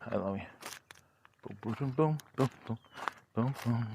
Hello. Boom, boom, boom, boom, boom, boom, boom.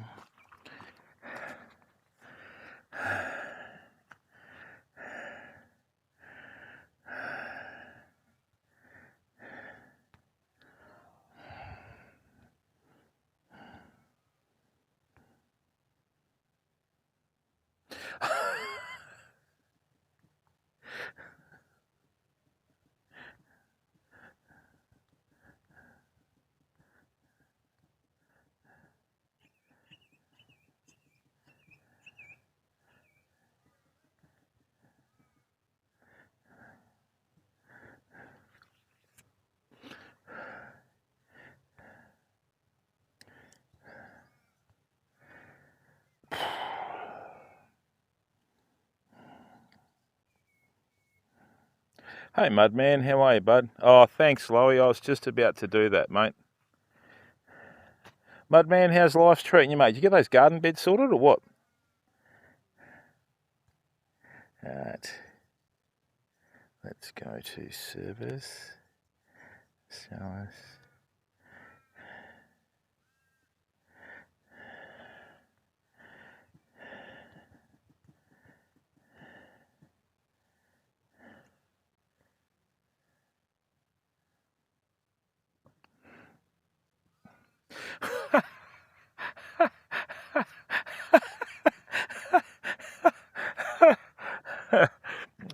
Hey, Mudman, how are you, bud? Oh, thanks, Loey. I was just about to do that, mate. Mudman, how's life treating you, mate? Did you get those garden beds sorted or what? Alright. Let's go to service. Sellers.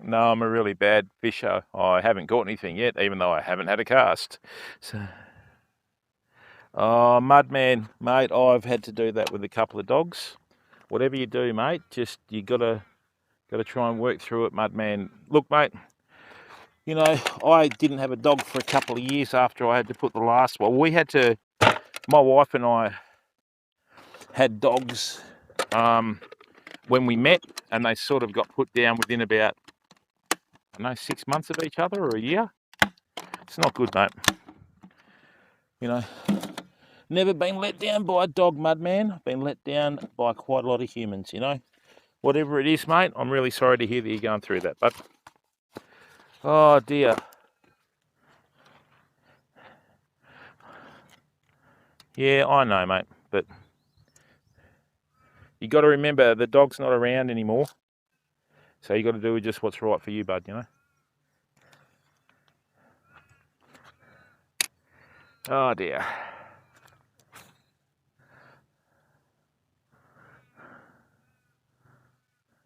No, I'm a really bad fisher. I haven't caught anything yet, even though I haven't had a cast. So, oh, Mudman, mate, I've had to do that with a couple of dogs. Whatever you do, mate, just you gotta try and work through it, Mudman. Look, mate, you know, I didn't have a dog for a couple of years after I had to put the last one. We had to, my wife and I had dogs when we met, and they sort of got put down within about, I don't know, 6 months of each other or a year. It's not good, mate. You know, never been let down by a dog, Mudman. I've been let down by quite a lot of humans, you know. Whatever it is, mate, I'm really sorry to hear that you're going through that, but oh dear. Yeah, I know, mate, but you got to remember the dog's not around anymore, so you got to do just what's right for you, bud, you know. Oh dear.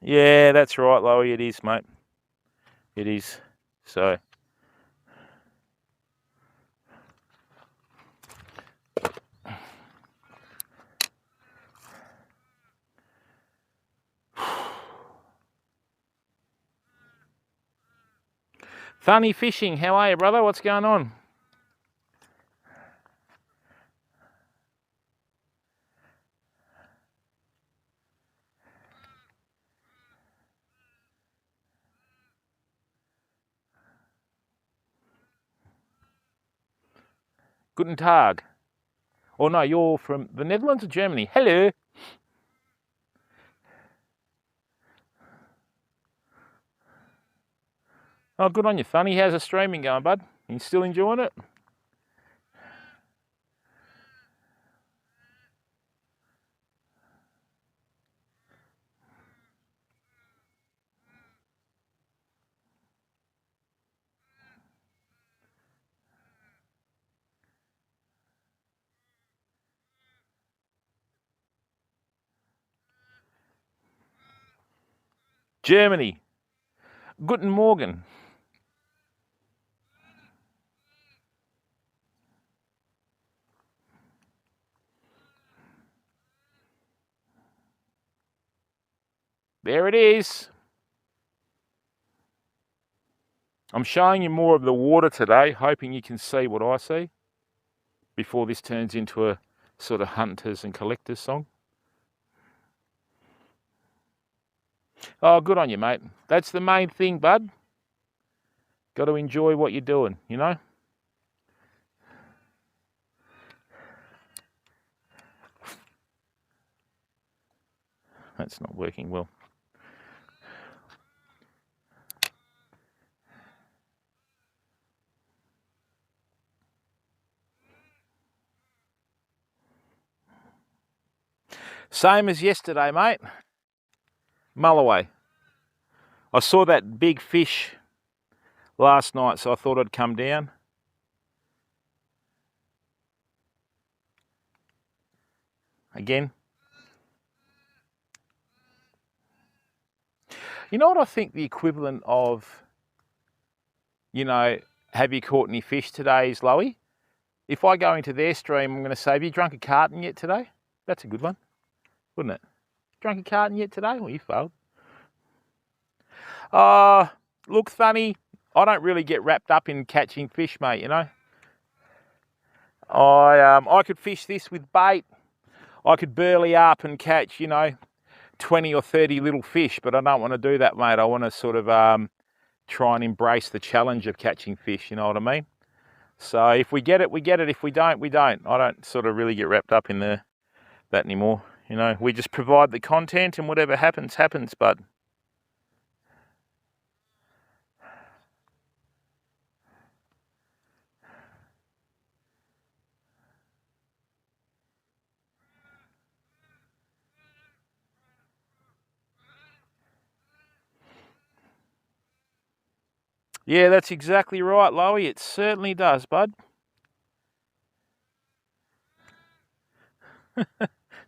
Yeah, that's right, Loey, it is, mate. It is. So Funny Fishing, how are you, brother? What's going on? Guten Tag. Oh no, you're from the Netherlands or Germany? Hello. Oh, good on you, Funny. How's the streaming going, bud? You still enjoying it? Germany. Guten Morgen. There it is. I'm showing you more of the water today, hoping you can see what I see before this turns into a sort of hunters and collectors song. Oh, good on you, mate. That's the main thing, bud. Got to enjoy what you're doing, you know? That's not working well. Same as yesterday, mate. Mulloway. I saw that big fish last night, so I thought I'd come down. Again. You know what I think the equivalent of, you know, have you caught any fish today is, Loey? If I go into their stream, I'm going to say, have you drunk a carton yet today? That's a good one, wouldn't it? Drunk a carton yet today? Well, you failed. Look, Thunny, I don't really get wrapped up in catching fish, mate, you know. I could fish this with bait. I could burley up and catch, you know, 20 or 30 little fish, but I don't want to do that, mate. I want to sort of try and embrace the challenge of catching fish, you know what I mean? So if we get it, we get it. If we don't, we don't. I don't sort of really get wrapped up in that anymore. You know, we just provide the content and whatever happens, happens, but yeah, that's exactly right, Loey. It certainly does, bud.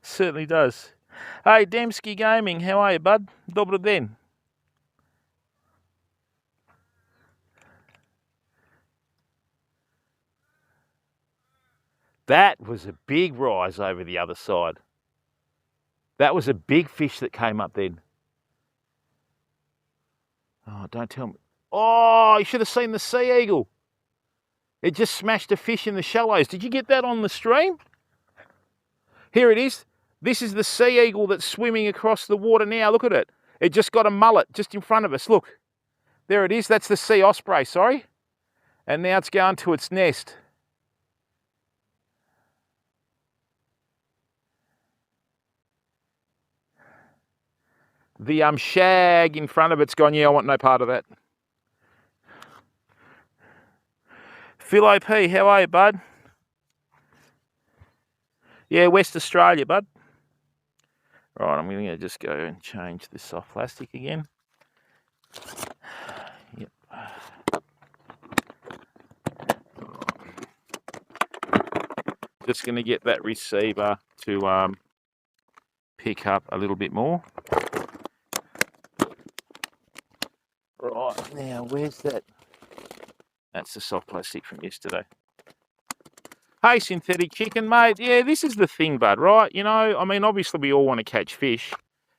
Certainly does. Hey, Dembski Gaming, how are you, bud? Dobro den. That was a big rise over the other side. That was a big fish that came up then. Oh, don't tell me. Oh, you should have seen the sea eagle. It just smashed a fish in the shallows. Did you get that on the stream? Here it is. This is the sea eagle that's swimming across the water now. Look at it. It just got a mullet just in front of us. Look. There it is. That's the sea osprey, sorry. And now it's going to its nest. The shag in front of it's gone, yeah, I want no part of that. Phil OP, how are you, bud? Yeah, West Australia, bud. Right, I'm going to just go and change this soft plastic again. Yep. Just going to get that receiver to pick up a little bit more. Right, now where's that? That's the soft plastic from yesterday. Hey, Synthetic Chicken, mate. Yeah, this is the thing, bud, right? You know, I mean, obviously we all want to catch fish.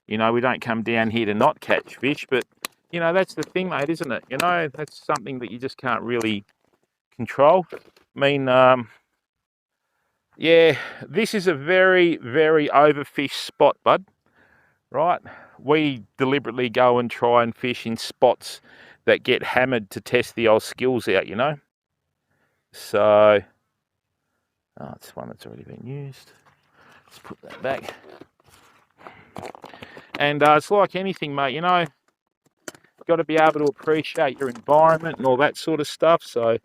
You know, we don't come down here to not catch fish, but, you know, that's the thing, mate, isn't it? You know, that's something that you just can't really control. I mean, yeah, this is a very, very overfished spot, bud, right? We deliberately go and try and fish in spots that get hammered to test the old skills out, you know? So... oh, it's one that's already been used. Let's put that back. And it's like anything, mate, you know, you've got to be able to appreciate your environment and all that sort of stuff. So,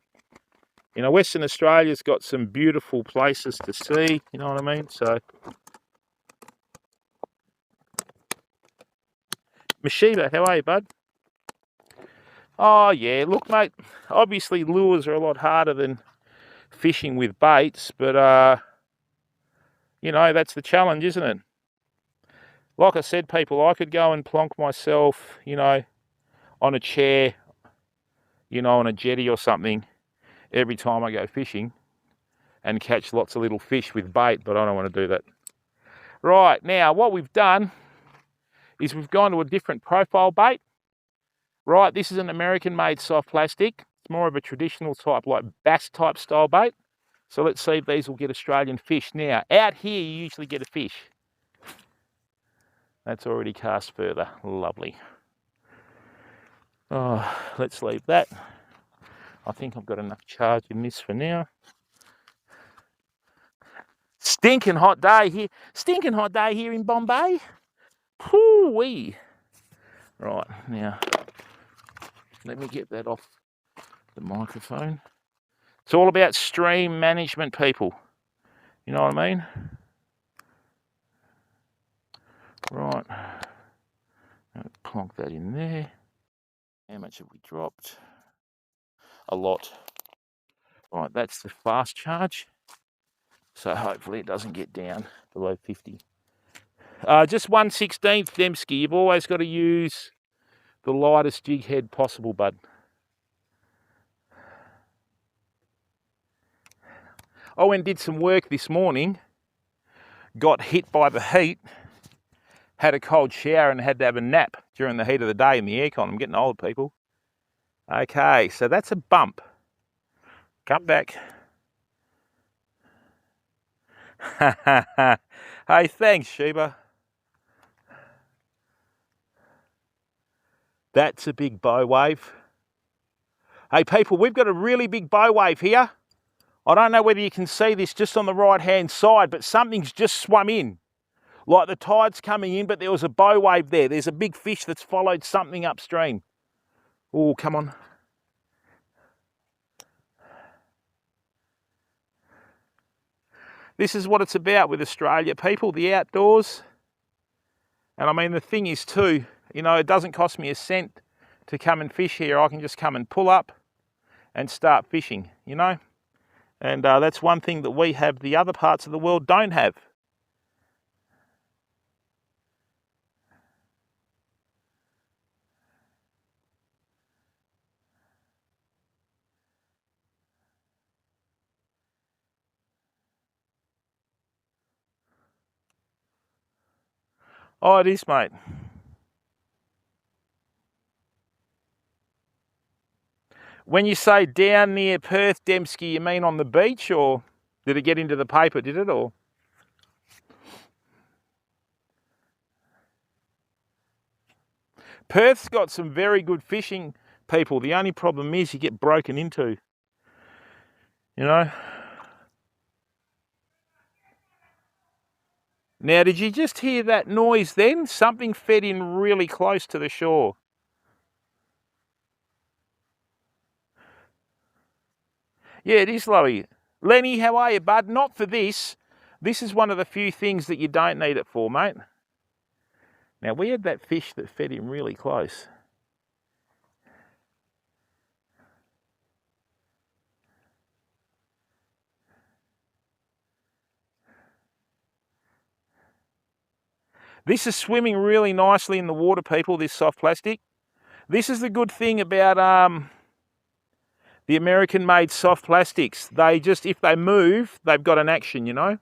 you know, Western Australia's got some beautiful places to see, you know what I mean? So, Mashiba, how are you, bud? Oh, yeah, look, mate, obviously lures are a lot harder than fishing with baits, but you know, that's the challenge, isn't it? Like I said, people, I could go and plonk myself, you know, on a chair, you know, on a jetty or something every time I go fishing and catch lots of little fish with bait, but I don't want to do that. Right, now what we've done is we've gone to a different profile bait. Right, this is an American-made soft plastic. It's more of a traditional type, like bass type style bait. So let's see if these will get Australian fish. Now, out here you usually get a fish. That's already cast further. Lovely. Oh, let's leave that. I think I've got enough charge in this for now. Stinking hot day here. Stinking hot day here in Bombay. Hoo-wee. Right, now, let me get that off the microphone. It's all about stream management, people. You know what I mean? Right. Plonk that in there. How much have we dropped? A lot. Right, that's the fast charge. So hopefully it doesn't get down below 50. Just 1/16 Dembski. You've always got to use the lightest jig head possible, bud. I went and did some work this morning, got hit by the heat, had a cold shower and had to have a nap during the heat of the day in the aircon. I'm getting old, people. Okay, so that's a bump. Come back. Hey, thanks, Sheba. That's a big bow wave. Hey, people, we've got a really big bow wave here. I don't know whether you can see this just on the right-hand side, but something's just swum in. Like the tide's coming in, but there was a bow wave there. There's a big fish that's followed something upstream. Oh, come on. This is what it's about with Australia, people, the outdoors. And I mean, the thing is too, you know, it doesn't cost me a cent to come and fish here. I can just come and pull up and start fishing, you know. And that's one thing that we have the other parts of the world don't have. Oh, it is, mate. When you say down near Perth, Dembski, you mean on the beach, or did it get into the paper, did it, or? Perth's got some very good fishing, people. The only problem is you get broken into, you know. Now, did you just hear that noise then? Something fed in really close to the shore. Yeah, it is, Loey. Lenny, how are you, bud? Not for this. This is one of the few things that you don't need it for, mate. Now, we had that fish that fed in really close. This is swimming really nicely in the water, people, this soft plastic. This is the good thing about the American-made soft plastics. They just, if they move, they've got an action, you know.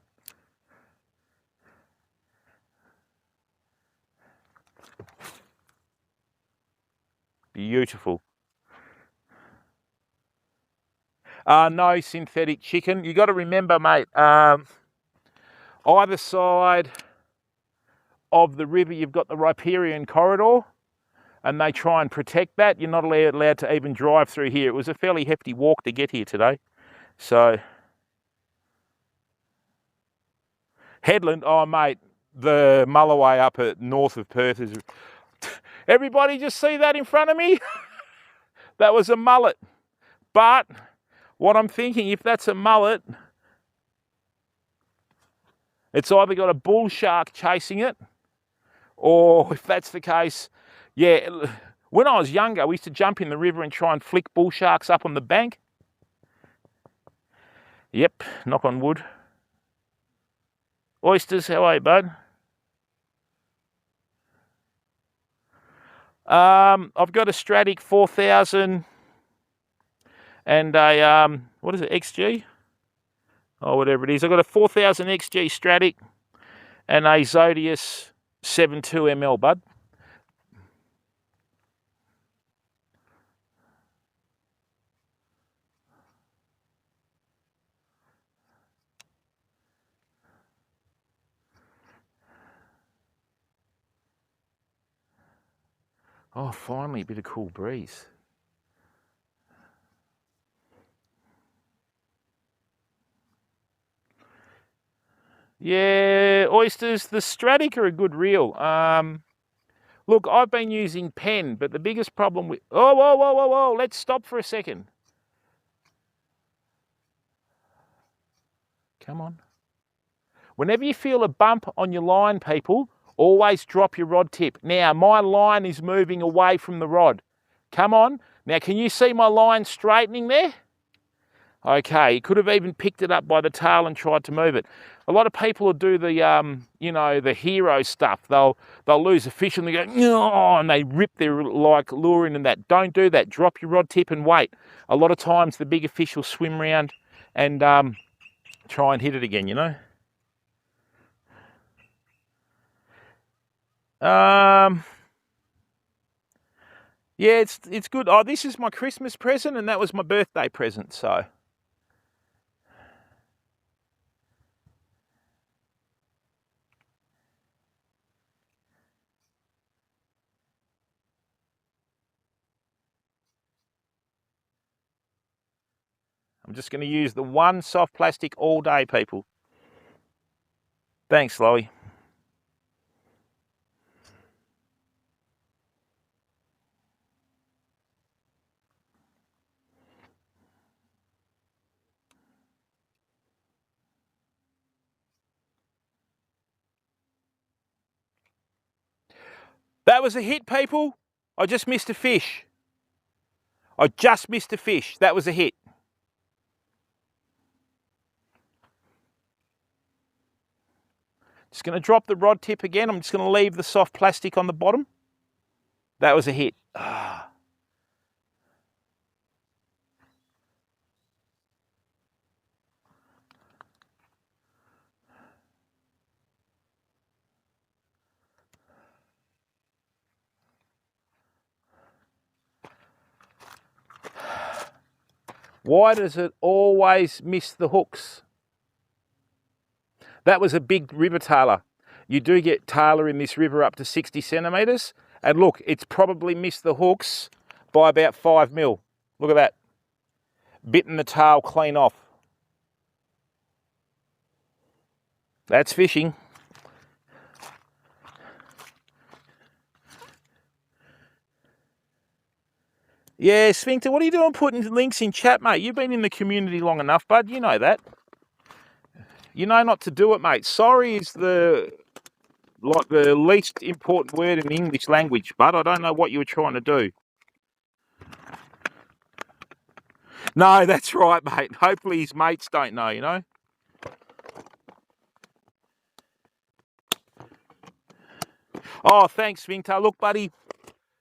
Beautiful. No synthetic chicken. You got to remember, mate, either side of the river, you've got the riparian corridor, and they try and protect that. You're not allowed to even drive through here. It was a fairly hefty walk to get here today. So, Headland, oh, mate, the Mulloway up at north of Perth is... Everybody just see that in front of me? That was a mullet. But what I'm thinking, if that's a mullet, it's either got a bull shark chasing it, or if that's the case, yeah, when I was younger, we used to jump in the river and try and flick bull sharks up on the bank. Yep, knock on wood. Oysters, how are you, bud? I've got a Stratic 4000 and a, what is it, XG? Oh, whatever it is. I've got a 4000 XG Stratic and a Zodius 72 ml, bud. Oh, finally a bit of cool breeze. Yeah, oysters, the Stratic are a good reel. Look, I've been using Penn, but the biggest problem with... Oh, whoa, whoa, whoa, whoa, let's stop for a second. Come on. Whenever you feel a bump on your line, people, Always drop your rod tip. Now, my line is moving away from the rod. Come on. Now, can you see my line straightening there? Okay, he could have even picked it up by the tail and tried to move it. A lot of people will do the, you know, the hero stuff. They'll lose a fish and they go, oh, and they rip their like lure in and that. Don't do that. Drop your rod tip and wait. A lot of times the bigger fish will swim around and try and hit it again, you know. Yeah, it's good. Oh, this is my Christmas present and that was my birthday present, so. I'm just going to use the one soft plastic all day, people. Thanks, Loey. That was a hit, people. I just missed a fish. I just missed a fish. That was a hit. Just going to drop the rod tip again. I'm just going to leave the soft plastic on the bottom. That was a hit. Why does it always miss the hooks? That was a big river tailor. You do get tailor in this river up to 60 centimetres. And look, it's probably missed the hooks by about 5 mil. Look at that. Bitten the tail clean off. That's fishing. Yeah, Sphincter, what are you doing putting links in chat, mate? You've been in the community long enough, bud. You know that. You know not to do it, mate. Sorry is the least important word in the English language, bud. I don't know what you were trying to do. No, that's right, mate. Hopefully his mates don't know, you know. Oh, thanks, Sphincter. Look, buddy.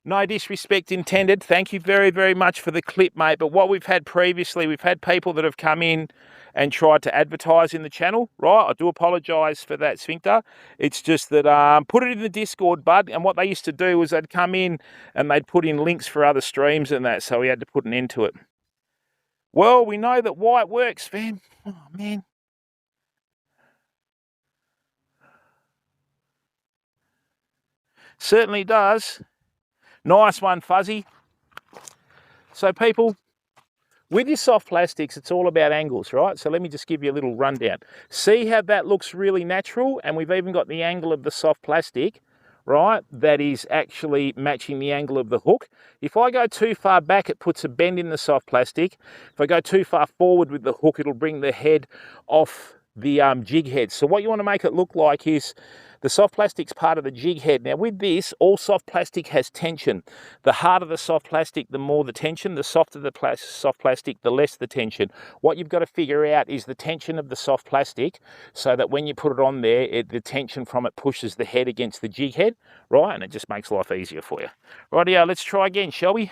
No disrespect intended. Thank you very, very much for the clip, mate. But what we've had previously, we've had people that have come in and tried to advertise in the channel, right? I do apologise for that, Sphincter. It's just that put it in the Discord, bud. And what they used to do was they'd come in and they'd put in links for other streams and that, so we had to put an end to it. Well, we know that why it works, fam. Oh, man. Certainly does. Nice one, Fuzzy. So people, with your soft plastics, it's all about angles, right? So let me just give you a little rundown. See how that looks really natural? And we've even got the angle of the soft plastic, right? That is actually matching the angle of the hook. If I go too far back, it puts a bend in the soft plastic. If I go too far forward with the hook, it'll bring the head off the jig head. So what you want to make it look like is the soft plastic's part of the jig head. Now with this, all soft plastic has tension. The harder the soft plastic, the more the tension. The softer the soft plastic, the less the tension. What you've got to figure out is the tension of the soft plastic so that when you put it on there, the tension from it pushes the head against the jig head, right? And it just makes life easier for you. Rightio, let's try again, shall we?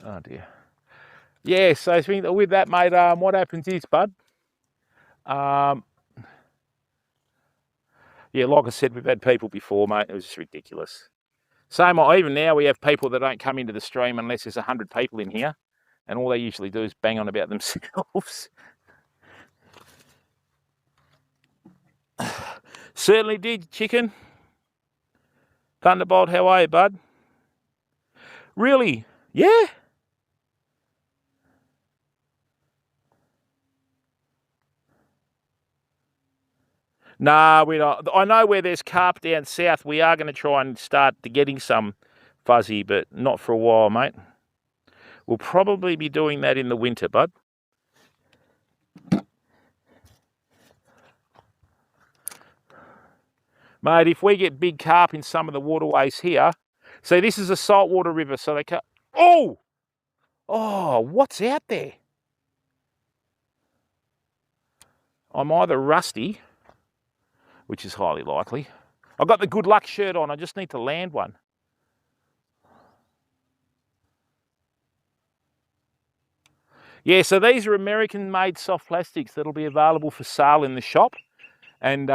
Oh dear. Yeah, so with that, mate, what happens is, bud, yeah, like I said, we've had people before, mate. It was just ridiculous. Same, even now we have people that don't come into the stream unless there's 100 people in here, and all they usually do is bang on about themselves. Certainly did, chicken. Thunderbolt, how are you, bud? Really? Yeah? Nah, we don't. I know where there's carp down south. We are going to try and start getting some, Fuzzy, but not for a while, mate. We'll probably be doing that in the winter, bud. Mate, if we get big carp in some of the waterways here, see, this is a saltwater river, so they can't... Oh! Oh, what's out there? I'm either rusty, which is highly likely. I've got the good luck shirt on. I just need to land one. Yeah, so these are American-made soft plastics that'll be available for sale in the shop. And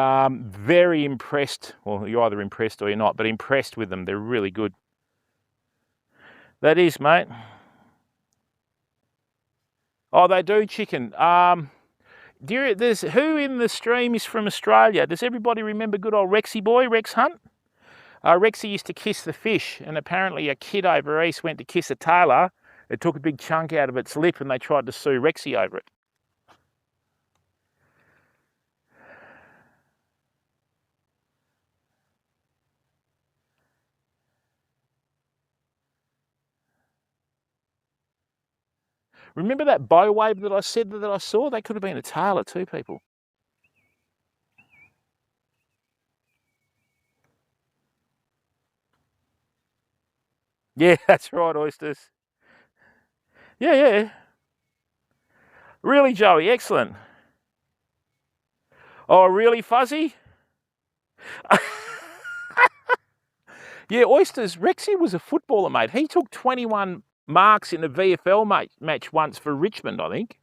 very impressed. Well, you're either impressed or you're not, but impressed with them. They're really good. That is, mate. Oh, they do chicken. There's who in the stream is from Australia? Does everybody remember good old Rexy boy, Rex Hunt? Rexy used to kiss the fish, and apparently a kid over east went to kiss a tailor. It took a big chunk out of its lip, and they tried to sue Rexy over it. Remember that bow wave that I said that I saw? That could have been a tailor too, people. Yeah, that's right, oysters. Yeah, yeah. Really, Joey, excellent. Oh, really, Fuzzy? Yeah, oysters. Rexy was a footballer, mate. He took 21 marks in a VFL match once for Richmond, I think.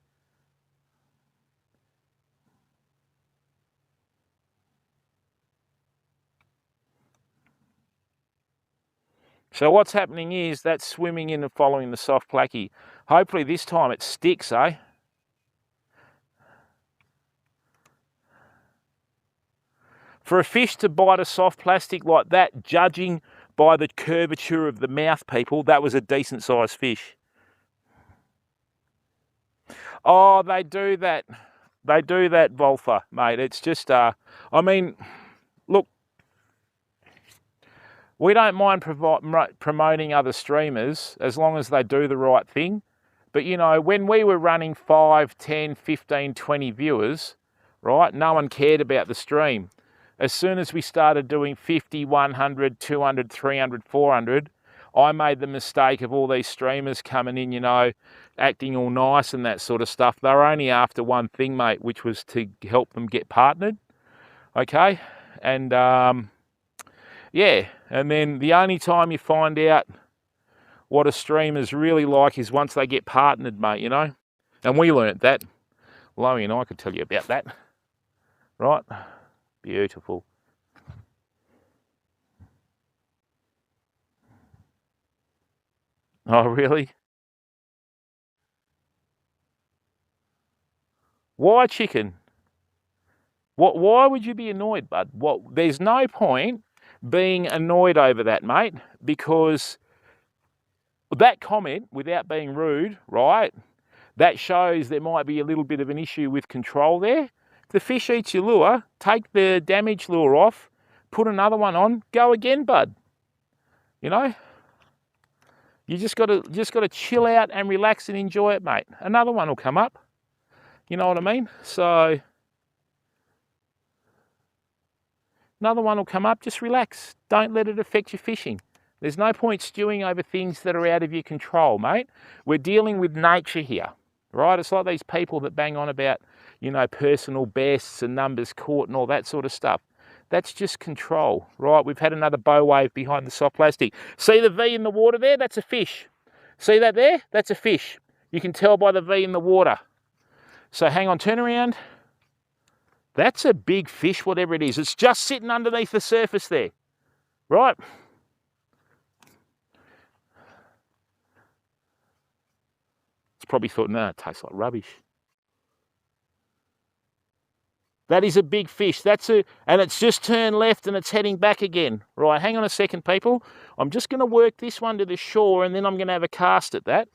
So what's happening is that's swimming in and following the soft placky. Hopefully this time it sticks, eh? For a fish to bite a soft plastic like that, judging by the curvature of the mouth, people, that was a decent sized fish. Oh, they do that. They do that, Volfa, mate. It's just, I mean, look, we don't mind promoting other streamers as long as they do the right thing. But, you know, when we were running 5, 10, 15, 20 viewers, right, no one cared about the stream. As soon as we started doing 50, 100, 200, 300, 400, I made the mistake of all these streamers coming in, you know, acting all nice and that sort of stuff. They were only after one thing, mate, which was to help them get partnered, okay? And, yeah, and then the only time you find out what a streamer's really like is once they get partnered, mate, you know? And we learnt that. Lowy and I could tell you about that, right? Beautiful. Oh, really? Why chicken? Why would you be annoyed, bud? There's no point being annoyed over that, mate, because that comment, without being rude, right, that shows there might be a little bit of an issue with control there. If the fish eats your lure, take the damaged lure off, put another one on, go again, bud. You know? You just gotta chill out and relax and enjoy it, mate. Another one will come up. You know what I mean? So another one will come up, just relax. Don't let it affect your fishing. There's no point stewing over things that are out of your control, mate. We're dealing with nature here, right? It's like these people that bang on about, you know, personal bests and numbers caught and all that sort of stuff. That's just control, right? We've had another bow wave behind the soft plastic. See the V in the water there? That's a fish. See that there? That's a fish. You can tell by the V in the water. So hang on, turn around. That's a big fish, whatever it is. It's just sitting underneath the surface there, right? It's probably thought, no, it tastes like rubbish. That is a big fish. And it's just turned left and it's heading back again. Right, hang on a second, people. I'm just going to work this one to the shore and then I'm going to have a cast at that.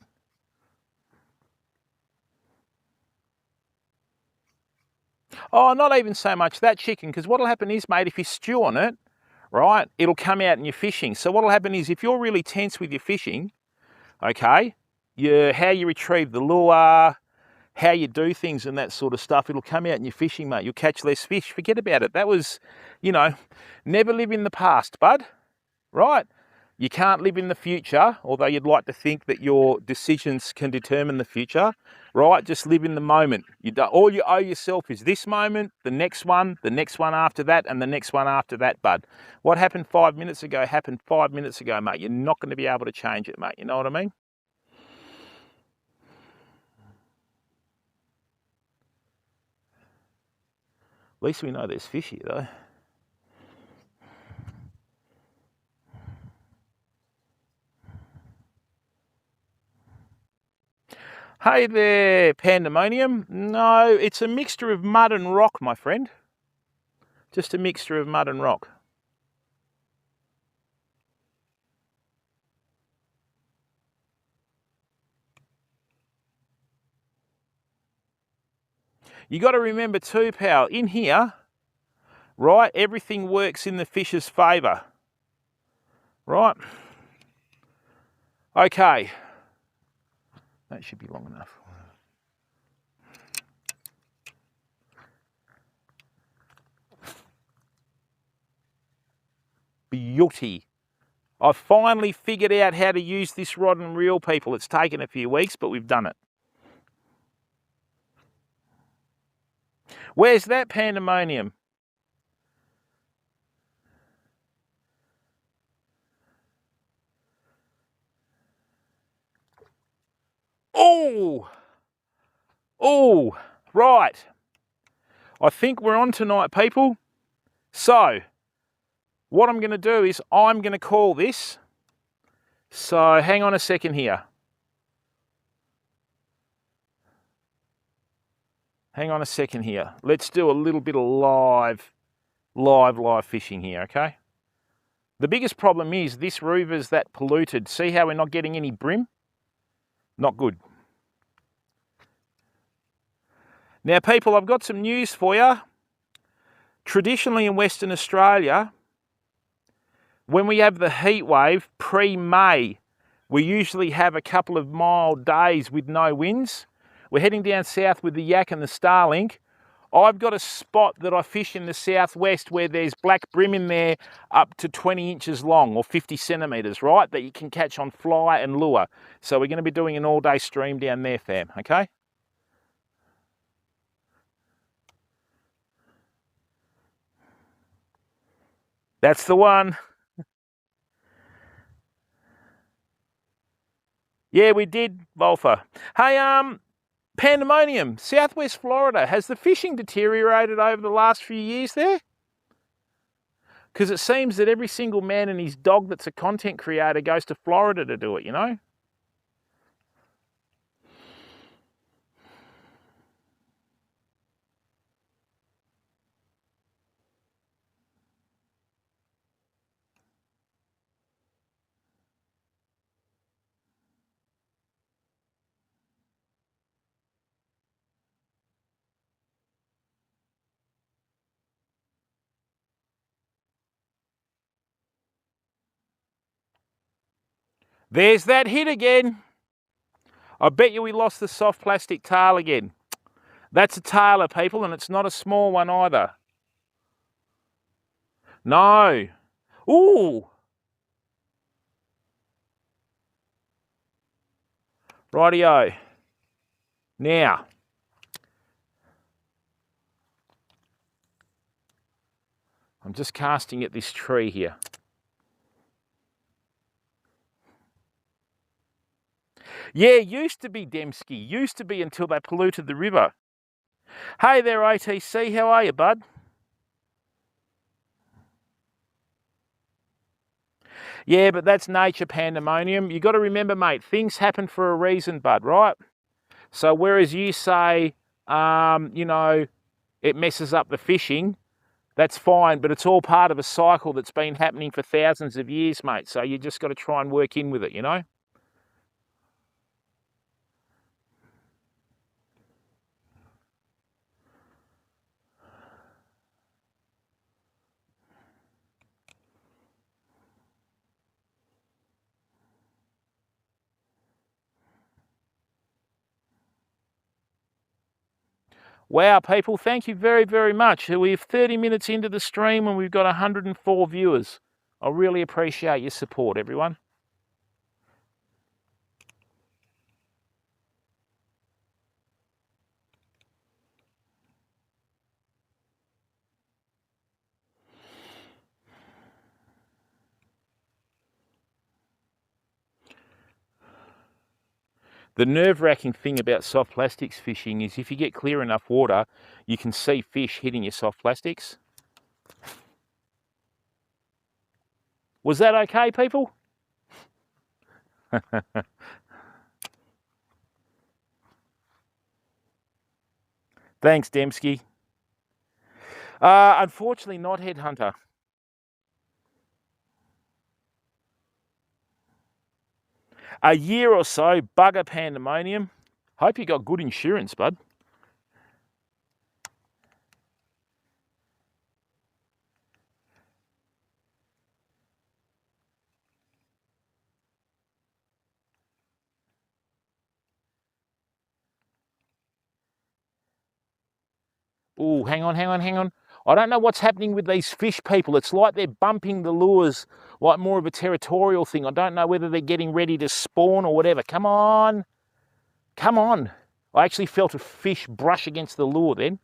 Oh, not even so much that chicken, because what'll happen is, mate, if you stew on it, right, it'll come out in your fishing. So what'll happen is if you're really tense with your fishing, okay, how you retrieve the lure, how you do things and that sort of stuff, it'll come out in your fishing, mate. You'll catch less fish. Forget about it. That was, you know, never live in the past, bud, right? You can't live in the future, although you'd like to think that your decisions can determine the future, right? Just live in the moment. All you owe yourself is this moment, the next one after that, and the next one after that, bud. What happened 5 minutes ago happened 5 minutes ago, mate. You're not going to be able to change it, mate. You know what I mean? At least we know there's fish here, though. Hey there, Pandemonium. No, it's a mixture of mud and rock, my friend. Just a mixture of mud and rock. You got to remember too, pal, in here, right, everything works in the fish's favour. Right? Okay. That should be long enough. Beauty. I've finally figured out how to use this rod and reel, people. It's taken a few weeks, but we've done it. Where's that Pandemonium? Oh! Oh, right. I think we're on tonight, people. So, what I'm going to do is I'm going to call this. So, hang on a second here. Hang on a second here. Let's do a little bit of live fishing here, okay? The biggest problem is this river's that polluted. See how we're not getting any brim? Not good. Now, people, I've got some news for you. Traditionally in Western Australia, when we have the heat wave pre-May, we usually have a couple of mild days with no winds. We're heading down south with the yak and the starlink. I've got a spot that I fish in the southwest where there's black brim in there up to 20 inches long or 50 centimetres, right, that you can catch on fly and lure. So we're going to be doing an all-day stream down there, fam, okay? That's the one. Yeah, we did, Volfa. Hey, Pandemonium, Southwest Florida, has the fishing deteriorated over the last few years there? Because it seems that every single man and his dog that's a content creator goes to Florida to do it, you know? There's that hit again. I bet you we lost the soft plastic tail again. That's a tailer, people, and it's not a small one either. No. Ooh. Rightio. Now. I'm just casting at this tree here. Yeah, used to be Dembski. Used to be until they polluted the river. Hey there, ATC. How are you, bud? Yeah, but that's nature, Pandemonium. You got to remember, mate, things happen for a reason, bud, right? So whereas you say, you know, it messes up the fishing, that's fine, but it's all part of a cycle that's been happening for thousands of years, mate. So you just got to try and work in with it, you know? Wow, people, thank you very, very much. We're 30 minutes into the stream and we've got 104 viewers. I really appreciate your support, everyone. The nerve-wracking thing about soft plastics fishing is if you get clear enough water, you can see fish hitting your soft plastics. Was that okay, people? Thanks, Dembski. Unfortunately, not Headhunter. A year or so, bugger pandemonium. Hope you got good insurance, bud. Oh, hang on. I don't know what's happening with these fish people. It's like they're bumping the lures like more of a territorial thing. I don't know whether they're getting ready to spawn or whatever. Come on. I actually felt a fish brush against the lure then.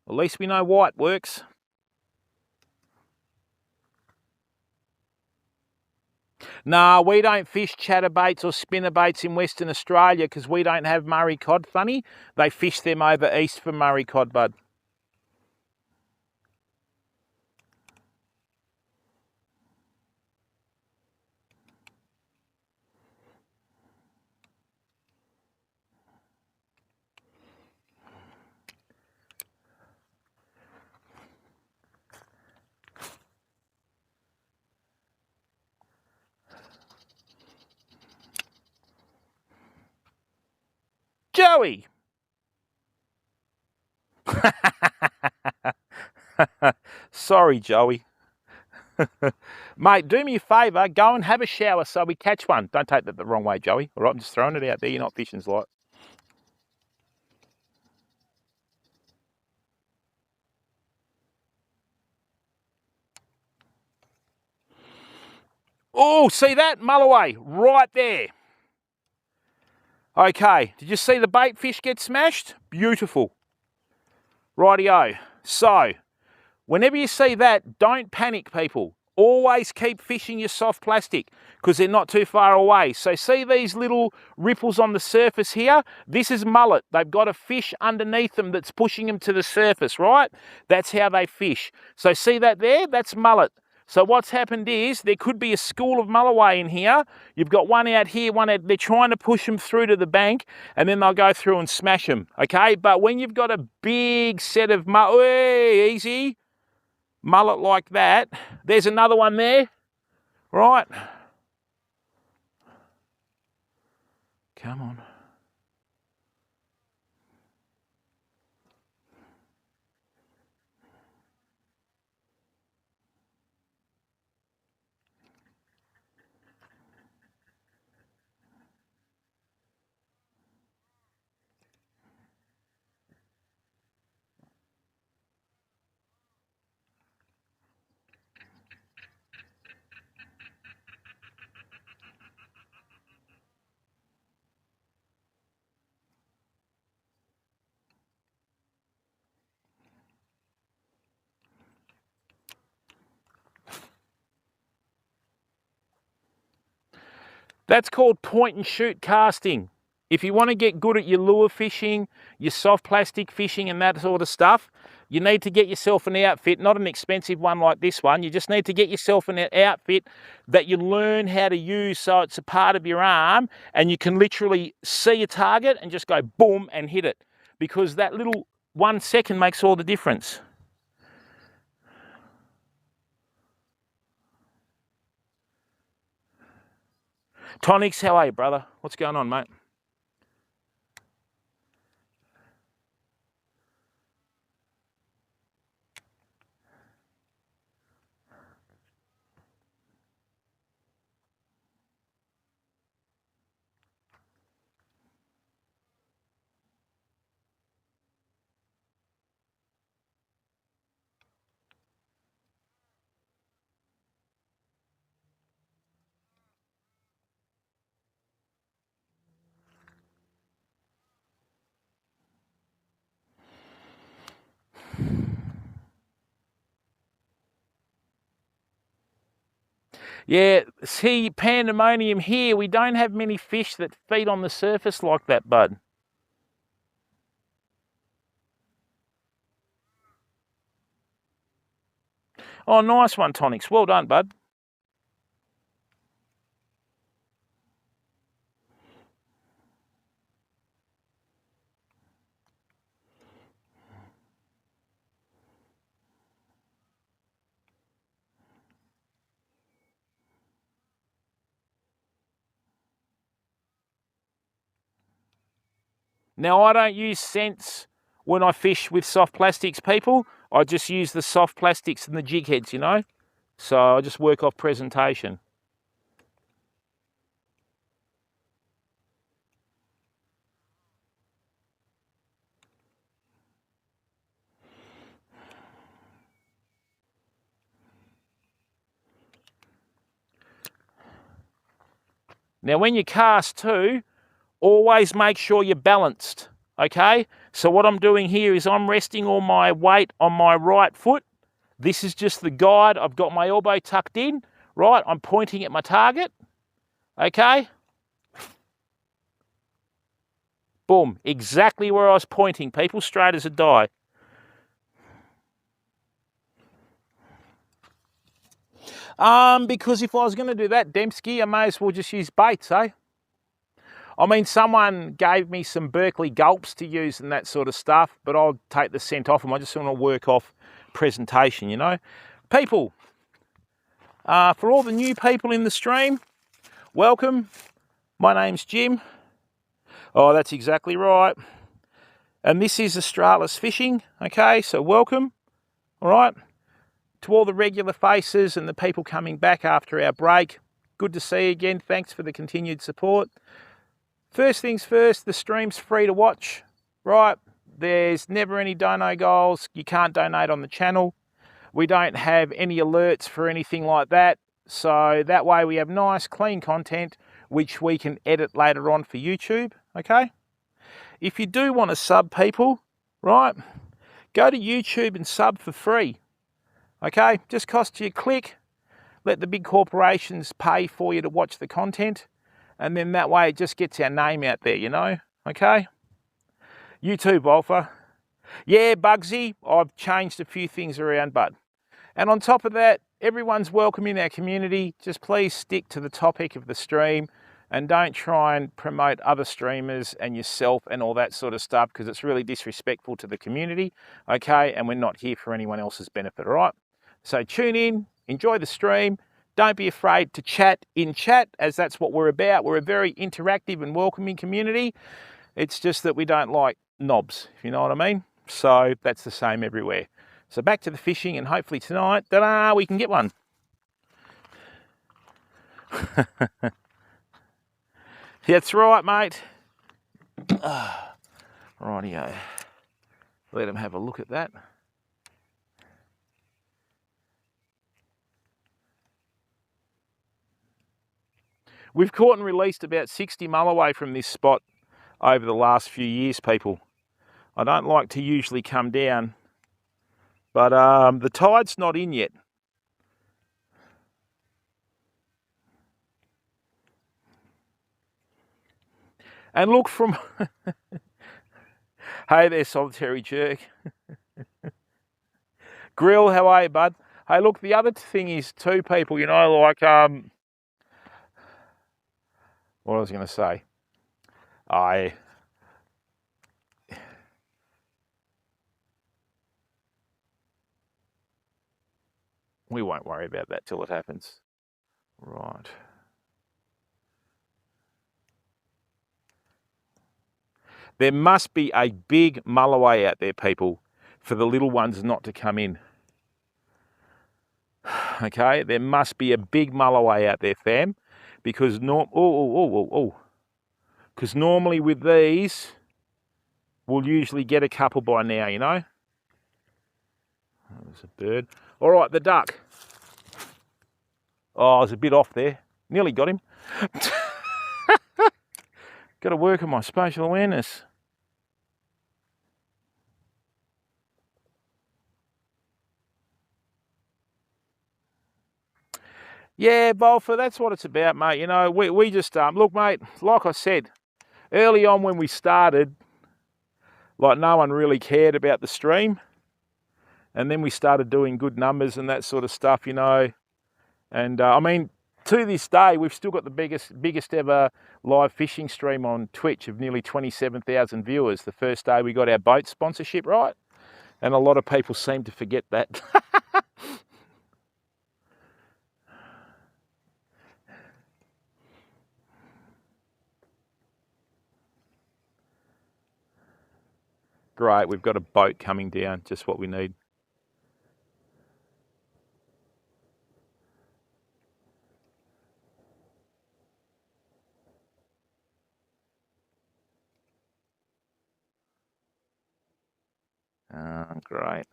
At least we know white works. Nah, we don't fish chatterbaits or spinnerbaits in Western Australia because we don't have Murray cod, funny. They fish them over east for Murray cod, bud. Joey! Sorry, Joey. Mate, do me a favour, go and have a shower so we catch one. Don't take that the wrong way, Joey. All right, I'm just throwing it out there. You're not fishing's like. Oh, see that? Mulloway, right there. Okay, did you see the bait fish get smashed? Beautiful. Rightio. So, whenever you see that, don't panic, people. Always keep fishing your soft plastic because they're not too far away. So see these little ripples on the surface here? This is mullet. They've got a fish underneath them that's pushing them to the surface, right? That's how they fish. So see that there? That's mullet. So what's happened is there could be a school of mulloway in here. You've got one out here, one out. They're trying to push them through to the bank and then they'll go through and smash them, okay? But when you've got a big set of easy, mullet like that, there's another one there, right? Come on. That's called point and shoot casting. If you want to get good at your lure fishing, your soft plastic fishing and that sort of stuff, you need to get yourself an outfit, not an expensive one like this one. You just need to get yourself an outfit that you learn how to use so it's a part of your arm and you can literally see a target and just go boom and hit it. Because that little 1 second makes all the difference. Tonix, how are you, brother? What's going on, mate? Yeah, see, pandemonium here. We don't have many fish that feed on the surface like that, bud. Oh, nice one, Tonix. Well done, bud. Now, I don't use scents when I fish with soft plastics, people. I just use the soft plastics and the jig heads, you know. So I just work off presentation. Now, when you cast too, always make sure you're balanced, okay? So what I'm doing here is I'm resting all my weight on my right foot. This is just the guide. I've got my elbow tucked in, right? I'm pointing at my target, okay? Boom, exactly where I was pointing, people, straight as a die. Because if I was going to do that, Dembski, I may as well just use baits, eh? I mean, someone gave me some Berkeley gulps to use and that sort of stuff, but I'll take the scent off them. I just want to work off presentation, you know. People, for all the new people in the stream, welcome. My name's Jim. Oh, that's exactly right. And this is Australis Fishing, okay, so welcome, all right. To all the regular faces and the people coming back after our break, good to see you again. Thanks for the continued support. First things first, the stream's free to watch, right? There's never any dono goals. You can't donate on the channel. We don't have any alerts for anything like that. So that way we have nice, clean content, which we can edit later on for YouTube, okay? If you do want to sub, people, right, go to YouTube and sub for free, okay? Just costs you a click. Let the big corporations pay for you to watch the content. And then that way it just gets our name out there, you know, okay? You too, Wolfer. Yeah, Bugsy, I've changed a few things around, bud. And on top of that, everyone's welcome in our community. Just please stick to the topic of the stream and don't try and promote other streamers and yourself and all that sort of stuff, because it's really disrespectful to the community, okay? And we're not here for anyone else's benefit, all right? So tune in, enjoy the stream. Don't be afraid to chat in chat, as that's what we're about. We're a very interactive and welcoming community. It's just that we don't like knobs, if you know what I mean. So that's the same everywhere. So back to the fishing, and hopefully tonight, ta-da, we can get one. That's right, mate. Rightio. Let them have a look at that. We've caught and released about 60 mulloway from this spot over the last few years, people. I don't like to usually come down, but the tide's not in yet. And look from... Hey there, solitary jerk. Grill, how are you, bud? Hey, look, the other thing is too, people, you know, like, what I was going to say. We won't worry about that till it happens. Right. There must be a big mulloway out there, people, for the little ones not to come in. Okay, there must be a big mulloway out there, fam, because because normally with these, we'll usually get a couple by now, you know. Oh, there's a bird. All right, the duck. Oh, I was a bit off there. Nearly got him. Got to work on my spatial awareness. Yeah, Bolfer, that's what it's about, mate. You know, we just, look, mate, like I said, early on when we started, like no one really cared about the stream. And then we started doing good numbers and that sort of stuff, you know. And I mean, to this day, we've still got the biggest ever live fishing stream on Twitch of nearly 27,000 viewers the first day we got our boat sponsorship, right? And a lot of people seem to forget that. Great, we've got a boat coming down, just what we need. Great.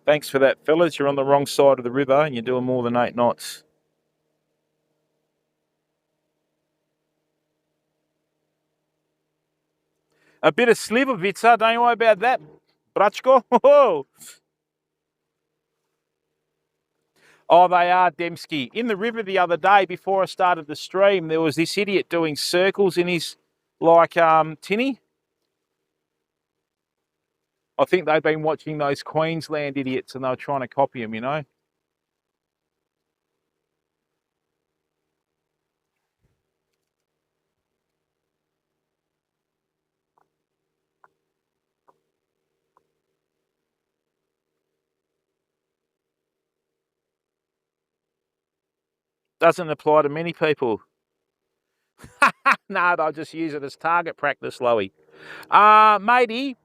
Thanks for that, fellas. You're on the wrong side of the river and you're doing more than 8 knots. A bit of Slivovica, don't you worry about that, Brachko. Oh, they are, Dembski. In the river the other day, before I started the stream, there was this idiot doing circles in his, like, tinny. I think they've been watching those Queensland idiots and they were trying to copy him, you know. Doesn't apply to many people. No, they'll just use it as target practice, Loey. Matey,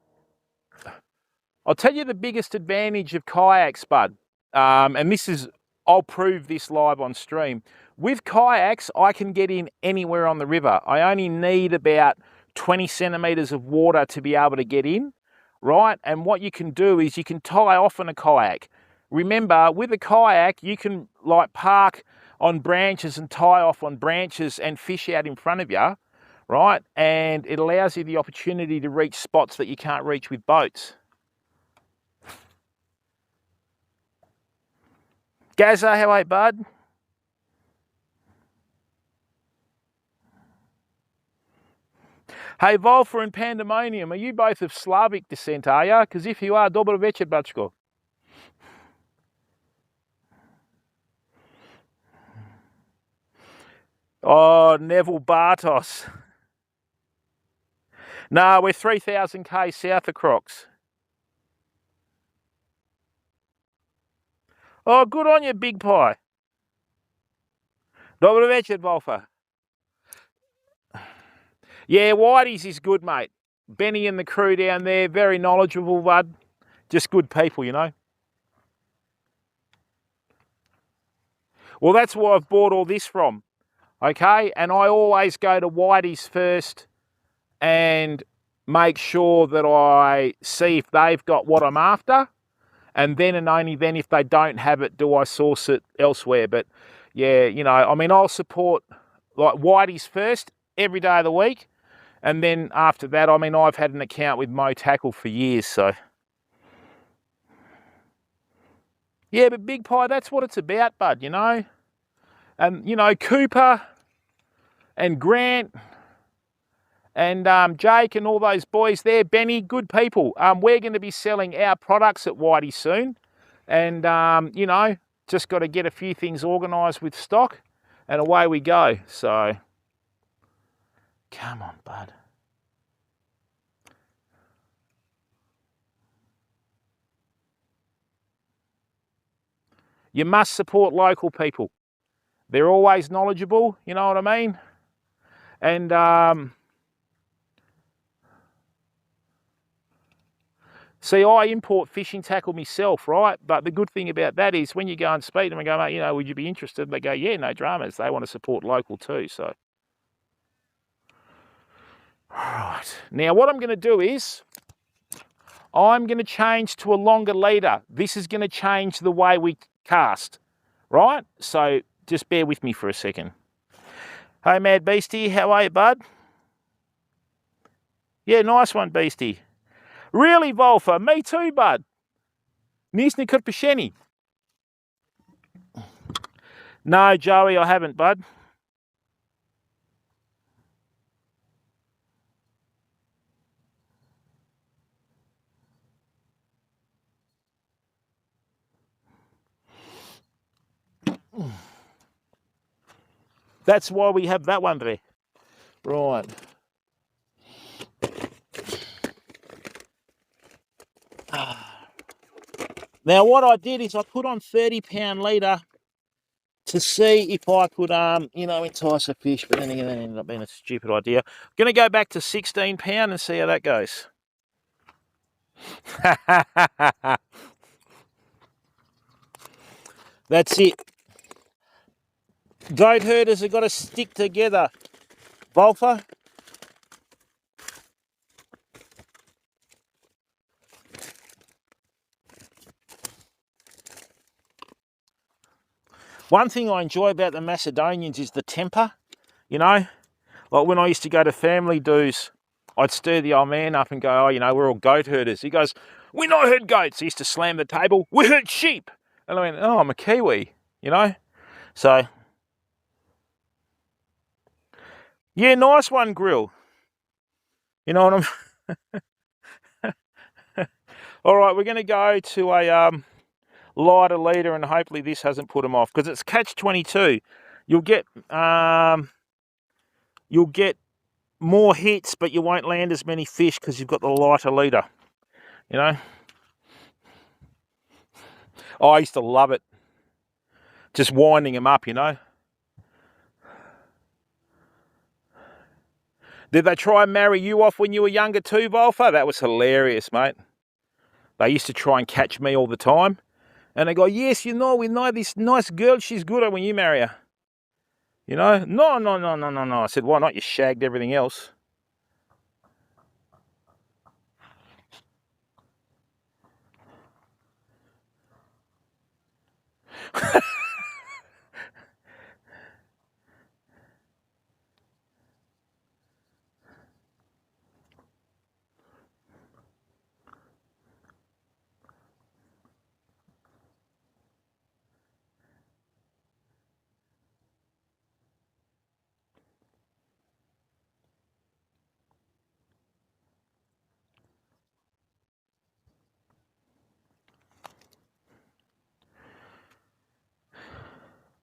I'll tell you the biggest advantage of kayaks, bud. And this is, I'll prove this live on stream. With kayaks, I can get in anywhere on the river. I only need about 20 centimetres of water to be able to get in, right? And what you can do is you can tie off on a kayak. Remember, with a kayak, you can like park on branches and tie off on branches and fish out in front of you, right? And it allows you the opportunity to reach spots that you can't reach with boats. Gaza, how are you, bud? Hey, Volfer and Pandemonium, are you both of Slavic descent, are you? Because if you are, dobro večer, Bačko. Oh, Neville Bartos. No, we're 3,000 k south of Crocs. Oh, good on you, Big Pie. Dobro večer, Volfer. Yeah, Whitey's is good, mate. Benny and the crew down there, very knowledgeable, bud. Just good people, you know. Well, that's where I've bought all this from, okay? And I always go to Whitey's first and make sure that I see if they've got what I'm after. And then and only then, if they don't have it, do I source it elsewhere. But yeah, you know, I mean, I'll support like Whitey's first every day of the week. And then after that, I mean, I've had an account with Mo Tackle for years, so. Yeah, but Big Pie, that's what it's about, bud, you know. And, you know, Cooper and Grant and Jake and all those boys there, Benny, good people. We're going to be selling our products at Whitey soon. And, you know, just got to get a few things organised with stock and away we go. So, come on, bud. You must support local people. They're always knowledgeable, you know what I mean? And see, I import fishing tackle myself, right? But the good thing about that is when you go and speak to them and go, mate, you know, would you be interested? They go, yeah, no dramas. They want to support local too, so. Right. Now, what I'm going to do is I'm going to change to a longer leader. This is going to change the way we cast, right? So just bear with me for a second. Hey, Mad Beastie, how are you, bud? Yeah, nice one, Beastie. Really, Volfa? Me too, bud. Nisni Kurpasheni. No, Joey, I haven't, bud. That's why we have that one there. Right. Now, what I did is I put on 30-pound leader to see if I could, entice a fish, but then again, that ended up being a stupid idea. I'm going to go back to 16-pound and see how that goes. That's it. Goat herders have got to stick together. Volfa. One thing I enjoy about the Macedonians is the temper, you know. Like when I used to go to family dues, I'd stir the old man up and go, oh, we're all goat herders. He goes, we not herd goats. He used to slam the table, we herd sheep. And I went, oh, I'm a Kiwi, you know. So, yeah, nice one, Grill. You know what I'm... All right, we're going to go to a lighter leader, and hopefully this hasn't put them off, because it's catch-22. You'll get more hits, but you won't land as many fish because you've got the lighter leader, you know. Oh, I used to love it, just winding them up, you know. Did they try and marry you off when you were younger too, Volfa? That was hilarious, mate. They used to try and catch me all the time. And they go, yes, we know this nice girl, she's good when you marry her. You know? No. I said, why not? You shagged everything else.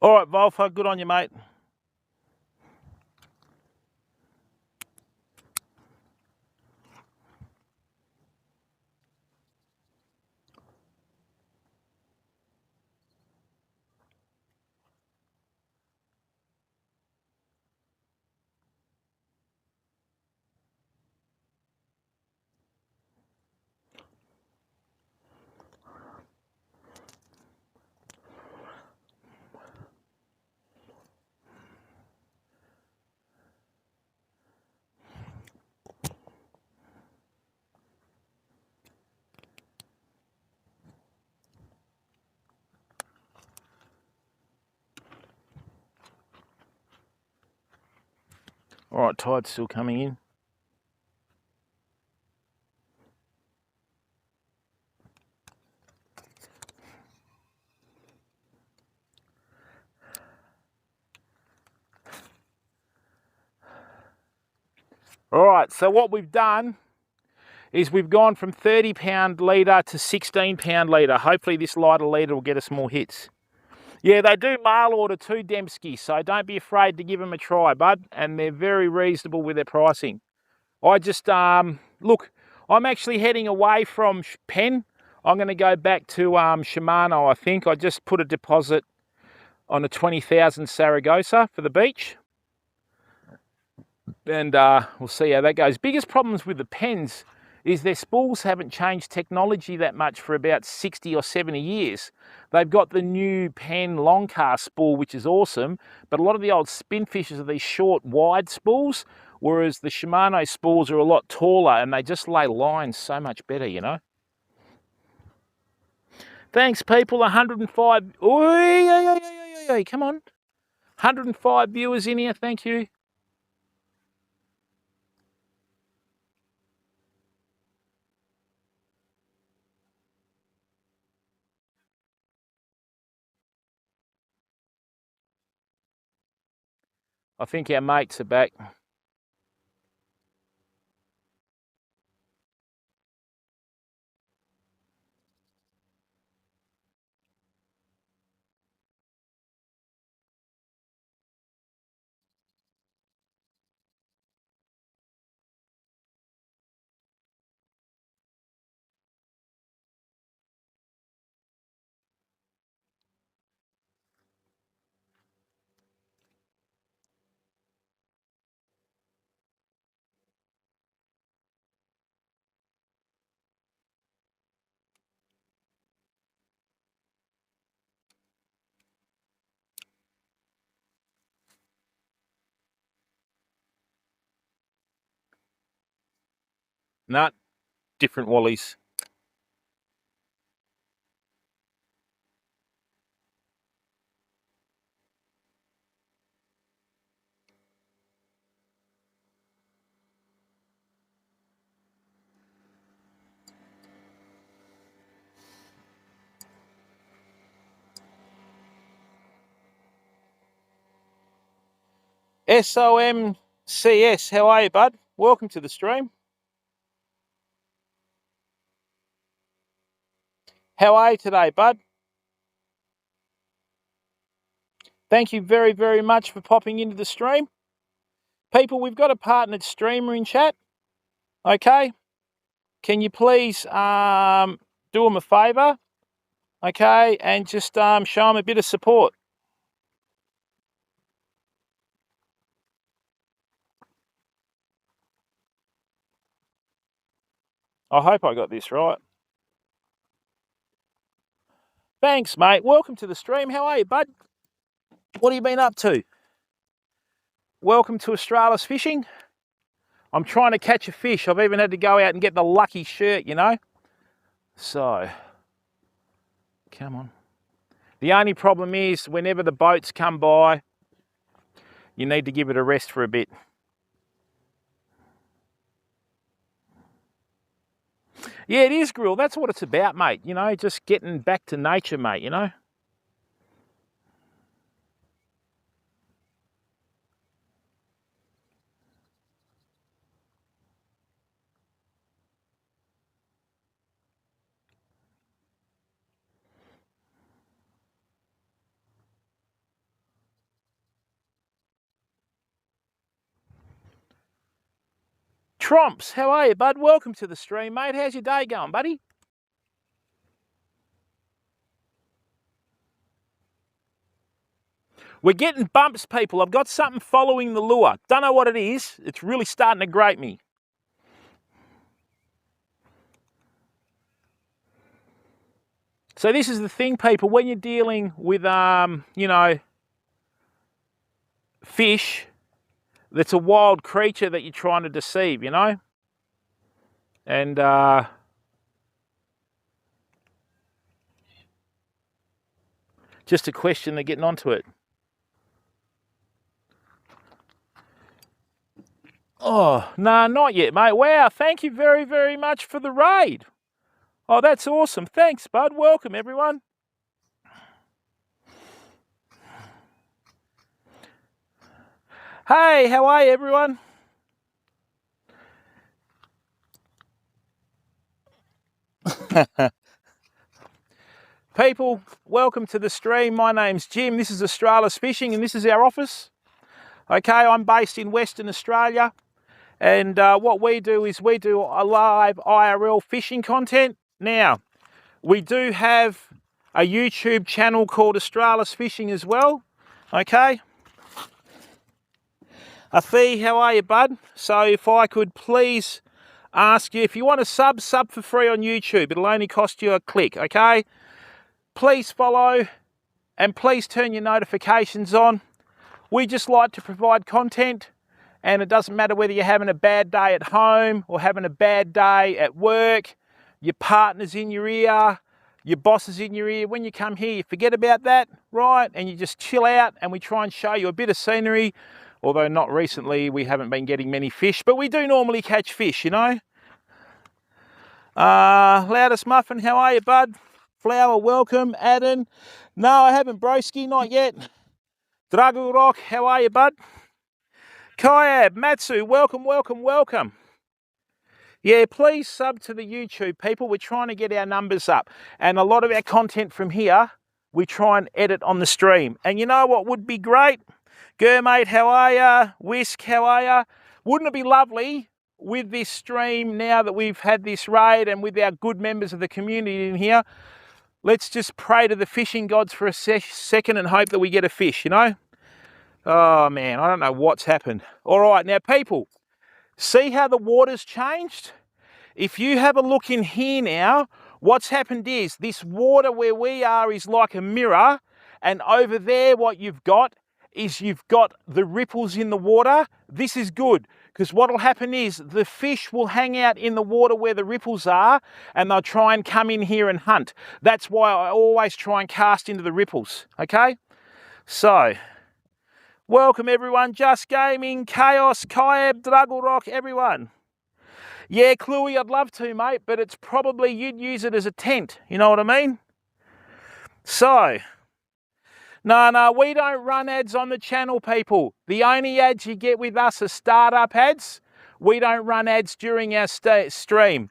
All right, Volfa, good on you, mate. All right, tide's still coming in. All right, so what we've done is we've gone from 30-pound leader to 16-pound leader. Hopefully this lighter leader will get us more hits. Yeah, they do mail order too, Dembski, so don't be afraid to give them a try, bud. And they're very reasonable with their pricing. I just, look, I'm actually heading away from Penn. I'm going to go back to Shimano, I think. I just put a deposit on a 20,000 Saragossa for the beach. And we'll see how that goes. Biggest problems with the Penns is their spools haven't changed technology that much for about 60 or 70 years. They've got the new Penn long cast spool, which is awesome, but a lot of the old spinfishers are these short, wide spools, whereas the Shimano spools are a lot taller and they just lay lines so much better, you know. Thanks, people. 105. Oi, come on. 105 viewers in here. Thank you. I think our mates are back. Nah, different Wallies. SOMCS, how are you, bud? Welcome to the stream. How are you today, bud? Thank you very, very much for popping into the stream. People, we've got a partnered streamer in chat. Okay? Can you please do them a favour? Okay? And just show them a bit of support. I hope I got this right. Thanks, mate. Welcome to the stream. How are you, bud? What have you been up to? Welcome to Australis Fishing. I'm trying to catch a fish. I've even had to go out and get the lucky shirt, you know. So, come on. The only problem is whenever the boats come by, you need to give it a rest for a bit. Yeah, it is, Grill. That's what it's about, mate. You know, just getting back to nature, mate, you know. Tromps, how are you, bud? Welcome to the stream, mate. How's your day going, buddy? We're getting bumps, people. I've got something following the lure. Don't know what it is. It's really starting to grate me. So this is the thing, people. When you're dealing with, you know, fish that's a wild creature that you're trying to deceive, you know? And just a question of getting onto it. Oh, no, not yet, mate. Wow, thank you very, very much for the raid. Oh, that's awesome. Thanks, bud. Welcome, everyone. Hey, how are you, everyone? People, welcome to the stream. My name's Jim. This is Australis Fishing, and this is our office. Okay, I'm based in Western Australia, and what we do is we do a live IRL fishing content. Now, we do have a YouTube channel called Australis Fishing as well. Okay. Afi, how are you, bud? So if I could please ask you, if you want to sub for free on YouTube. It'll only cost you a click, okay? Please follow and please turn your notifications on. We just like to provide content, and it doesn't matter whether you're having a bad day at home or having a bad day at work, your partner's in your ear, your boss is in your ear. When you come here, you forget about that, right? And you just chill out, and we try and show you a bit of scenery. Although not recently, we haven't been getting many fish, but we do normally catch fish, you know. Loudest Muffin, how are you, bud? Flower, welcome. Adam, no, I haven't, broski, not yet. Dragu Rock, how are you, bud? Kayab, Matsu, welcome, welcome, welcome. Yeah, please sub to the YouTube, people. We're trying to get our numbers up. And a lot of our content from here, we try and edit on the stream. And you know what would be great? Gurmate, how are ya? Whisk, how are ya? Wouldn't it be lovely with this stream now that we've had this raid and with our good members of the community in here? Let's just pray to the fishing gods for a second and hope that we get a fish, you know? Oh, man, I don't know what's happened. All right, now, people, see how the water's changed? If you have a look in here now, what's happened is this water where we are is like a mirror, and over there what you've got is you've got the ripples in the water. This is good, because what will happen is the fish will hang out in the water where the ripples are, and they'll try and come in here and hunt. That's why I always try and cast into the ripples, okay? So, welcome everyone, Just Gaming, Chaos, Kayab, Draggle Rock, everyone. Yeah, Cluey, I'd love to, mate, but it's probably you'd use it as a tent, you know what I mean? So, no, we don't run ads on the channel, people. The only ads you get with us are startup ads. We don't run ads during our stream.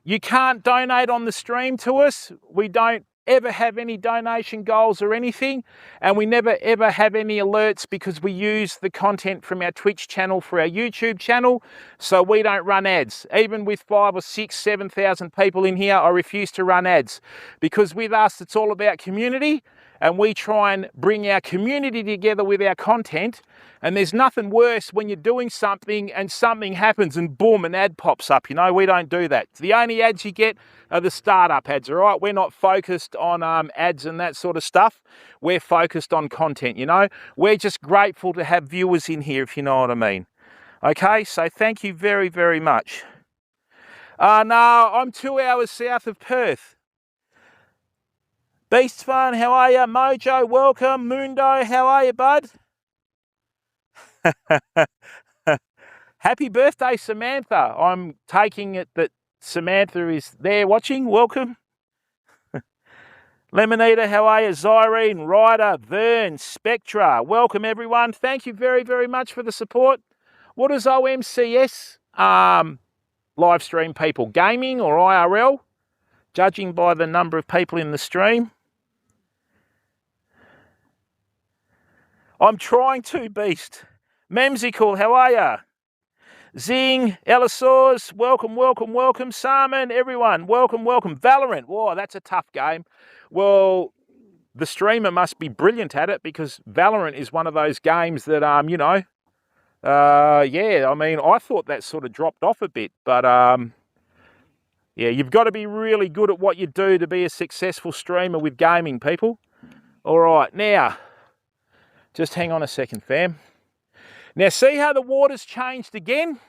You can't donate on the stream to us. We don't ever have any donation goals or anything, and we never ever have any alerts because we use the content from our Twitch channel for our YouTube channel, so we don't run ads. Even with 5,000 or 6,000, 7,000 people in here, I refuse to run ads, because with us it's all about community, and we try and bring our community together with our content. And there's nothing worse when you're doing something and something happens and boom, an ad pops up. You know, we don't do that. The only ads you get are the startup ads, all right? We're not focused on ads and that sort of stuff. We're focused on content, you know? We're just grateful to have viewers in here, if you know what I mean. Okay, so thank you very, very much. No, I'm 2 hours south of Perth. Beast Fun, how are you? Mojo, welcome. Mundo, how are you, bud? Happy birthday, Samantha. I'm taking it that Samantha is there watching. Welcome. Lemonita, how are you? Zyrene, Ryder, Vern, Spectra. Welcome, everyone. Thank you very, very much for the support. What is OMCS? Live stream people. Gaming or IRL? Judging by the number of people in the stream. I'm trying to, Beast. Memsical, how are ya? Zing, Elisaurs, welcome, welcome, welcome. Salmon, everyone, welcome, welcome. Valorant, whoa, that's a tough game. Well, the streamer must be brilliant at it, because Valorant is one of those games that, you know, yeah, I mean, I thought that sort of dropped off a bit, but, yeah, you've got to be really good at what you do to be a successful streamer with gaming, people. All right, now, just hang on a second, fam. Now, see how the water's changed again?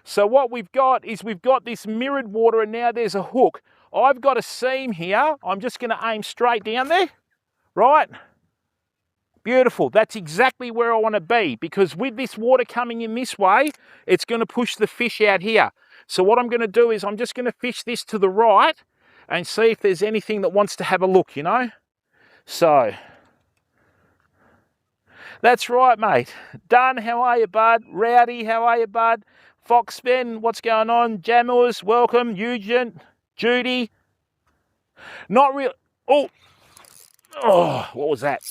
So what we've got is we've got this mirrored water, and now there's a hook. I've got a seam here. I'm just going to aim straight down there, right? Beautiful. That's exactly where I want to be, because with this water coming in this way, it's going to push the fish out here. So what I'm going to do is I'm just going to fish this to the right and see if there's anything that wants to have a look, you know? So... that's right, mate. Dunn, how are you, bud? Rowdy, how are you, bud? Foxben, what's going on? Jammers, welcome. Eugene, Judy. Not real. Oh, what was that?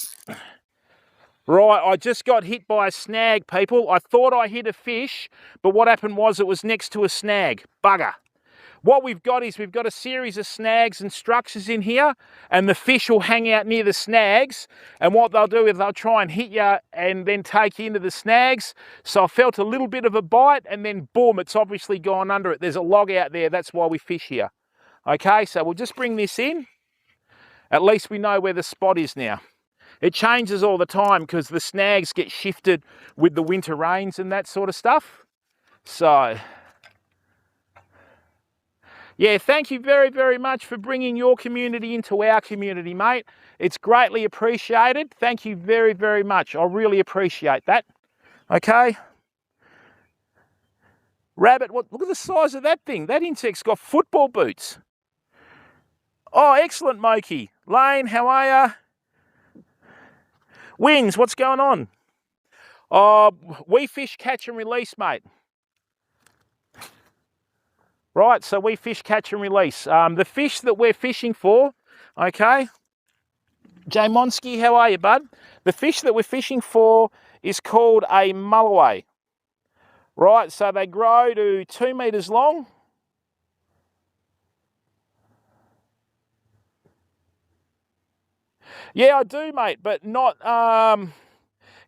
Right, I just got hit by a snag, people. I thought I hit a fish, but what happened was it was next to a snag. Bugger. What we've got is we've got a series of snags and structures in here, and the fish will hang out near the snags, and what they'll do is they'll try and hit you and then take you into the snags. So I felt a little bit of a bite, and then boom, it's obviously gone under it. There's a log out there, that's why we fish here. Okay, so we'll just bring this in. At least we know where the spot is now. It changes all the time because the snags get shifted with the winter rains and that sort of stuff. So... Yeah, thank you very, very much for bringing your community into our community, mate. It's greatly appreciated. Thank you very, very much. I really appreciate that. Okay. Rabbit, look at the size of that thing. That insect's got football boots. Oh, excellent, Moki. Lane, how are ya? Wings, what's going on? We fish, catch and release, mate. Right, so we fish, catch and release. The fish that we're fishing for, okay, Jay Monsky, how are you, bud? The fish that we're fishing for is called a mulloway. Right, so they grow to 2 meters long. Yeah, I do, mate, but not,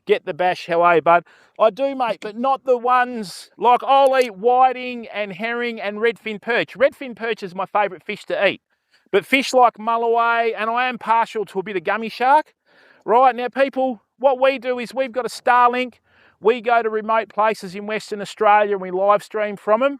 get the bash, how are you, bud? I do, mate, but not the ones, like I'll eat whiting and herring and redfin perch. Redfin perch is my favourite fish to eat. But fish like mulloway, and I am partial to a bit of gummy shark. Right, now people, what we do is we've got a Starlink. We go to remote places in Western Australia and we live stream from them.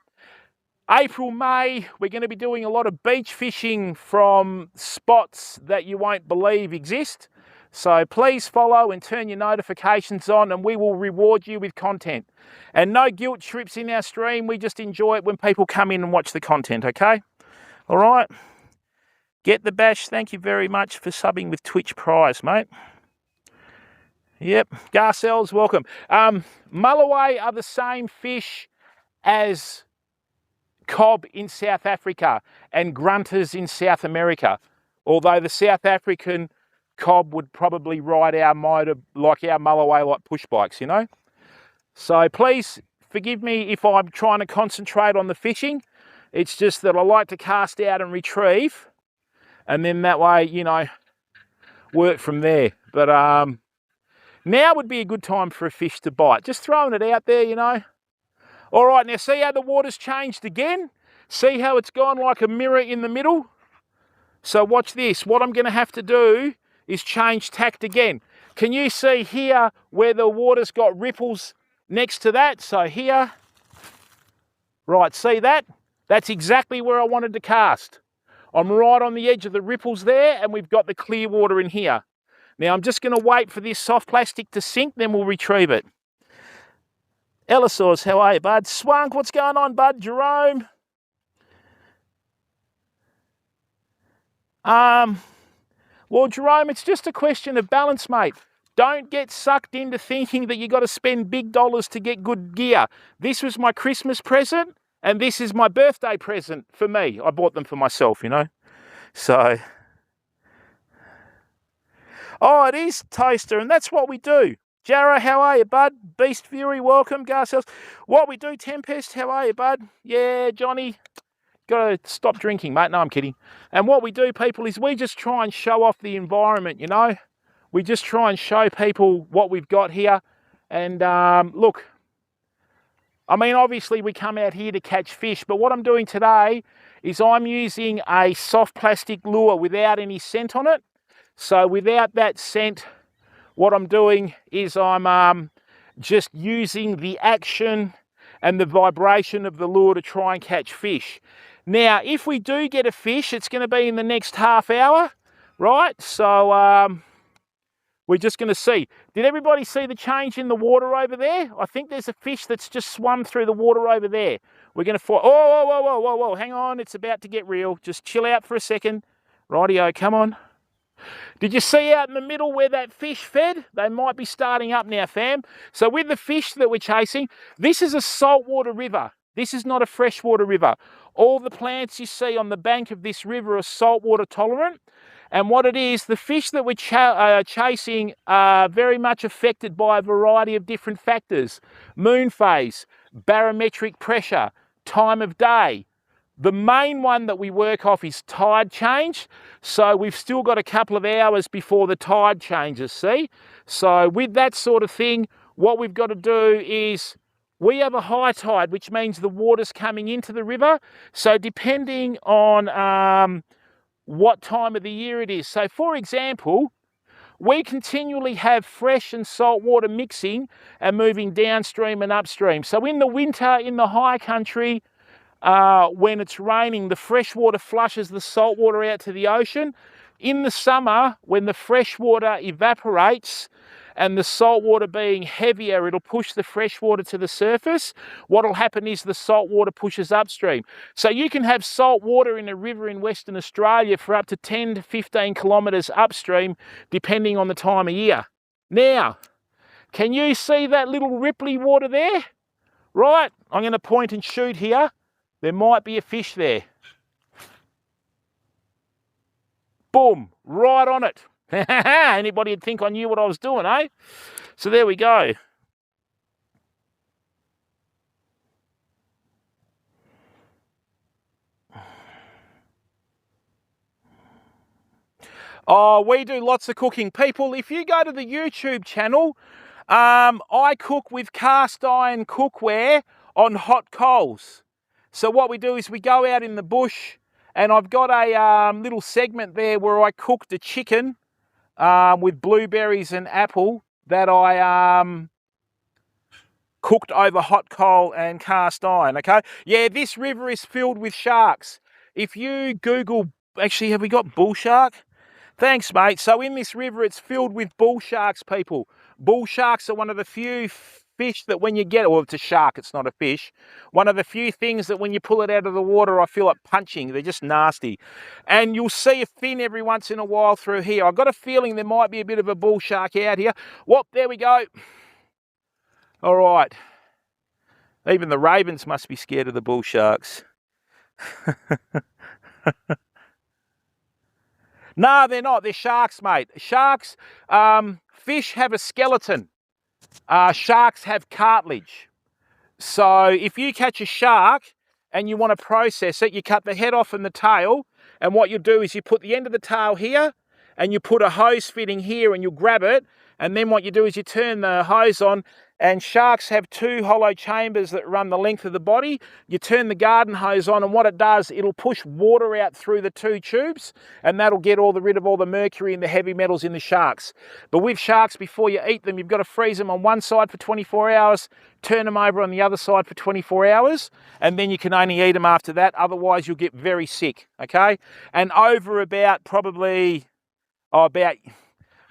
April, May, we're going to be doing a lot of beach fishing from spots that you won't believe exist. So please follow and turn your notifications on and we will reward you with content. And no guilt trips in our stream. We just enjoy it when people come in and watch the content, okay? All right. Get the bash. Thank you very much for subbing with Twitch Prize, mate. Yep. Garcells, welcome. Mulloway are the same fish as cob in South Africa and grunters in South America. Although the South African cob would probably ride our motor like our mulloway like push bikes, you know. So please forgive me if I'm trying to concentrate on the fishing. It's just that I like to cast out and retrieve, and then that way, you know, work from there. But now would be a good time for a fish to bite. Just throwing it out there, you know. All right, now see how the water's changed again? See how it's gone like a mirror in the middle? So watch this. What I'm going to have to do is change tact again. Can you see here where the water's got ripples next to that? So here, right, see that? That's exactly where I wanted to cast. I'm right on the edge of the ripples there, and we've got the clear water in here. Now I'm just going to wait for this soft plastic to sink, then we'll retrieve it. Ellisaurs, how are you, bud? Swunk, what's going on, bud? Jerome? Well, Jerome, it's just a question of balance, mate. Don't get sucked into thinking that you got to spend big dollars to get good gear. This was my Christmas present, and this is my birthday present for me. I bought them for myself, you know. So, oh, it is Toaster, and that's what we do. Jarrah, how are you, bud? Beast Fury, welcome. Garcells. What we do, Tempest, how are you, bud? Yeah, Johnny. Got to stop drinking, mate. No, I'm kidding. And what we do, people, is we just try and show off the environment, you know. We just try and show people what we've got here. And look, I mean, obviously we come out here to catch fish, but what I'm doing today is I'm using a soft plastic lure without any scent on it. So without that scent, what I'm doing is I'm just using the action and the vibration of the lure to try and catch fish. Now, if we do get a fish, it's going to be in the next half hour, right? So we're just going to see. Did everybody see the change in the water over there? I think there's a fish that's just swum through the water over there. We're going to find... Oh, whoa, whoa, whoa, whoa, whoa. Hang on. It's about to get real. Just chill out for a second. Rightio, come on. Did you see out in the middle where that fish fed? They might be starting up now, fam. So with the fish that we're chasing, this is a saltwater river. This is not a freshwater river. All the plants you see on the bank of this river are saltwater tolerant. And what it is, the fish that we're chasing are very much affected by a variety of different factors. Moon phase, barometric pressure, time of day. The main one that we work off is tide change. So we've still got a couple of hours before the tide changes, see? So with that sort of thing, what we've got to do is we have a high tide, which means the water's coming into the river. So depending on what time of the year it is. So for example, we continually have fresh and salt water mixing and moving downstream and upstream. So in the winter, in the high country, when it's raining, the fresh water flushes the salt water out to the ocean. In the summer, when the fresh water evaporates and the salt water being heavier, it'll push the fresh water to the surface. What'll happen is the salt water pushes upstream. So you can have salt water in a river in Western Australia for up to 10 to 15 kilometres upstream, depending on the time of year. Now, can you see that little ripply water there? Right, I'm going to point and shoot here. There might be a fish there. Boom, right on it. Anybody would think I knew what I was doing, eh? So there we go. Oh, we do lots of cooking. People, if you go to the YouTube channel, I cook with cast iron cookware on hot coals. So what we do is we go out in the bush, and I've got a little segment there where I cooked a chicken with blueberries and apple that I cooked over hot coal and cast iron, okay? Yeah, this river is filled with sharks. If you Google, actually, have we got bull shark? Thanks, mate. So in this river, it's filled with bull sharks, people. Bull sharks are one of the few fish that when you get, well, it's a shark, it's not a fish. One of the few things that when you pull it out of the water, I feel like punching. They're just nasty. And you'll see a fin every once in a while through here. I've got a feeling there might be a bit of a bull shark out here. Whoop, there we go. All right. Even the ravens must be scared of the bull sharks. No, they're not. They're sharks, mate. Sharks, fish have a skeleton. Sharks have cartilage. So if you catch a shark and you want to process it, you cut the head off and the tail. And what you do is you put the end of the tail here and you put a hose fitting here and you grab it. And then what you do is you turn the hose on, and sharks have two hollow chambers that run the length of the body. You turn the garden hose on, and what it does, it'll push water out through the two tubes, and that'll get rid of all the mercury and the heavy metals in the sharks. But with sharks, before you eat them, you've got to freeze them on one side for 24 hours, turn them over on the other side for 24 hours, and then you can only eat them after that. Otherwise, you'll get very sick, okay? And over about probably over about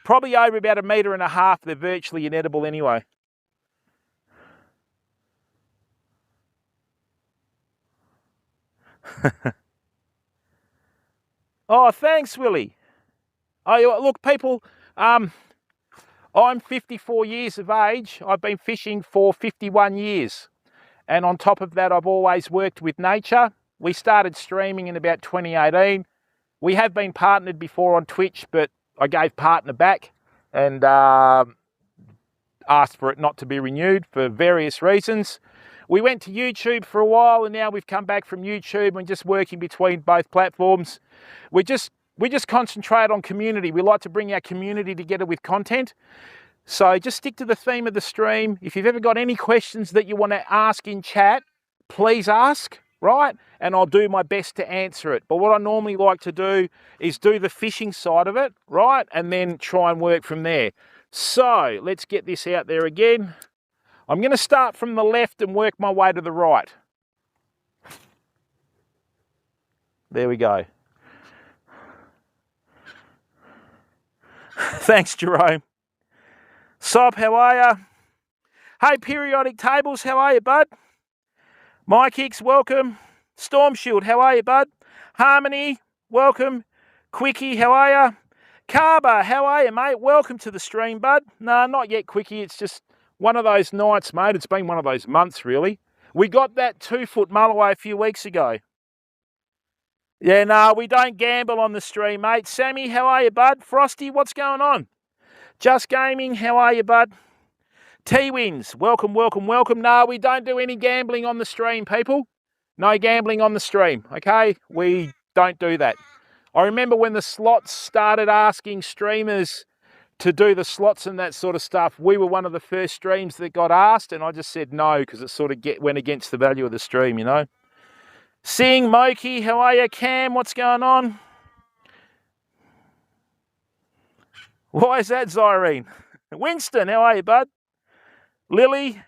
1.5 meters, they're virtually inedible anyway. Oh, thanks, Willie. Oh, look, people, I'm 54 years of age. I've been fishing for 51 years. And on top of that, I've always worked with nature. We started streaming in about 2018. We have been partnered before on Twitch, but I gave partner back and asked for it not to be renewed for various reasons. We went to YouTube for a while, and now we've come back from YouTube and just working between both platforms. We just concentrate on community. We like to bring our community together with content. So just stick to the theme of the stream. If you've ever got any questions that you want to ask in chat, please ask, right? And I'll do my best to answer it. But what I normally like to do is do the fishing side of it, right? And then try and work from there. So let's get this out there again. I'm going to start from the left and work my way to the right. There we go. Thanks, Jerome. Sob, how are you? Hey, Periodic Tables, how are you, bud? Mike Hicks, welcome. Storm Shield, how are you, bud? Harmony, welcome. Quickie, how are you? Carver, how are you, mate? Welcome to the stream, bud. No, not yet, Quickie. It's just one of those nights, mate. It's been one of those months, really. We got that 2-foot mulloway a few weeks ago. Yeah, no, we don't gamble on the stream, mate. Sammy, how are you, bud? Frosty, what's going on? Just Gaming, how are you, bud? T-Wins, welcome, welcome, welcome. No, we don't do any gambling on the stream, people. No gambling on the stream, okay? We don't do that. I remember when the slots started asking streamers to do the slots and that sort of stuff, we were one of the first streams that got asked, and I just said no because it sort of went against the value of the stream, you know. Sing, Moki, how are you? Cam, what's going on? Why is that, Zyrene? Winston, how are you, bud? Lily,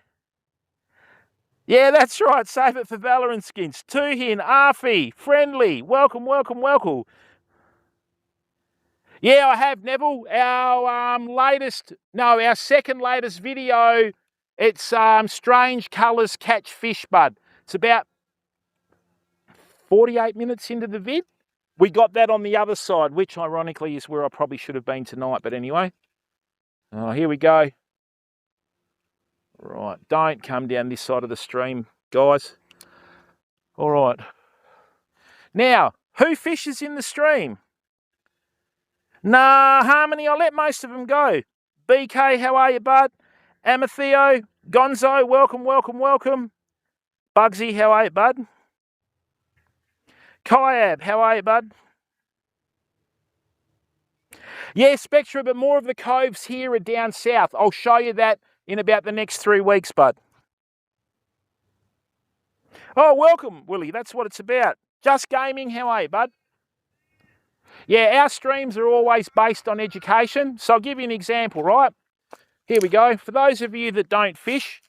Yeah, that's right. Save it for Valorant skins. Tuhin, Arfi, Friendly. Welcome, welcome, welcome. Yeah, I have, Neville. Our second latest video, it's Strange Colours Catch Fish, bud. It's about 48 minutes into the vid. We got that on the other side, which ironically is where I probably should have been tonight, but anyway. Oh, here we go. Right, don't come down this side of the stream, guys. All right. Now, who fishes in the stream? Nah, Harmony, I'll let most of them go. BK, how are you, bud? Amatheo, Gonzo, welcome, welcome, welcome. Bugsy, how are you, bud? Kyab, how are you, bud? Yeah, Spectra, but more of the coves here are down south. I'll show you that in about the next 3 weeks, bud. Oh, welcome, Willie. That's what it's about. Just Gaming, how are you, bud? Yeah, our streams are always based on education. So I'll give you an example, right? Here we go. For those of you that don't fish,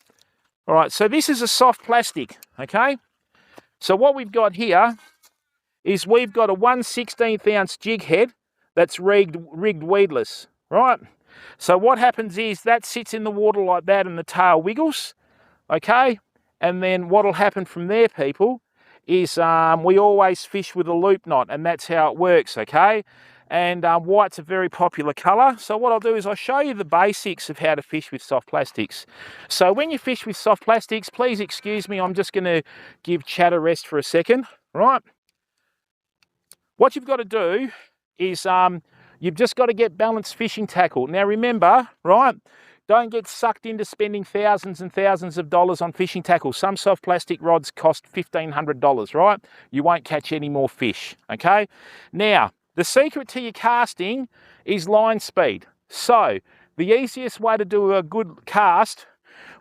all right, so this is a soft plastic, okay? So what we've got here is we've got a 1/16 ounce jig head that's rigged weedless, right? So what happens is that sits in the water like that and the tail wiggles, okay? And then what'll happen from there, people, is we always fish with a loop knot, and that's how it works, okay? And white's a very popular colour. So what I'll do is I'll show you the basics of how to fish with soft plastics. So when you fish with soft plastics, please excuse me, I'm just going to give chat a rest for a second, right? What you've got to do is you've just got to get balanced fishing tackle. Now remember, right, don't get sucked into spending thousands and thousands of dollars on fishing tackle. Some soft plastic rods cost $1,500, right? You won't catch any more fish, okay? Now, the secret to your casting is line speed. So, the easiest way to do a good cast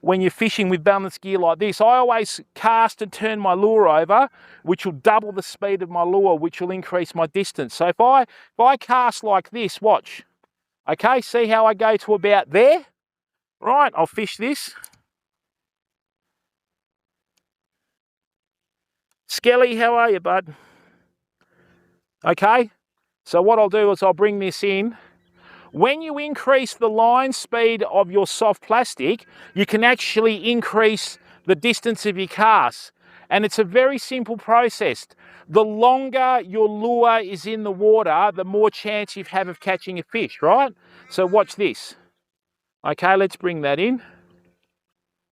when you're fishing with balanced gear like this, I always cast and turn my lure over, which will double the speed of my lure, which will increase my distance. So if I cast like this, watch. Okay, see how I go to about there? Right, I'll fish this. Skelly, how are you, bud? Okay, so what I'll do is I'll bring this in. When you increase the line speed of your soft plastic, you can actually increase the distance of your cast. And it's a very simple process. The longer your lure is in the water, the more chance you have of catching a fish, right? So watch this. Okay, let's bring that in.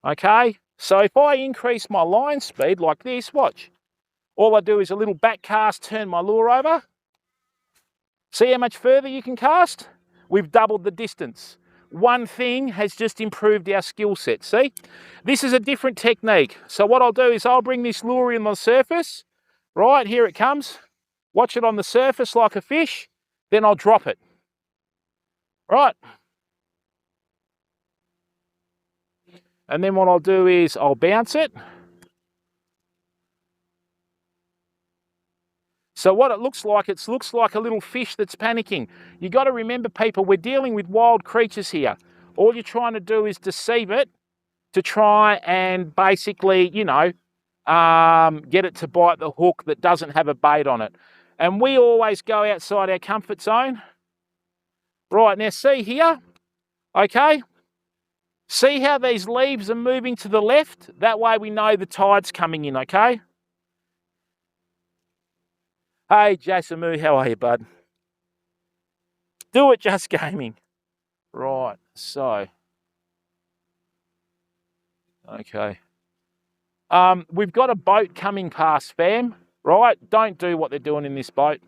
Okay, so if I increase my line speed like this, watch. All I do is a little back cast, turn my lure over. See how much further you can cast? We've doubled the distance. One thing has just improved our skill set, see? This is a different technique. So what I'll do is I'll bring this lure in on the surface. Right, here it comes. Watch it on the surface like a fish. Then I'll drop it. Right. And then what I'll do is I'll bounce it. So what it looks like a little fish that's panicking. You got to remember, people, we're dealing with wild creatures here. All you're trying to do is deceive it to try and basically, you know, get it to bite the hook that doesn't have a bait on it. And we always go outside our comfort zone. Right, now see here, okay? See how these leaves are moving to the left? That way we know the tide's coming in, okay? Hey, Jasamu, how are you, bud? Do it, Just Gaming. Right, so. Okay. We've got a boat coming past, fam. Right? Don't do what they're doing in this boat.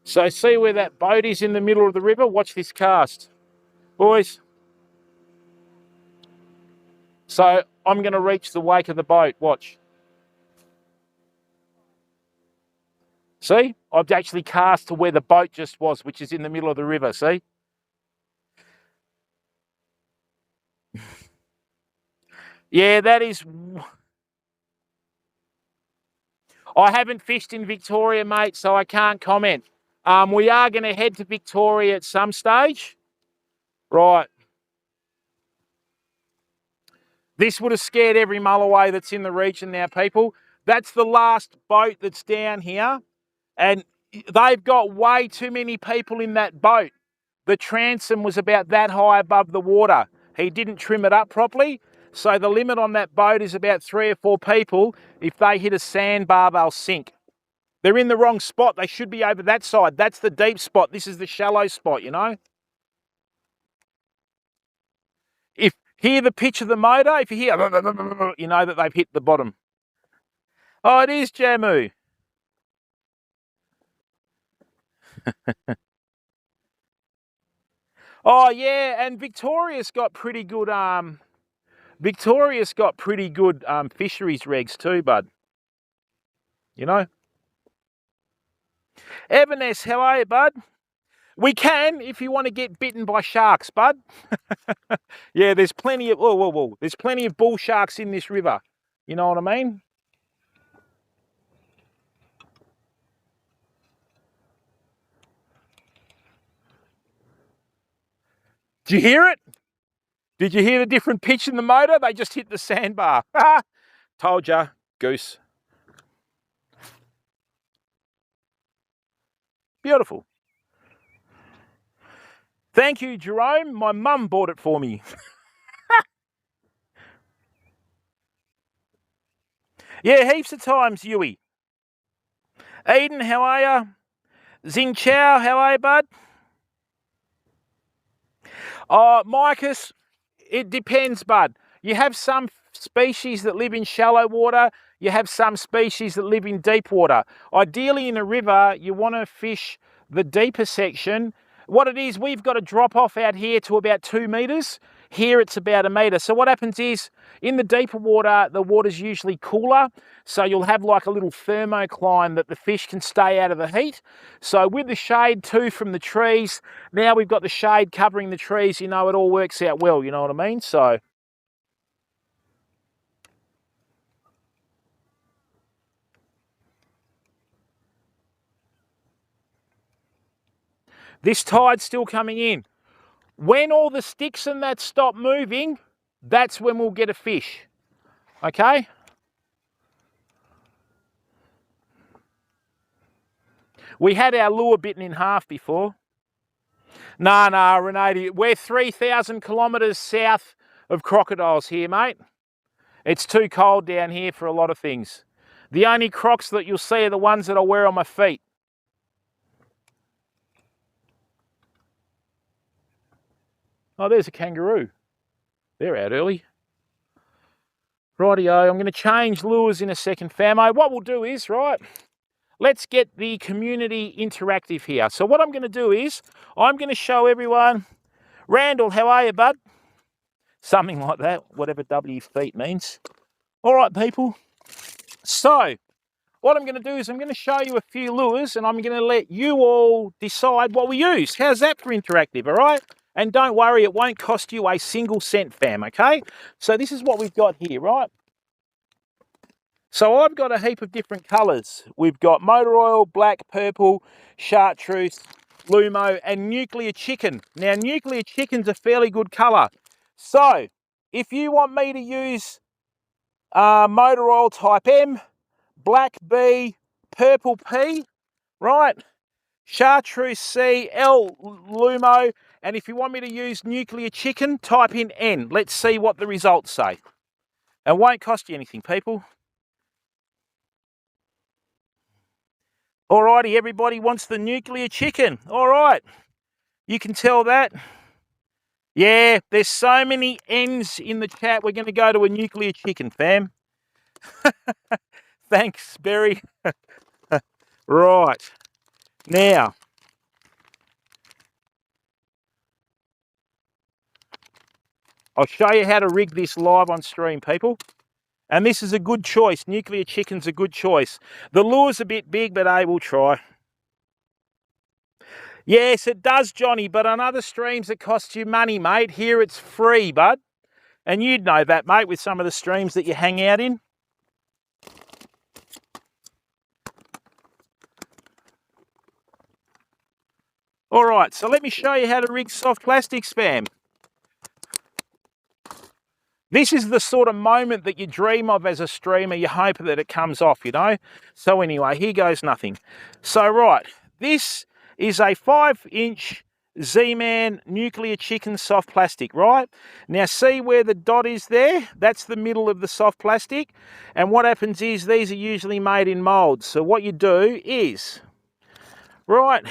So see where that boat is in the middle of the river? Watch this cast. Boys, So I'm going to reach the wake of the boat. Watch. See? I've actually cast to where the boat just was, which is in the middle of the river. See? Yeah, that is... I haven't fished in Victoria, mate, so I can't comment. We are going to head to Victoria at some stage. Right. This would have scared every mull away that's in the region now, people. That's the last boat that's down here. And they've got way too many people in that boat. The transom was about that high above the water. He didn't trim it up properly. So the limit on that boat is about 3 or 4 people. If they hit a sandbar, they'll sink. They're in the wrong spot. They should be over that side. That's the deep spot. This is the shallow spot, you know. If hear the pitch of the motor, if you hear, you know that they've hit the bottom. Oh, it is Jamu. Oh yeah, and Victoria's got pretty good fisheries regs too, bud. You know. Everness, how are you, bud? We can if you want to get bitten by sharks, bud. Yeah, there's plenty of there's plenty of bull sharks in this river. You know what I mean? Did you hear it? Did you hear the different pitch in the motor? They just hit the sandbar. Told ya, goose. Beautiful. Thank you, Jerome. My mum bought it for me. Yeah, heaps of times, Yui. Eden, how are ya? Zing Chow, how are you, bud? Micus, it depends, bud. You have some species that live in shallow water. You have some species that live in deep water. Ideally, in a river, you want to fish the deeper section. What it is, we've got a drop off out here to about 2 meters. Here it's about 1 meter. So what happens is, in the deeper water, the water's usually cooler. So you'll have like a little thermocline that the fish can stay out of the heat. So with the shade too from the trees, now we've got the shade covering the trees, you know, it all works out well, you know what I mean? So this tide's still coming in. When all the sticks and that stop moving, that's when we'll get a fish. Okay? We had our lure bitten in half before. Nah, Renee, we're 3,000 kilometres south of crocodiles here, mate. It's too cold down here for a lot of things. The only crocs that you'll see are the ones that I wear on my feet. Oh, there's a kangaroo. They're out early. Rightio, I'm going to change lures in a second, famo. What we'll do is, right, let's get the community interactive here. So what I'm going to do is, I'm going to show everyone, Randall, how are you, bud? Something like that, whatever W feet means. All right, people. So what I'm going to do is I'm going to show you a few lures and I'm going to let you all decide what we use. How's that for interactive, all right? And don't worry, it won't cost you a single cent, fam, okay? So this is what we've got here, right? So I've got a heap of different colours. We've got motor oil, black, purple, chartreuse, lumo, and nuclear chicken. Now, nuclear chicken's a fairly good colour. So if you want me to use motor oil type M, black B, purple P, right? Chartreuse C, L, lumo, and if you want me to use nuclear chicken, type in N. Let's see what the results say. It won't cost you anything, people. Alrighty, everybody wants the nuclear chicken. All right, you can tell that. Yeah, there's so many N's in the chat. We're going to go to a nuclear chicken, fam. Thanks, Berry. Right. Now, I'll show you how to rig this live on stream, people. And this is a good choice. Nuclear chicken's a good choice. The lure's a bit big, but hey, we'll try. Yes, it does, Johnny, but on other streams it costs you money, mate. Here it's free, bud. And you'd know that, mate, with some of the streams that you hang out in. All right, so let me show you how to rig soft plastic spam. This is the sort of moment that you dream of as a streamer. You hope that it comes off, you know. So anyway, here goes nothing. So right, this is a 5-inch Z-Man nuclear chicken soft plastic, right? Now see where the dot is there? That's the middle of the soft plastic. And what happens is these are usually made in molds. So what you do is, right,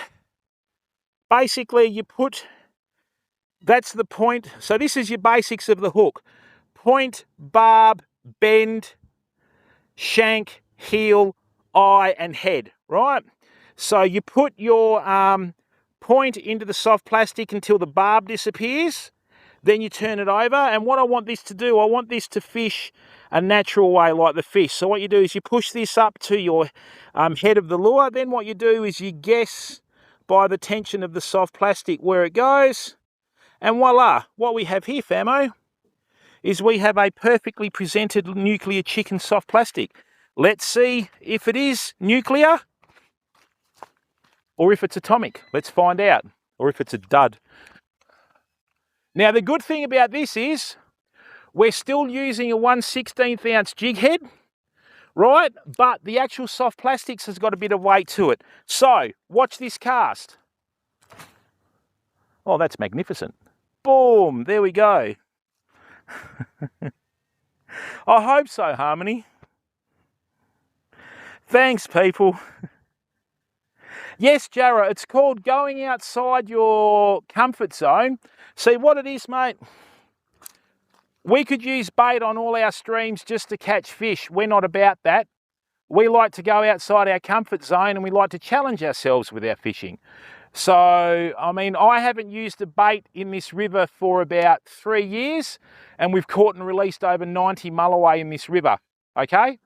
basically you put, that's the point. So this is your basics of the hook. Point, barb, bend, shank, heel, eye and head, right? So you put your point into the soft plastic until the barb disappears, then you turn it over, and what I want this to do, I want this to fish a natural way like the fish. So what you do is you push this up to your head of the lure, then what you do is you guess by the tension of the soft plastic where it goes, and voila, what we have here, famo, is we have a perfectly presented nuclear chicken soft plastic. Let's see if it is nuclear or if it's atomic. Let's find out. Or if it's a dud. Now the good thing about this is we're still using a 1/16 ounce jig head, right? But the actual soft plastics has got a bit of weight to it. So watch this cast. Oh, that's magnificent. Boom, there we go. I hope so, Harmony. Thanks, people. Yes, Jarrah, it's called going outside your comfort zone. See what it is, mate? We could use bait on all our streams just to catch fish. We're not about that. We like to go outside our comfort zone and we like to challenge ourselves with our fishing. So, I mean, I haven't used a bait in this river for about 3 years, and we've caught and released over 90 mulloway in this river, okay?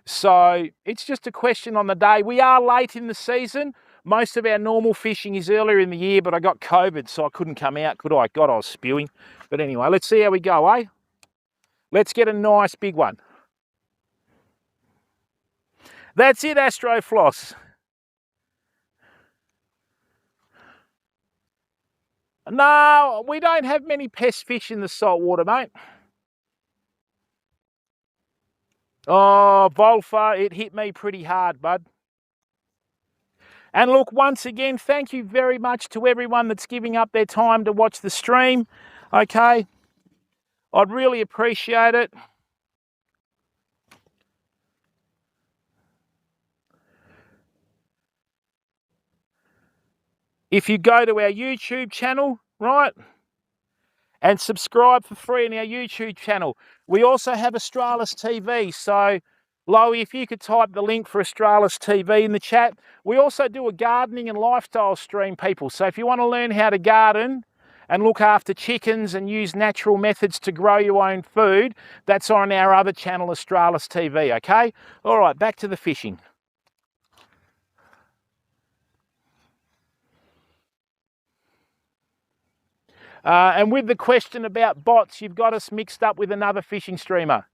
So it's just a question on the day. We are late in the season. Most of our normal fishing is earlier in the year, but I got COVID, so I couldn't come out, could I? God, I was spewing. But anyway, let's see how we go, eh? Let's get a nice big one. That's it, Astrofloss. No, we don't have many pest fish in the saltwater, mate. Oh, Volfa, it hit me pretty hard, bud. And look, once again, thank you very much to everyone that's giving up their time to watch the stream, okay? I'd really appreciate it. If you go to our YouTube channel, right, and subscribe for free on our YouTube channel. We also have Australis TV, so Loie, if you could type the link for Australis TV in the chat. We also do a gardening and lifestyle stream, people, so if you want to learn how to garden and look after chickens and use natural methods to grow your own food, that's on our other channel, Australis TV, okay? All right, back to the fishing. And with the question about bots, you've got us mixed up with another fishing streamer.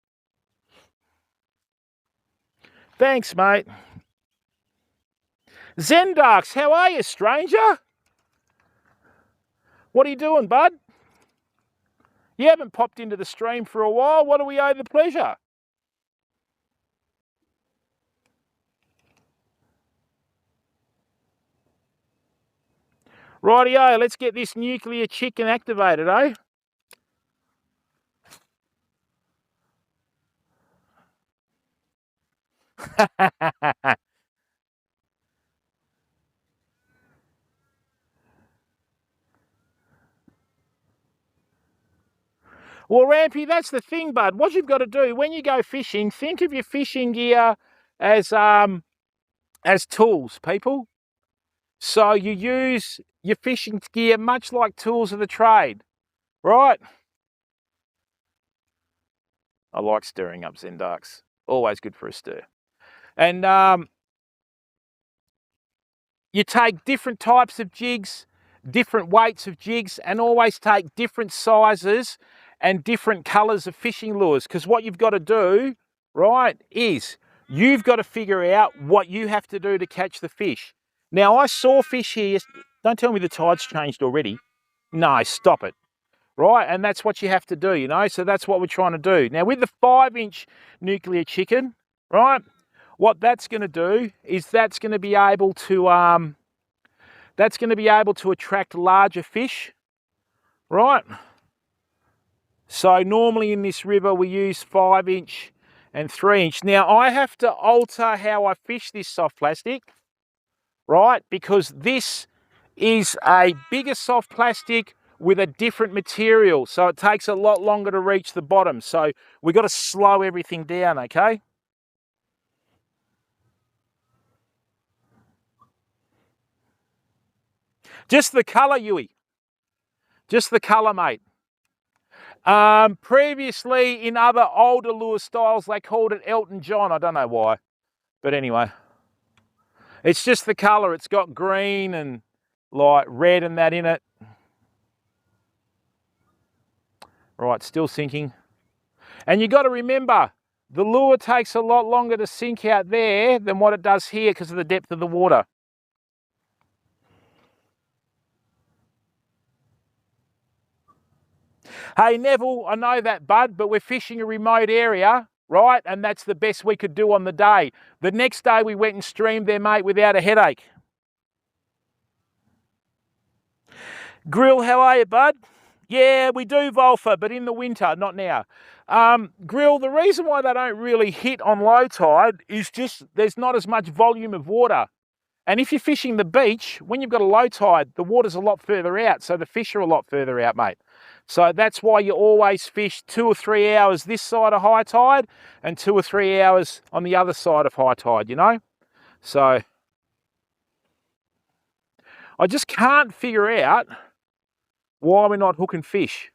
Thanks, mate. Zendarks, how are you, stranger? What are you doing, bud? You haven't popped into the stream for a while. What do we owe the pleasure? Rightio, let's get this nuclear chicken activated, eh? Well, Rampy, that's the thing, bud. What you've got to do when you go fishing, think of your fishing gear as tools, people. So you use your fishing gear much like tools of the trade, right? I like stirring up Zendarks. Always good for a stir. And you take different types of jigs, different weights of jigs, and always take different sizes and different colours of fishing lures. Because what you've got to do, right, is you've got to figure out what you have to do to catch the fish. Now, I saw fish here. Don't tell me the tide's changed already. No, stop it. Right, and that's what you have to do, you know. So that's what we're trying to do. Now, with the 5-inch nuclear chicken, right, what that's going to do is that's going to be able to attract larger fish, right? So normally in this river we use 5-inch and 3-inch. Now I have to alter how I fish this soft plastic, right? Because this is a bigger soft plastic with a different material. So it takes a lot longer to reach the bottom. So we've got to slow everything down, okay? Just the colour, Yui. Just the colour, mate. Previously, in other older lure styles, they called it Elton John. I don't know why. But anyway, it's just the colour. It's got green and like red and that in it. Right, still sinking. And you got to remember, the lure takes a lot longer to sink out there than what it does here because of the depth of the water. Hey, Neville, I know that, bud, but we're fishing a remote area, right? And that's the best we could do on the day. The next day we went and streamed there, mate, without a headache. Grill, how are you, bud? Yeah, we do Volfa, but in the winter, not now. Grill, the reason why they don't really hit on low tide is just there's not as much volume of water. And if you're fishing the beach, when you've got a low tide, the water's a lot further out, so the fish are a lot further out, mate. So that's why you always fish 2 or 3 hours this side of high tide and 2 or 3 hours on the other side of high tide, you know? So I just can't figure out why we're not hooking fish.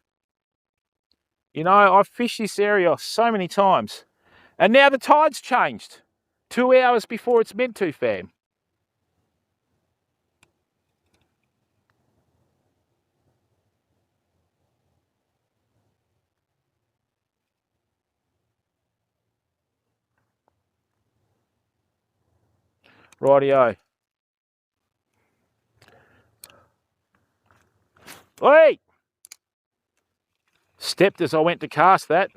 You know, I've fished this area so many times. And now the tide's changed. 2 hours before it's meant to, fam. Rightio. Oi! Stepped as I went to cast that.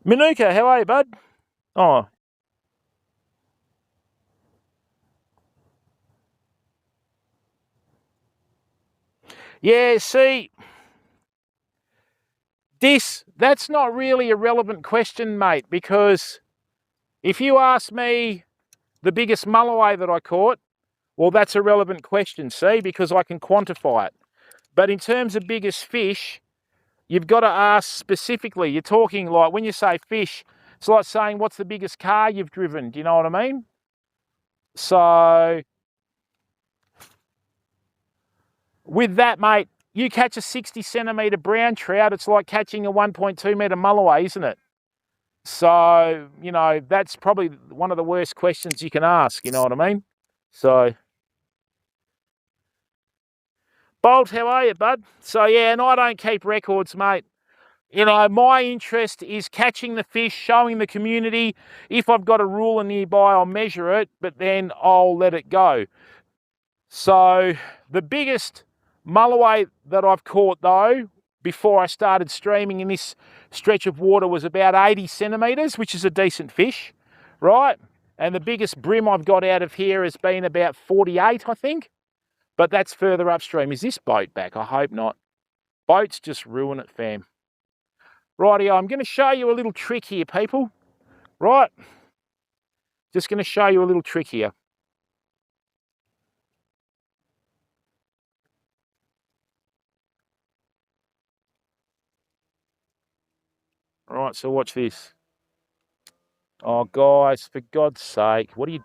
Manuka, how are you, bud? Oh. Yeah, see, that's not really a relevant question, mate, because if you ask me the biggest mulloway that I caught, well, that's a relevant question, see, because I can quantify it. But in terms of biggest fish, you've got to ask specifically. You're talking like, when you say fish, it's like saying, what's the biggest car you've driven? Do you know what I mean? So with that, mate, you catch a 60 centimetre brown trout, it's like catching a 1.2 metre mulloway, isn't it? So, you know, that's probably one of the worst questions you can ask, you know what I mean? So, Bolt, how are you, bud? So, yeah, and I don't keep records, mate. You know, my interest is catching the fish, showing the community. If I've got a ruler nearby, I'll measure it, but then I'll let it go. So, the biggest mulloway that I've caught, though, before I started streaming in this stretch of water was about 80 centimetres, which is a decent fish, right? And the biggest brim I've got out of here has been about 48, I think. But that's further upstream. Is this boat back? I hope not. Boats just ruin it, fam. Rightio, I'm going to show you a little trick here, people. Right? Just going to show you a little trick here. All right, so watch this. Oh, guys, for God's sake, what are you...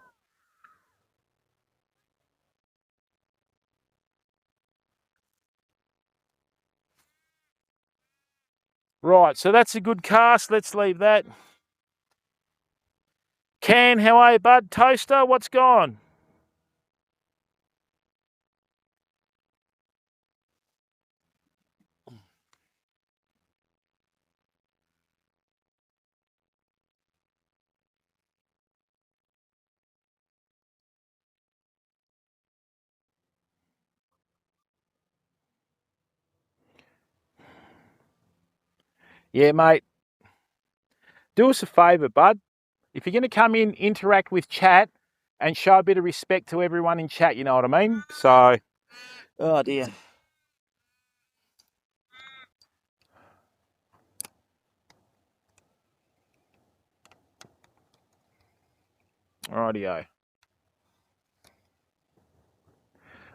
Right, so that's a good cast. Let's leave that. Can, how are you, bud? Toaster, what's gone? Yeah, mate. Do us a favour, bud. If you're going to come in, interact with chat and show a bit of respect to everyone in chat, you know what I mean? So, oh dear. Rightio.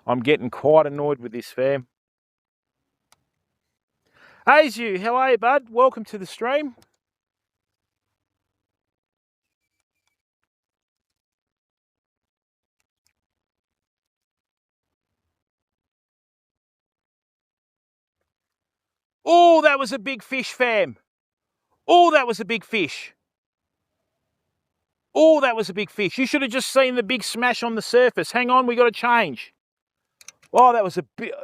I'm getting quite annoyed with this, fam. Hey, you, how are you, bud? Welcome to the stream. Oh, that was a big fish, fam. Oh, that was a big fish. Oh, that was a big fish. You should have just seen the big smash on the surface. Hang on, we got to change. Oh, that was a bit.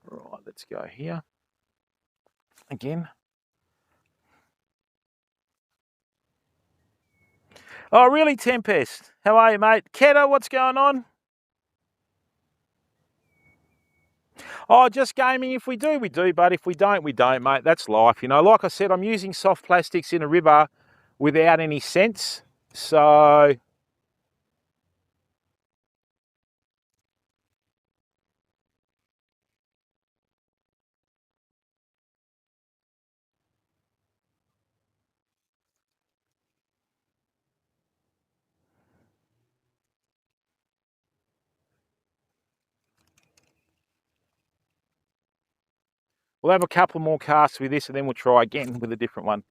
Right, let's go here. Again. Oh, really, Tempest? How are you, mate? Keto, what's going on? Oh, just gaming. If we do, we do. But if we don't, we don't, mate. That's life. You know, like I said, I'm using soft plastics in a river without any sense. So, we'll have a couple more casts with this and then we'll try again with a different one.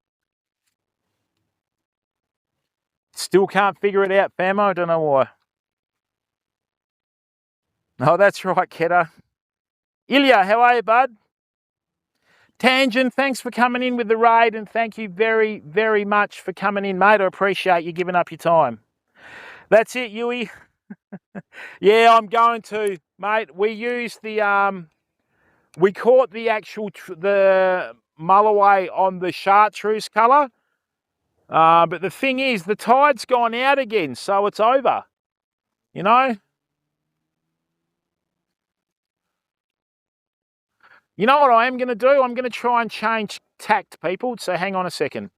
Still can't figure it out, famo. I don't know why. Oh, that's right, Keto. Ilya, how are you, bud? Tangent, thanks for coming in with the raid and thank you very, very much for coming in, mate. I appreciate you giving up your time. That's it, Yui. Yeah, I'm going to, mate. We used the we caught the actual the mulloway on the chartreuse colour, but the thing is, the tide's gone out again, so it's over. You know. You know what I am going to do? I'm going to try and change tact, people. So hang on a second.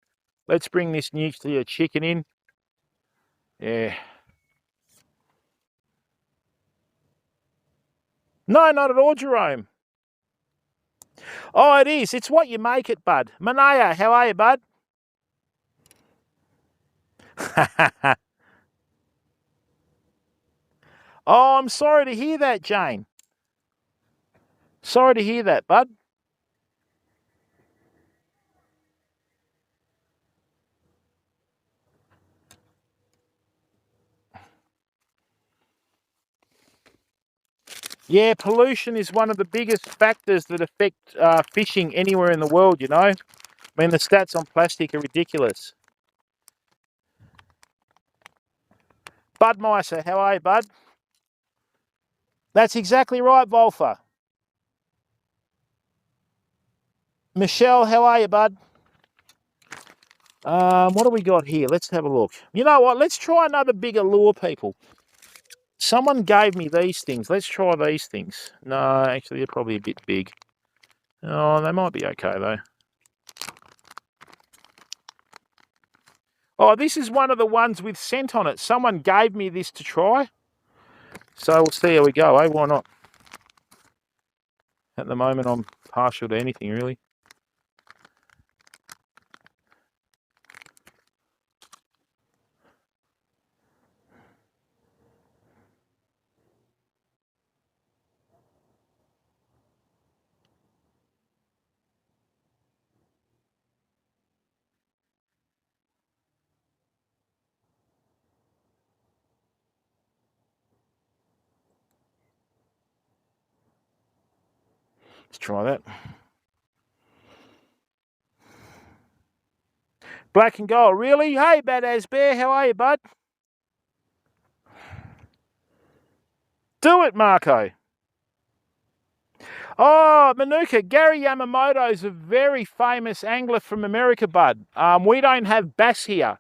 Let's bring this nuclear chicken in. Yeah. No, not at all, Jerome. Oh, it is. It's what you make it, bud. Manaya, how are you, bud? Oh, I'm sorry to hear that, Jane. Sorry to hear that, bud. Yeah, pollution is one of the biggest factors that affect fishing anywhere in the world, you know. I mean, the stats on plastic are ridiculous. Bud Meiser, how are you, bud? That's exactly right, Volfa. Michelle, how are you, bud? What do we got here? Let's have a look. You know what? Let's try another bigger lure, people. Someone gave me these things. Let's try these things. No, actually, they're probably a bit big. Oh, they might be okay, though. Oh, this is one of the ones with scent on it. Someone gave me this to try. So we'll see how we go, eh? Why not? At the moment, I'm partial to anything, really. Let's try that. Black and gold, really? Hey, Badass Bear, how are you, bud? Do it, Marco. Oh, Manuka, Gary Yamamoto is a very famous angler from America, bud. We don't have bass here.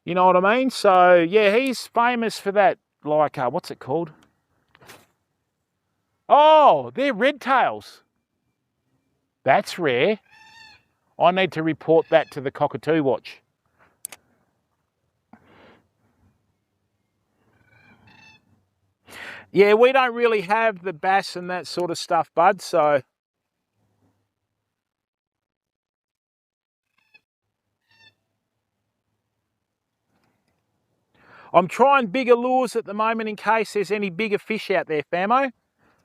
You know what I mean? So, yeah, he's famous for that. Like, what's it called? Oh, they're red tails. That's rare. I need to report that to the Cockatoo Watch. Yeah, we don't really have the bass and that sort of stuff, bud, so... I'm trying bigger lures at the moment in case there's any bigger fish out there, famo.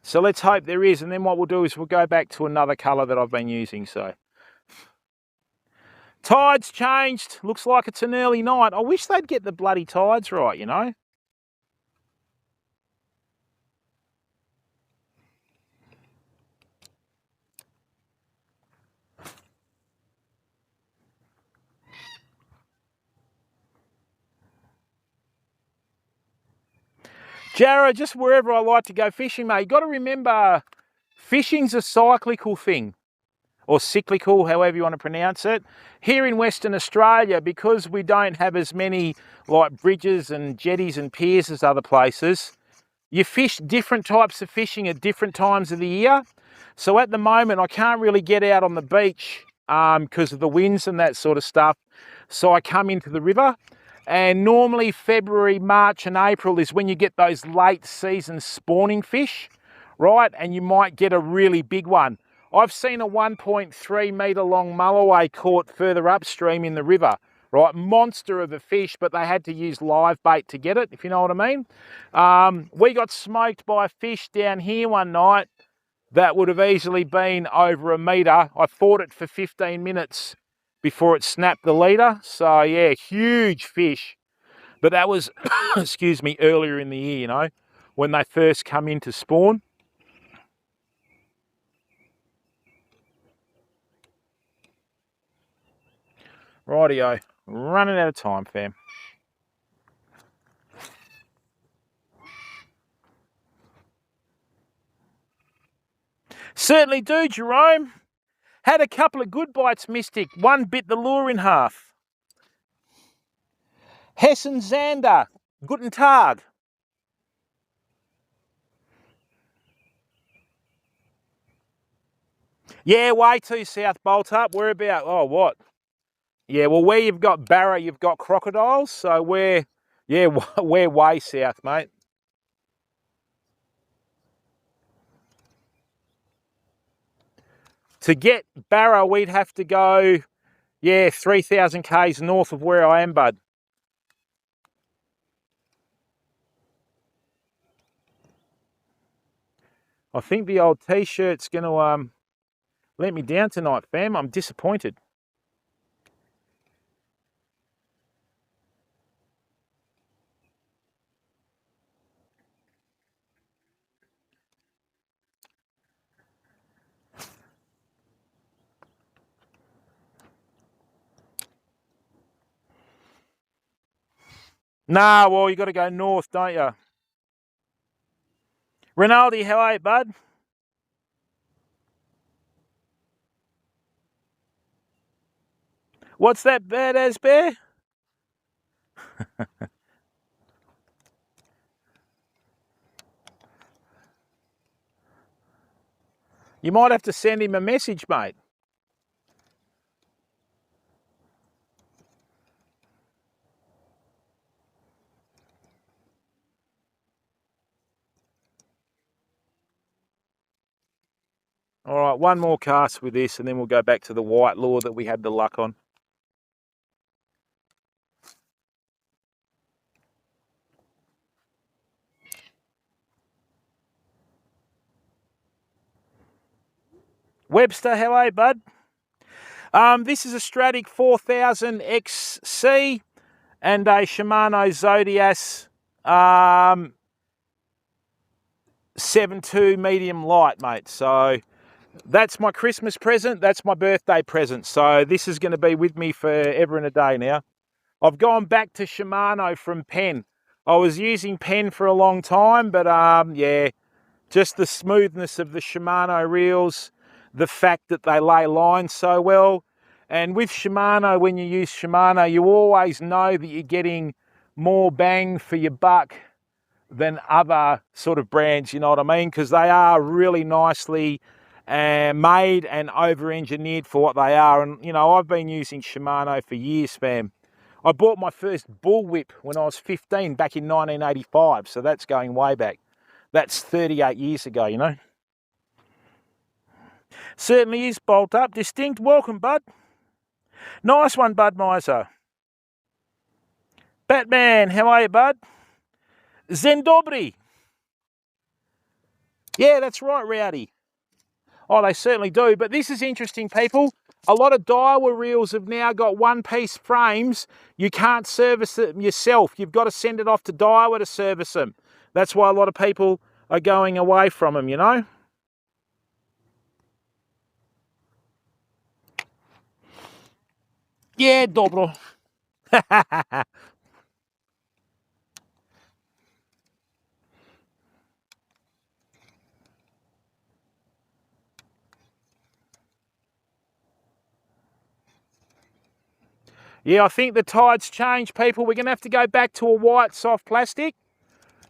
So let's hope there is, and then what we'll do is we'll go back to another colour that I've been using, so... Tides changed. Looks like it's an early night. I wish they'd get the bloody tides right, you know? Jarrah, just wherever I like to go fishing, mate, you got to remember, fishing's a cyclical thing, or cyclical, however you want to pronounce it. Here in Western Australia, because we don't have as many like bridges and jetties and piers as other places, you fish different types of fishing at different times of the year. So at the moment, I can't really get out on the beach because of the winds and that sort of stuff. So I come into the river. And normally February, March and April is when you get those late season spawning fish, right? And you might get a really big one. I've seen a 1.3 metre long mulloway caught further upstream in the river, right? Monster of a fish, but they had to use live bait to get it, if you know what I mean. We got smoked by a fish down here one night that would have easily been over a metre. I fought it for 15 minutes before it snapped the leader. So yeah, huge fish. But that was, excuse me, earlier in the year, you know, when they first come in to spawn. Rightio, running out of time, fam. Certainly do, Jerome. Had a couple of good bites, Mystic. One bit the lure in half. Hessen Zander, guten Tag. Yeah, way too south, Bolt Up. We're about, oh, what? Yeah, well, where you've got Barra, you've got crocodiles. So we're, yeah, we're way south, mate. To get Barra, we'd have to go, yeah, 3,000 k's north of where I am, bud. I think the old T-shirt's going to let me down tonight, fam. I'm disappointed. Nah, well, you got to go north, don't you? Rinaldi, how are you, bud? What's that, Badass Bear? You might have to send him a message, mate. All right, one more cast with this and then we'll go back to the white lure that we had the luck on. Webster, how are you, bud? This is a Stratic 4000 XC and a Shimano Zodias 7.2 medium light, mate. So That's my Christmas present. That's my birthday present. So this is going to be with me forever and a day now. I've gone back to Shimano from Penn. I was using Penn for a long time, but yeah, just the smoothness of the Shimano reels, the fact that they lay lines so well. And with Shimano, when you use Shimano, you always know that you're getting more bang for your buck than other sort of brands, you know what I mean? Because they are really nicely made and over-engineered for what they are. And, you know, I've been using Shimano for years, fam. I bought my first bullwhip when I was 15 back in 1985, so that's going way back. That's 38 years ago, you know. Certainly is bolt up. Distinct. Welcome, bud. Nice one, Bud Miser. Batman, how are you, bud? Zendobry. Yeah, that's right, Rowdy. Oh, they certainly do. But this is interesting, people. A lot of Daiwa reels have now got one-piece frames. You can't service them yourself. You've got to send it off to Daiwa to service them. That's why a lot of people are going away from them, you know. Yeah, dobro. Yeah, I think the tide's changed, people. We're going to have to go back to a white soft plastic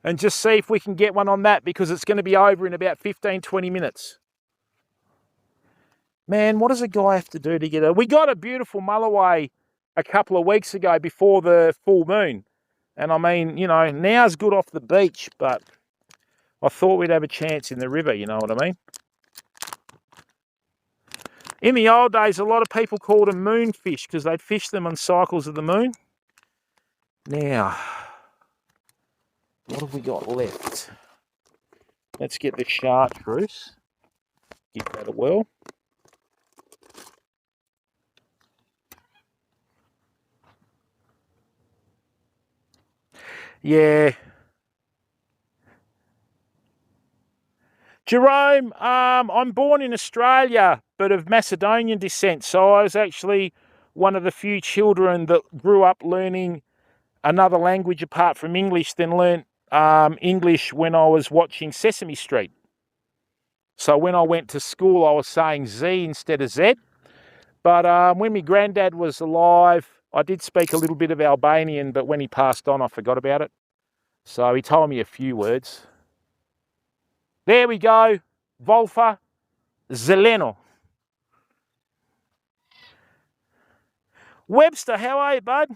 and just see if we can get one on that, because it's going to be over in about 15, 20 minutes. Man, what does a guy have to do to get a... We got a beautiful mulloway a couple of weeks ago before the full moon. And I mean, you know, now's good off the beach, but I thought we'd have a chance in the river, you know what I mean? In the old days, a lot of people called them moonfish because they'd fish them on cycles of the moon. Now, what have we got left? Let's get the chartreuse. Give that a whirl. Yeah. Jerome, I'm born in Australia, but of Macedonian descent. So I was actually one of the few children that grew up learning another language apart from English, then learnt English when I was watching Sesame Street. So when I went to school, I was saying Z instead of Z. But when my granddad was alive, I did speak a little bit of Albanian, but when he passed on, I forgot about it. So he told me a few words. There we go. Volfa Zeleno. Webster, how are you, bud?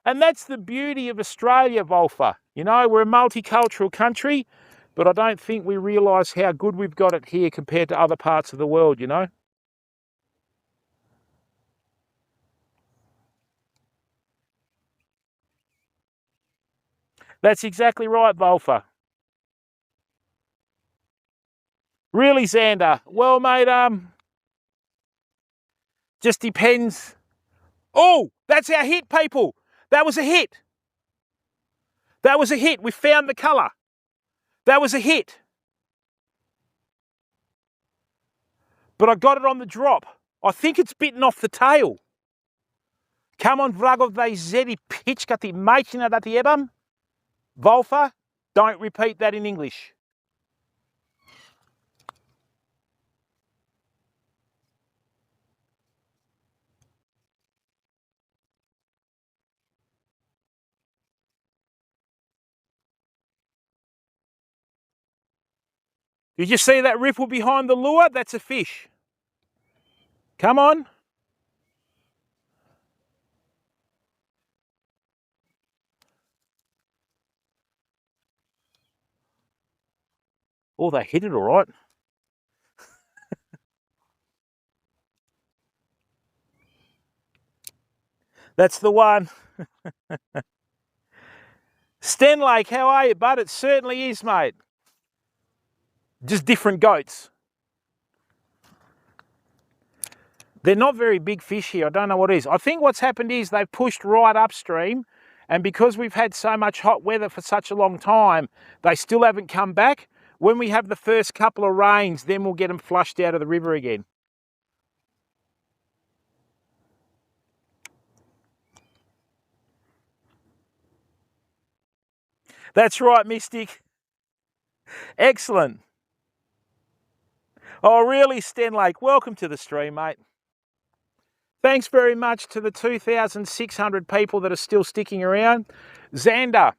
And that's the beauty of Australia, Volfa. You know, we're a multicultural country, but I don't think we realise how good we've got it here compared to other parts of the world, you know? That's exactly right, Volfa. Really, Xander? Well, mate, just depends. Oh, that's our hit, people. That was a hit. That was a hit. We found the colour. That was a hit. But I got it on the drop. I think it's bitten off the tail. Come on, Vragov, they zedi pitchkati majina da ti jebam. Volfa, don't repeat that in English. Did you see that ripple behind the lure? That's a fish. Come on. Oh, they hit it all right. That's the one. Stenlake, how are you, bud? It certainly is, mate. Just different goats. They're not very big fish here. I don't know what it is. I think what's happened is they've pushed right upstream, and because we've had so much hot weather for such a long time, they still haven't come back. When we have the first couple of rains, then we'll get them flushed out of the river again. That's right, Mystic. Excellent. Oh, really, Sten Lake? Welcome to the stream, mate. Thanks very much to the 2,600 people that are still sticking around. Xander,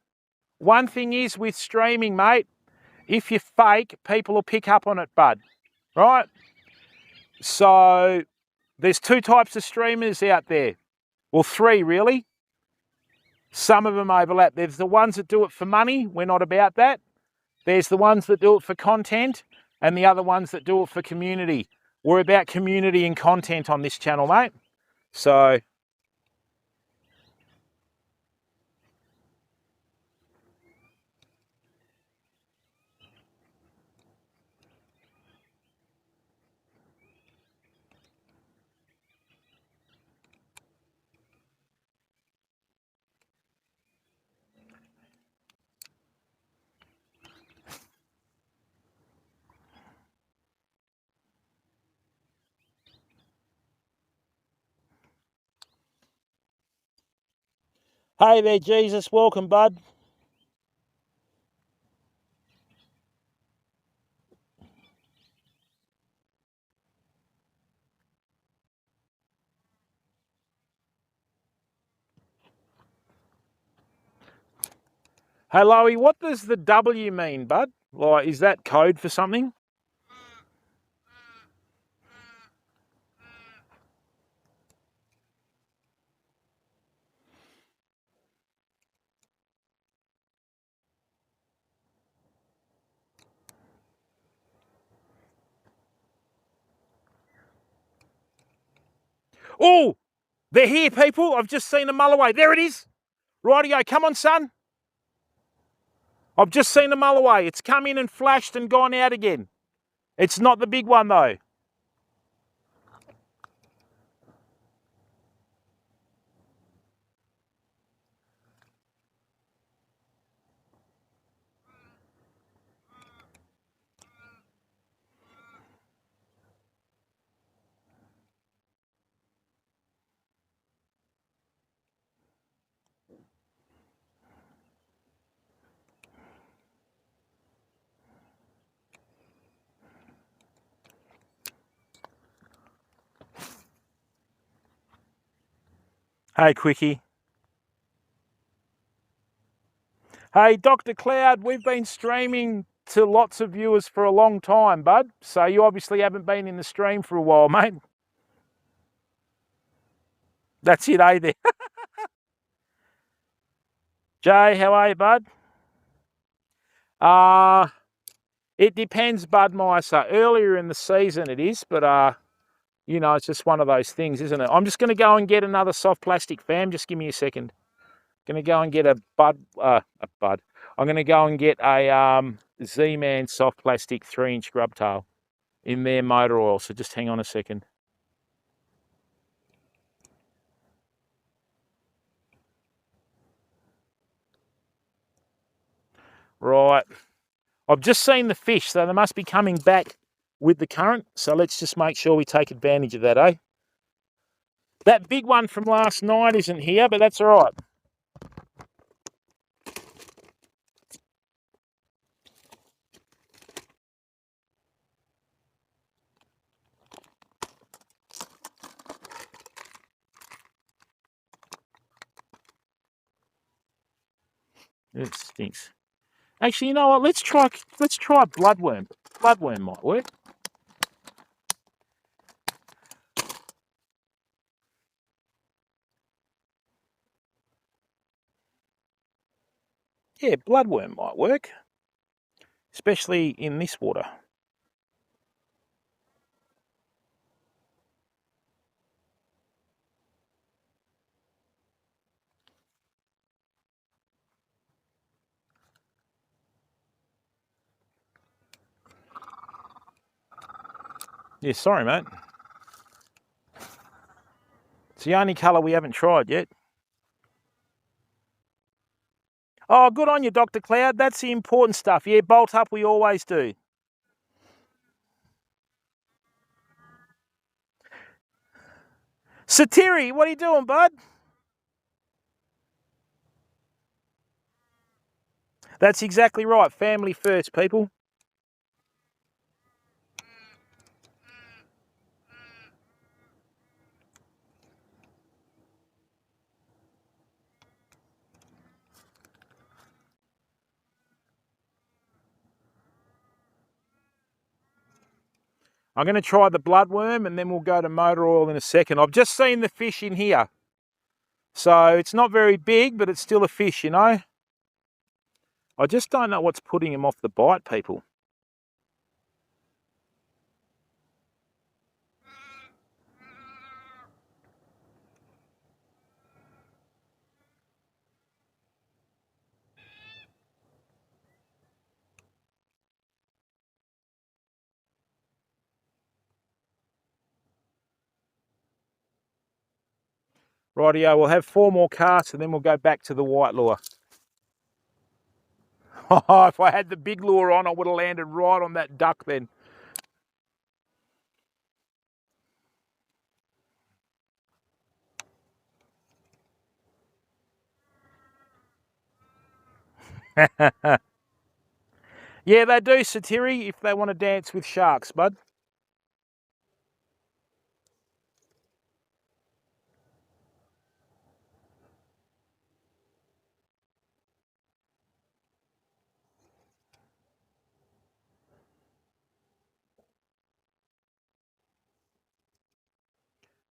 one thing is with streaming, mate, if you're fake, people will pick up on it, bud. Right? So there's two types of streamers out there. Well, three, really. Some of them overlap. There's the ones that do it for money. We're not about that. There's the ones that do it for content and the other ones that do it for community. We're about community and content on this channel, mate. So hey there, Jesus. Welcome, bud. Hey, Loey, what does the W mean, bud? Like, is that code for something? Oh, they're here, people. I've just seen a mull away. There it is. Rightio, come on, son. I've just seen a mull away. It's come in and flashed and gone out again. It's not the big one, though. Hey, Quickie. Hey, Dr. Cloud, we've been streaming to lots of viewers for a long time, bud. So you obviously haven't been in the stream for a while, mate. That's it, eh, there. Jay, how are you, bud? It depends, Bud Meiser. Earlier in the season it is, but you know, it's just one of those things, isn't it? I'm just going to go and get another soft plastic fam. Just give me a second. Going to go and get a Bud. I'm going to go and get a Z-Man soft plastic 3-inch grub tail in their motor oil. So just hang on a second. Right. I've just seen the fish, so they must be coming back with the current. So let's just make sure we take advantage of that, eh? That big one from last night isn't here, but that's all right. It stinks. Actually, you know what? Let's try bloodworm. Bloodworm might work. Yeah, bloodworm might work, especially in this water. Yeah, sorry, mate. It's the only colour we haven't tried yet. Oh, good on you, Dr. Cloud. That's the important stuff. Yeah, bolt up, we always do. Satiri, what are you doing, bud? That's exactly right. Family first, people. I'm going to try the bloodworm and then we'll go to motor oil in a second. I've just seen the fish in here. So it's not very big, but it's still a fish, you know. I just don't know what's putting him off the bite, people. Rightio, we'll have 4 more casts and then we'll go back to the white lure. Oh, if I had the big lure on, I would have landed right on that duck then. Yeah, they do, Satiri, if they want to dance with sharks, bud.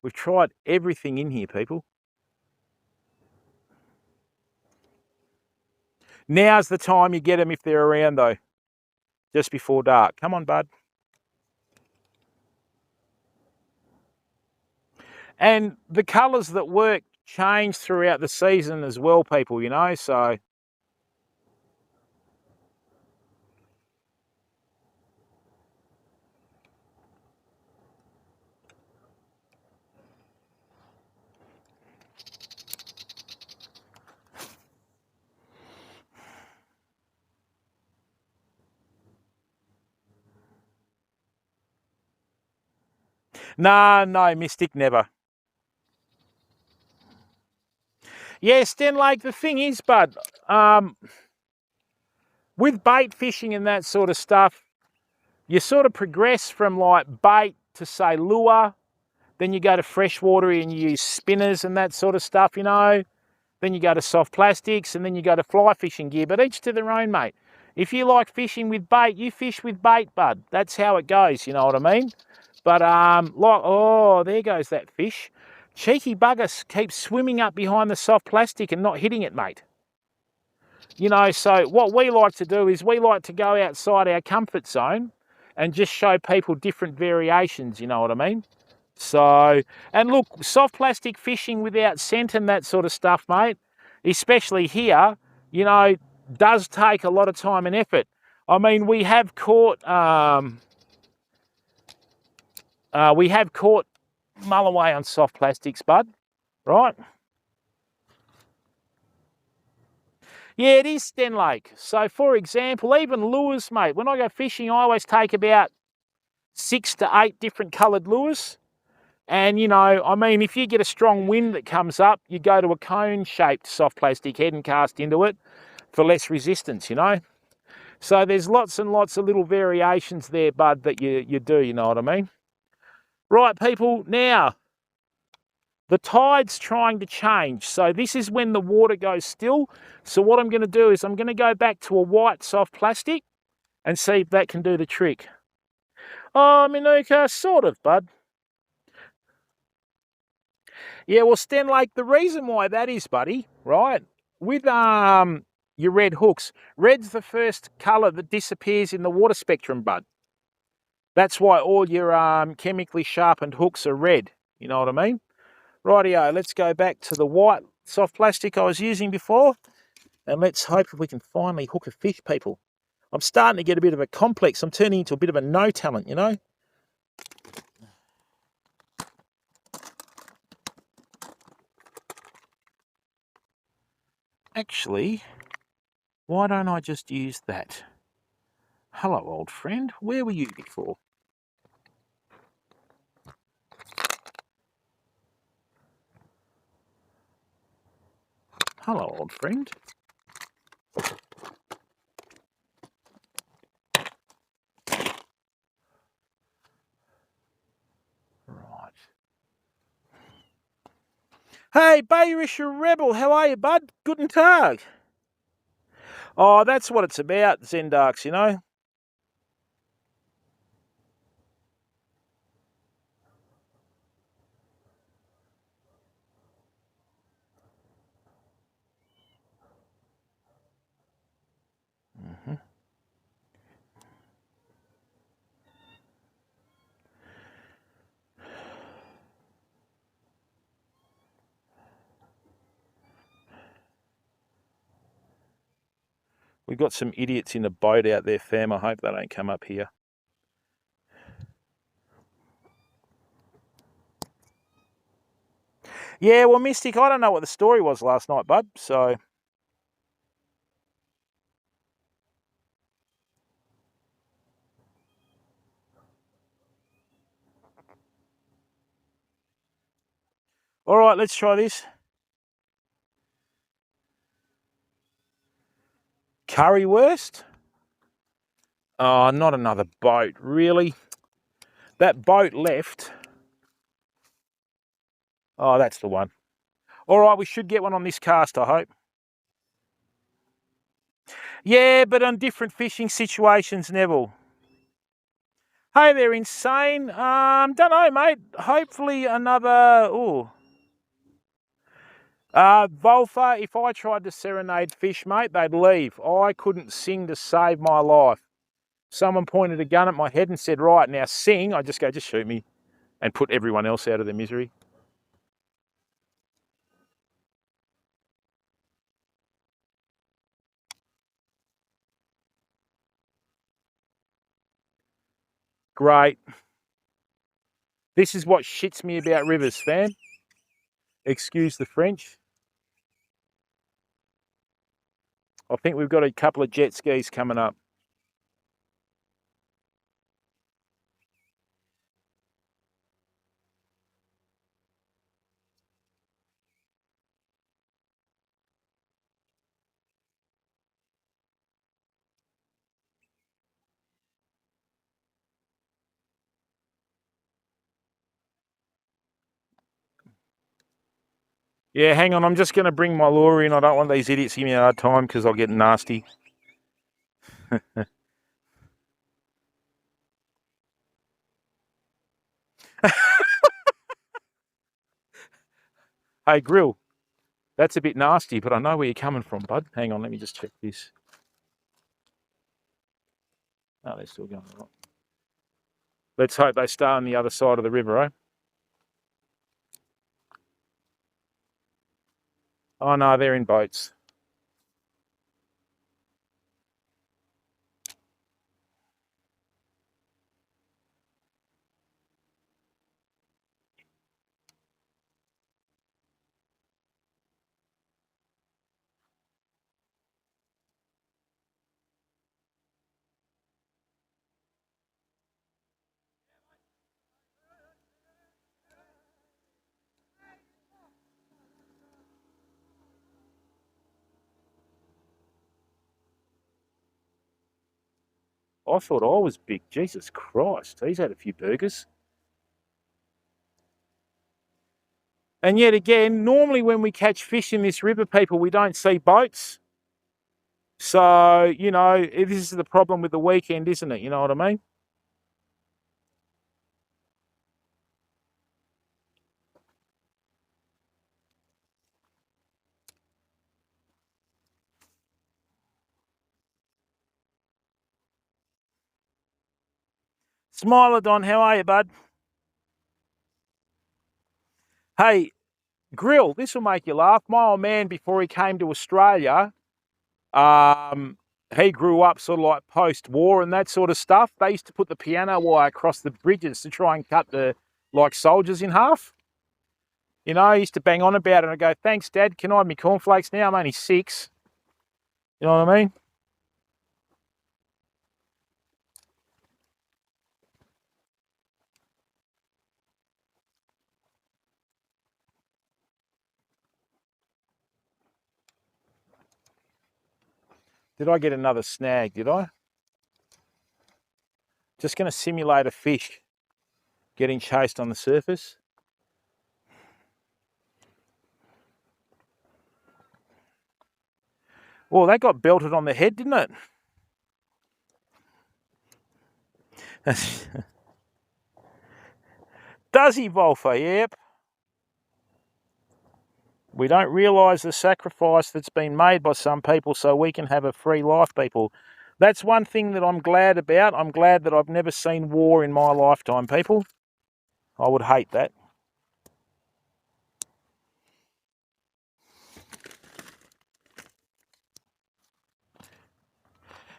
We've tried everything in here, people. Now's the time you get them if they're around, though. Just before dark. Come on, bud. And the colours that work change throughout the season as well, people, you know, so... No, Mystic, never. Yeah, Sten Lake, the thing is, bud, with bait fishing and that sort of stuff, you sort of progress from like bait to say lure, then you go to freshwater and you use spinners and that sort of stuff, you know. Then you go to soft plastics and then you go to fly fishing gear, but each to their own, mate. If you like fishing with bait, you fish with bait, bud. That's how it goes, you know what I mean? But like, oh, there goes that fish. Cheeky bugger keeps swimming up behind the soft plastic and not hitting it, mate. You know, so what we like to do is we like to go outside our comfort zone and just show people different variations, you know what I mean? So, and look, soft plastic fishing without scent and that sort of stuff, mate, especially here, you know, does take a lot of time and effort. I mean, we have caught mulloway on soft plastics, bud, right? Yeah, it is Sten Lake. So, for example, even lures, mate, when I go fishing, I always take about 6 to 8 different coloured lures. And, you know, I mean, if you get a strong wind that comes up, you go to a cone-shaped soft plastic head and cast into it for less resistance, you know. So there's lots and lots of little variations there, bud, that you do, you know what I mean? Right, people, now, the tide's trying to change. So this is when the water goes still. So what I'm going to do is I'm going to go back to a white soft plastic and see if that can do the trick. Oh, Manuka, sort of, bud. Yeah, well, Sten Lake, the reason why that is, buddy, right, with your red hooks, red's the first colour that disappears in the water spectrum, bud. That's why all your chemically sharpened hooks are red. You know what I mean? Rightio, let's go back to the white soft plastic I was using before, and let's hope we can finally hook a fish, people. I'm starting to get a bit of a complex. I'm turning into a bit of a no talent, you know? Actually, Why don't I just use that? Hello, old friend. Where were you before? Hello, old friend. Right. Hey, Bayerischer Rebel, how are you, bud? Guten Tag. Oh, that's what it's about, Zendarks, you know. Mm-hmm. We've got some idiots in the boat out there, fam. I hope they don't come up here. Yeah, well, Mystic, I don't know what the story was last night, bud, so... All right, let's try this. Currywurst? Oh, not another boat, really? That boat left. Oh, that's the one. All right, we should get one on this cast, I hope. Yeah, but on different fishing situations, Neville. Hey, they're insane. Don't know, mate. Hopefully another... Ooh. Volfa, if I tried to serenade fish, mate, they'd leave. I couldn't sing to save my life. Someone pointed a gun at my head and said, right, now sing. I just go, just shoot me, and put everyone else out of their misery. Great. This is what shits me about rivers, fam. Excuse the French. I think we've got a couple of jet skis coming up. Yeah, hang on. I'm just going to bring my lure in. I don't want these idiots to give me a hard time because I'll get nasty. Hey, Grill. That's a bit nasty, but I know where you're coming from, bud. Hang on. Let me just check this. Oh, they're still going right. Let's hope they stay on the other side of the river, eh? Oh, no, they're in boats. I thought I was big. Jesus Christ. He's had a few burgers. And yet again, normally when we catch fish in this river, people, we don't see boats. So, you know, this is the problem with the weekend, isn't it? You know what I mean? Smilodon, how are you, bud? Hey, Grill, this will make you laugh. My old man, before he came to Australia, he grew up sort of like post-war and that sort of stuff. They used to put the piano wire across the bridges to try and cut the, like, soldiers in half. You know, I used to bang on about it and I go, thanks, Dad, can I have my cornflakes now? I'm only 6. You know what I mean? Did I get another snag, did I? Just going to simulate a fish getting chased on the surface. Well, that got belted on the head, didn't it? Does he, Wolfer? Yep. We don't realise the sacrifice that's been made by some people so we can have a free life, people. That's one thing that I'm glad about. I'm glad that I've never seen war in my lifetime, people. I would hate that.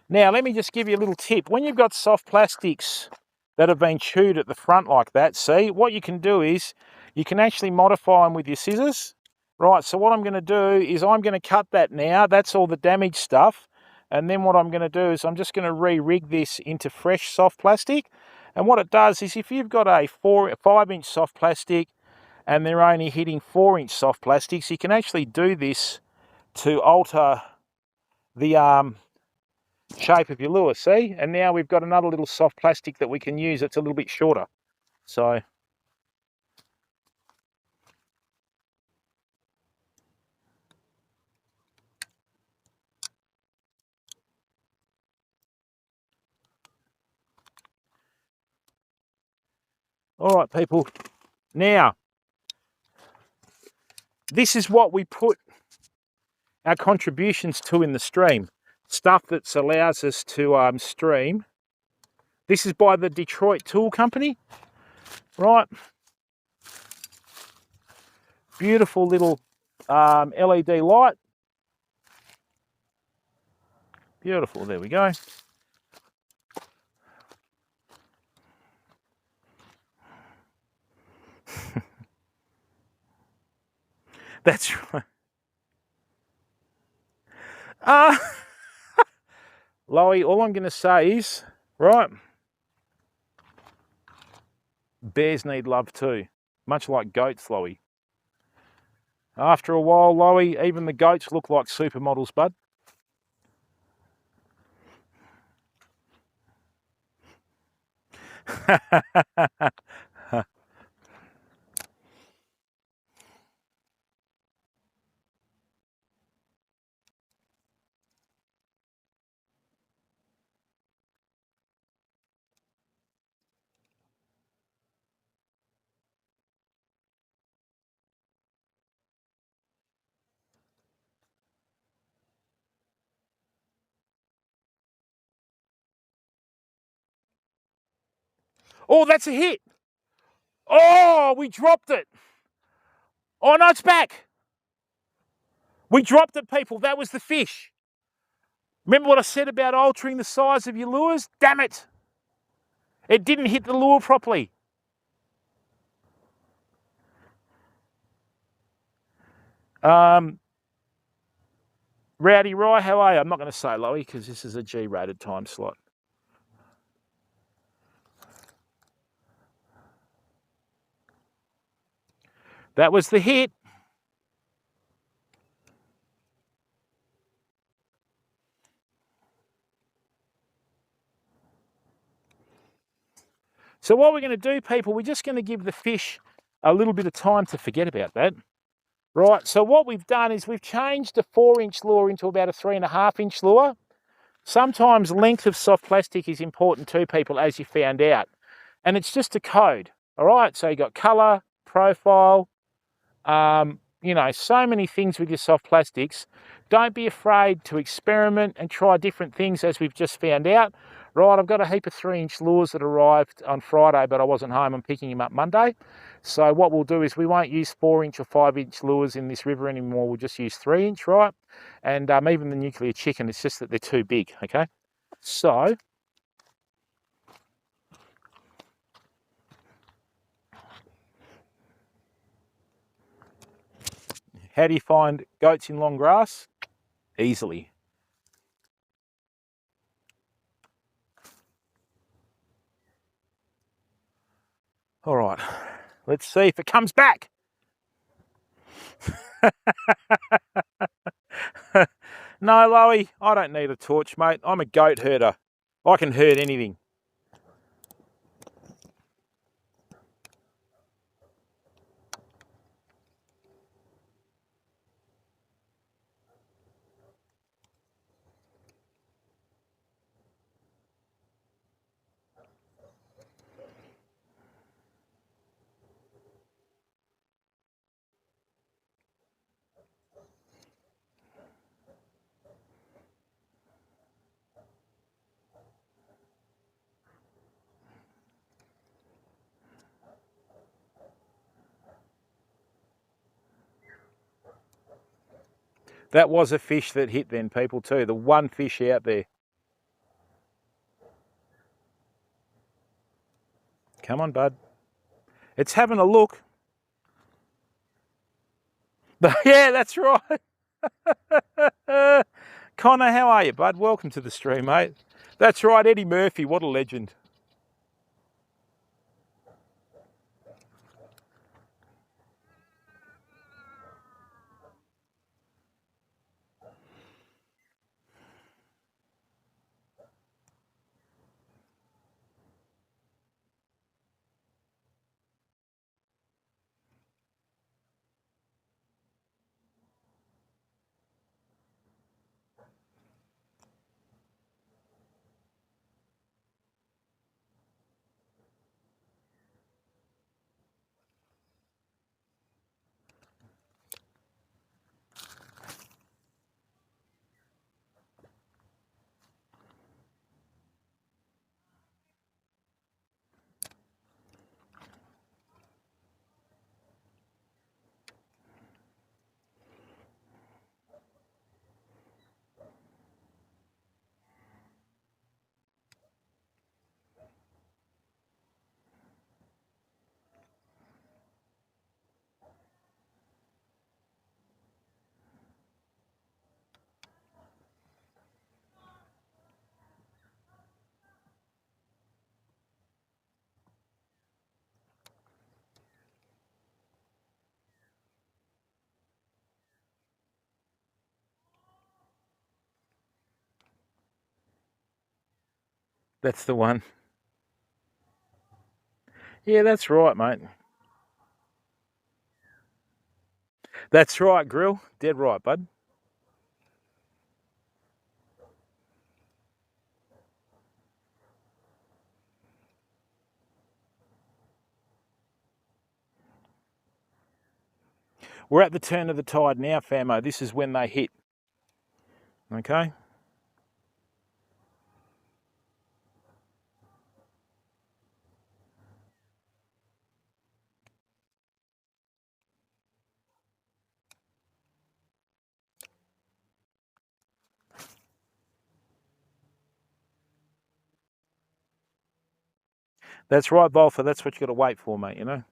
Now, let me just give you a little tip. When you've got soft plastics that have been chewed at the front like that, see, what you can do is you can actually modify them with your scissors. Right, so what I'm going to do is I'm going to cut that now. That's all the damaged stuff. And then what I'm going to do is I'm just going to re-rig this into fresh soft plastic. And what it does is if you've got a 5-inch soft plastic and they're only hitting 4-inch soft plastics, you can actually do this to alter the shape of your lure, see? And now we've got another little soft plastic that we can use that's a little bit shorter. So all right, people. Now, this is what we put our contributions to in the stream. Stuff that allows us to stream. This is by the Detroit Tool Company, right? Beautiful little LED light. Beautiful, there we go. That's right. Loey, all I'm going to say is, right, bears need love too, much like goats, Loey. After a while, Loey, even the goats look like supermodels, bud. Oh, that's a hit. Oh, we dropped it. Oh, no, it's back. We dropped it, people. That was the fish. Remember what I said about altering the size of your lures? Damn it. It didn't hit the lure properly. Rowdy Rye, how are you? I'm not going to say Loey because this is a G-rated time slot. That was the hit. So what we're going to do, people, we're just going to give the fish a little bit of time to forget about that. Right, so what we've done is we've changed the 4-inch lure into about a 3.5-inch lure. Sometimes length of soft plastic is important too, people, as you found out. And it's just a code, all right? So you got colour, profile, you know, so many things with your soft plastics. Don't be afraid to experiment and try different things as we've just found out. Right, I've got a heap of 3-inch lures that arrived on Friday, but I wasn't home. I'm picking them up Monday. So what we'll do is we won't use 4-inch or 5-inch lures in this river anymore. We'll just use 3-inch, right? And even the nuclear chicken, it's just that they're too big, okay? So how do you find goats in long grass? Easily. All right, let's see if it comes back. No, Loey, I don't need a torch, mate. I'm a goat herder. I can herd anything. That was a fish that hit then, people, too. The one fish out there. Come on, bud. It's having a look. Yeah, that's right. Connor, how are you, bud? Welcome to the stream, mate. That's right, Eddie Murphy. What a legend. That's the one. Yeah, that's right, mate. That's right, Grill. Dead right, bud. We're at the turn of the tide now, famo. This is when they hit. Okay? That's right, Volfer. That's what you got to wait for, mate, you know?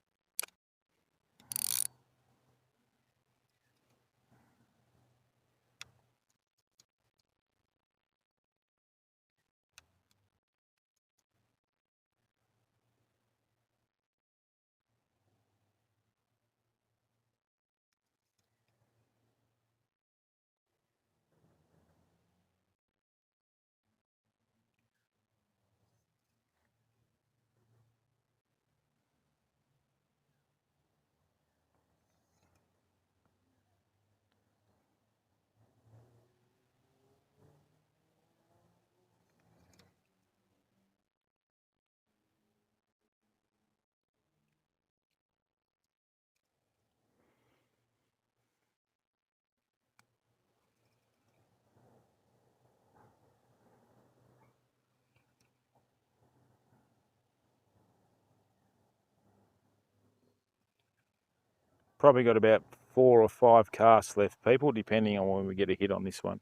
Probably got about 4 or 5 casts left, people, depending on when we get a hit on this one.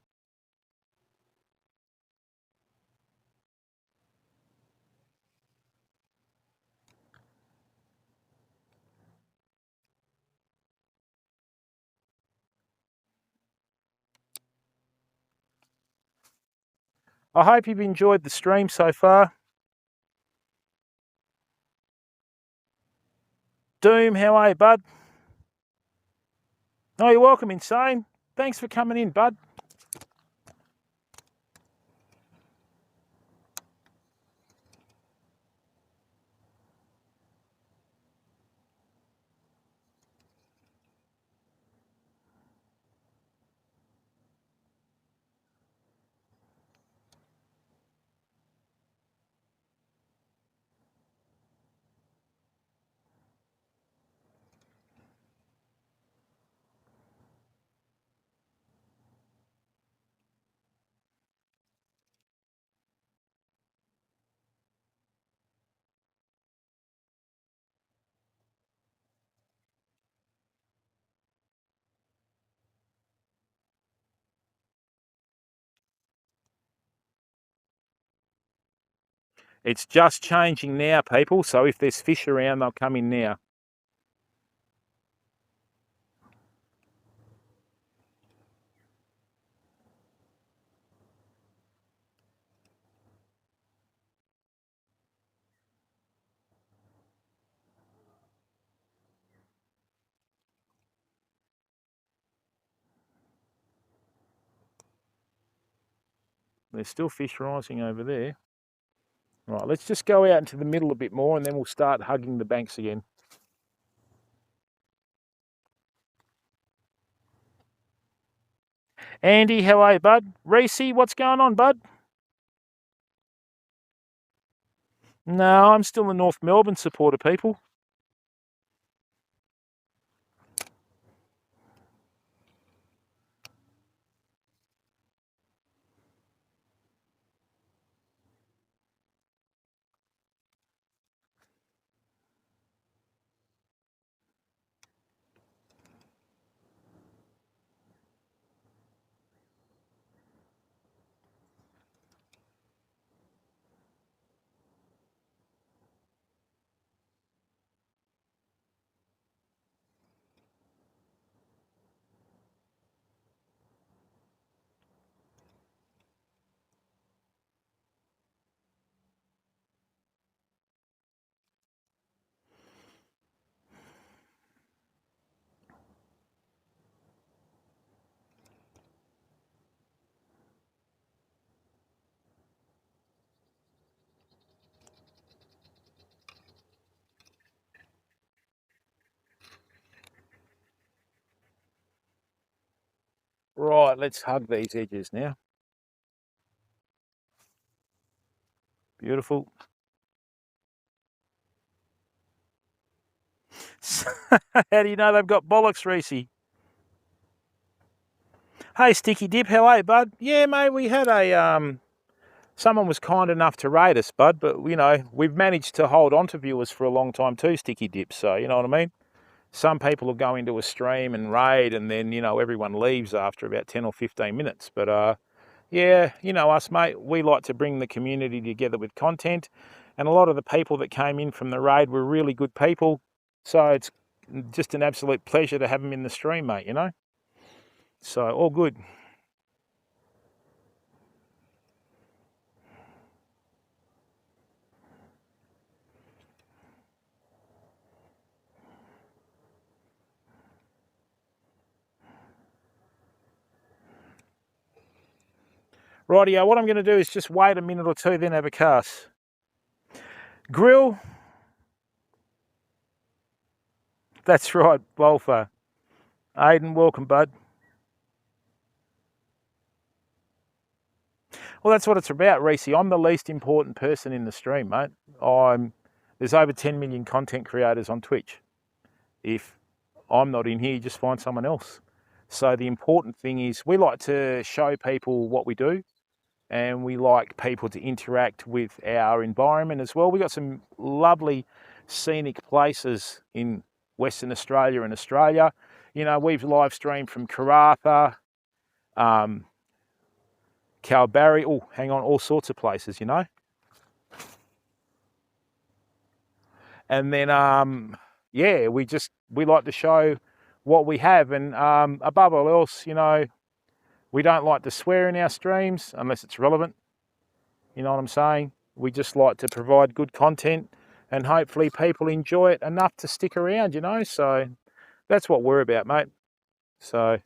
I hope you've enjoyed the stream so far. Doom, how are you, bud? Oh, you're welcome, Insane. Thanks for coming in, bud. It's just changing now, people. So if there's fish around, they'll come in now. There's still fish rising over there. Right, let's just go out into the middle a bit more and then we'll start hugging the banks again. Andy, how are you, bud? Reese, what's going on, bud? No, I'm still a North Melbourne supporter, people. Right, let's hug these edges now. Beautiful. How do you know they've got bollocks, Reese? Hey, Sticky Dip, how are you, bud? Yeah, mate, we had someone was kind enough to raid us, bud, but, you know, we've managed to hold on to viewers for a long time too, Sticky Dip, so, you know what I mean? Some people will go into a stream and raid and then, you know, everyone leaves after about 10 or 15 minutes. But, yeah, you know us, mate, we like to bring the community together with content. And a lot of the people that came in from the raid were really good people. So it's just an absolute pleasure to have them in the stream, mate, you know? So all good. Rightio, what I'm going to do is just wait a minute or two, then have a cast. Grill. That's right, Wolfer. Aiden, welcome, bud. Well, that's what it's about, Reese. I'm the least important person in the stream, mate. There's over 10 million content creators on Twitch. If I'm not in here, just find someone else. So the important thing is we like to show people what we do, and we like people to interact with our environment as well. We've got some lovely scenic places in Western Australia and Australia. You know, we've live streamed from Karratha, Kalbarri, all sorts of places, you know. And then, yeah, we like to show what we have. And above all else, you know, we don't like to swear in our streams unless it's relevant. You know what I'm saying? We just like to provide good content and hopefully people enjoy it enough to stick around, you know. So that's what we're about, mate. So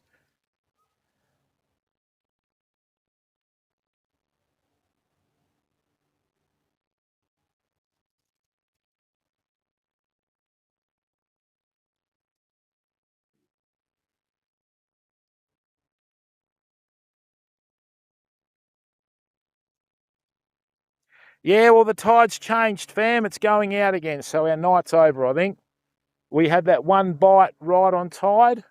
yeah, well, the tide's changed, fam. It's going out again. So our night's over, I think. We had that one bite right on tide,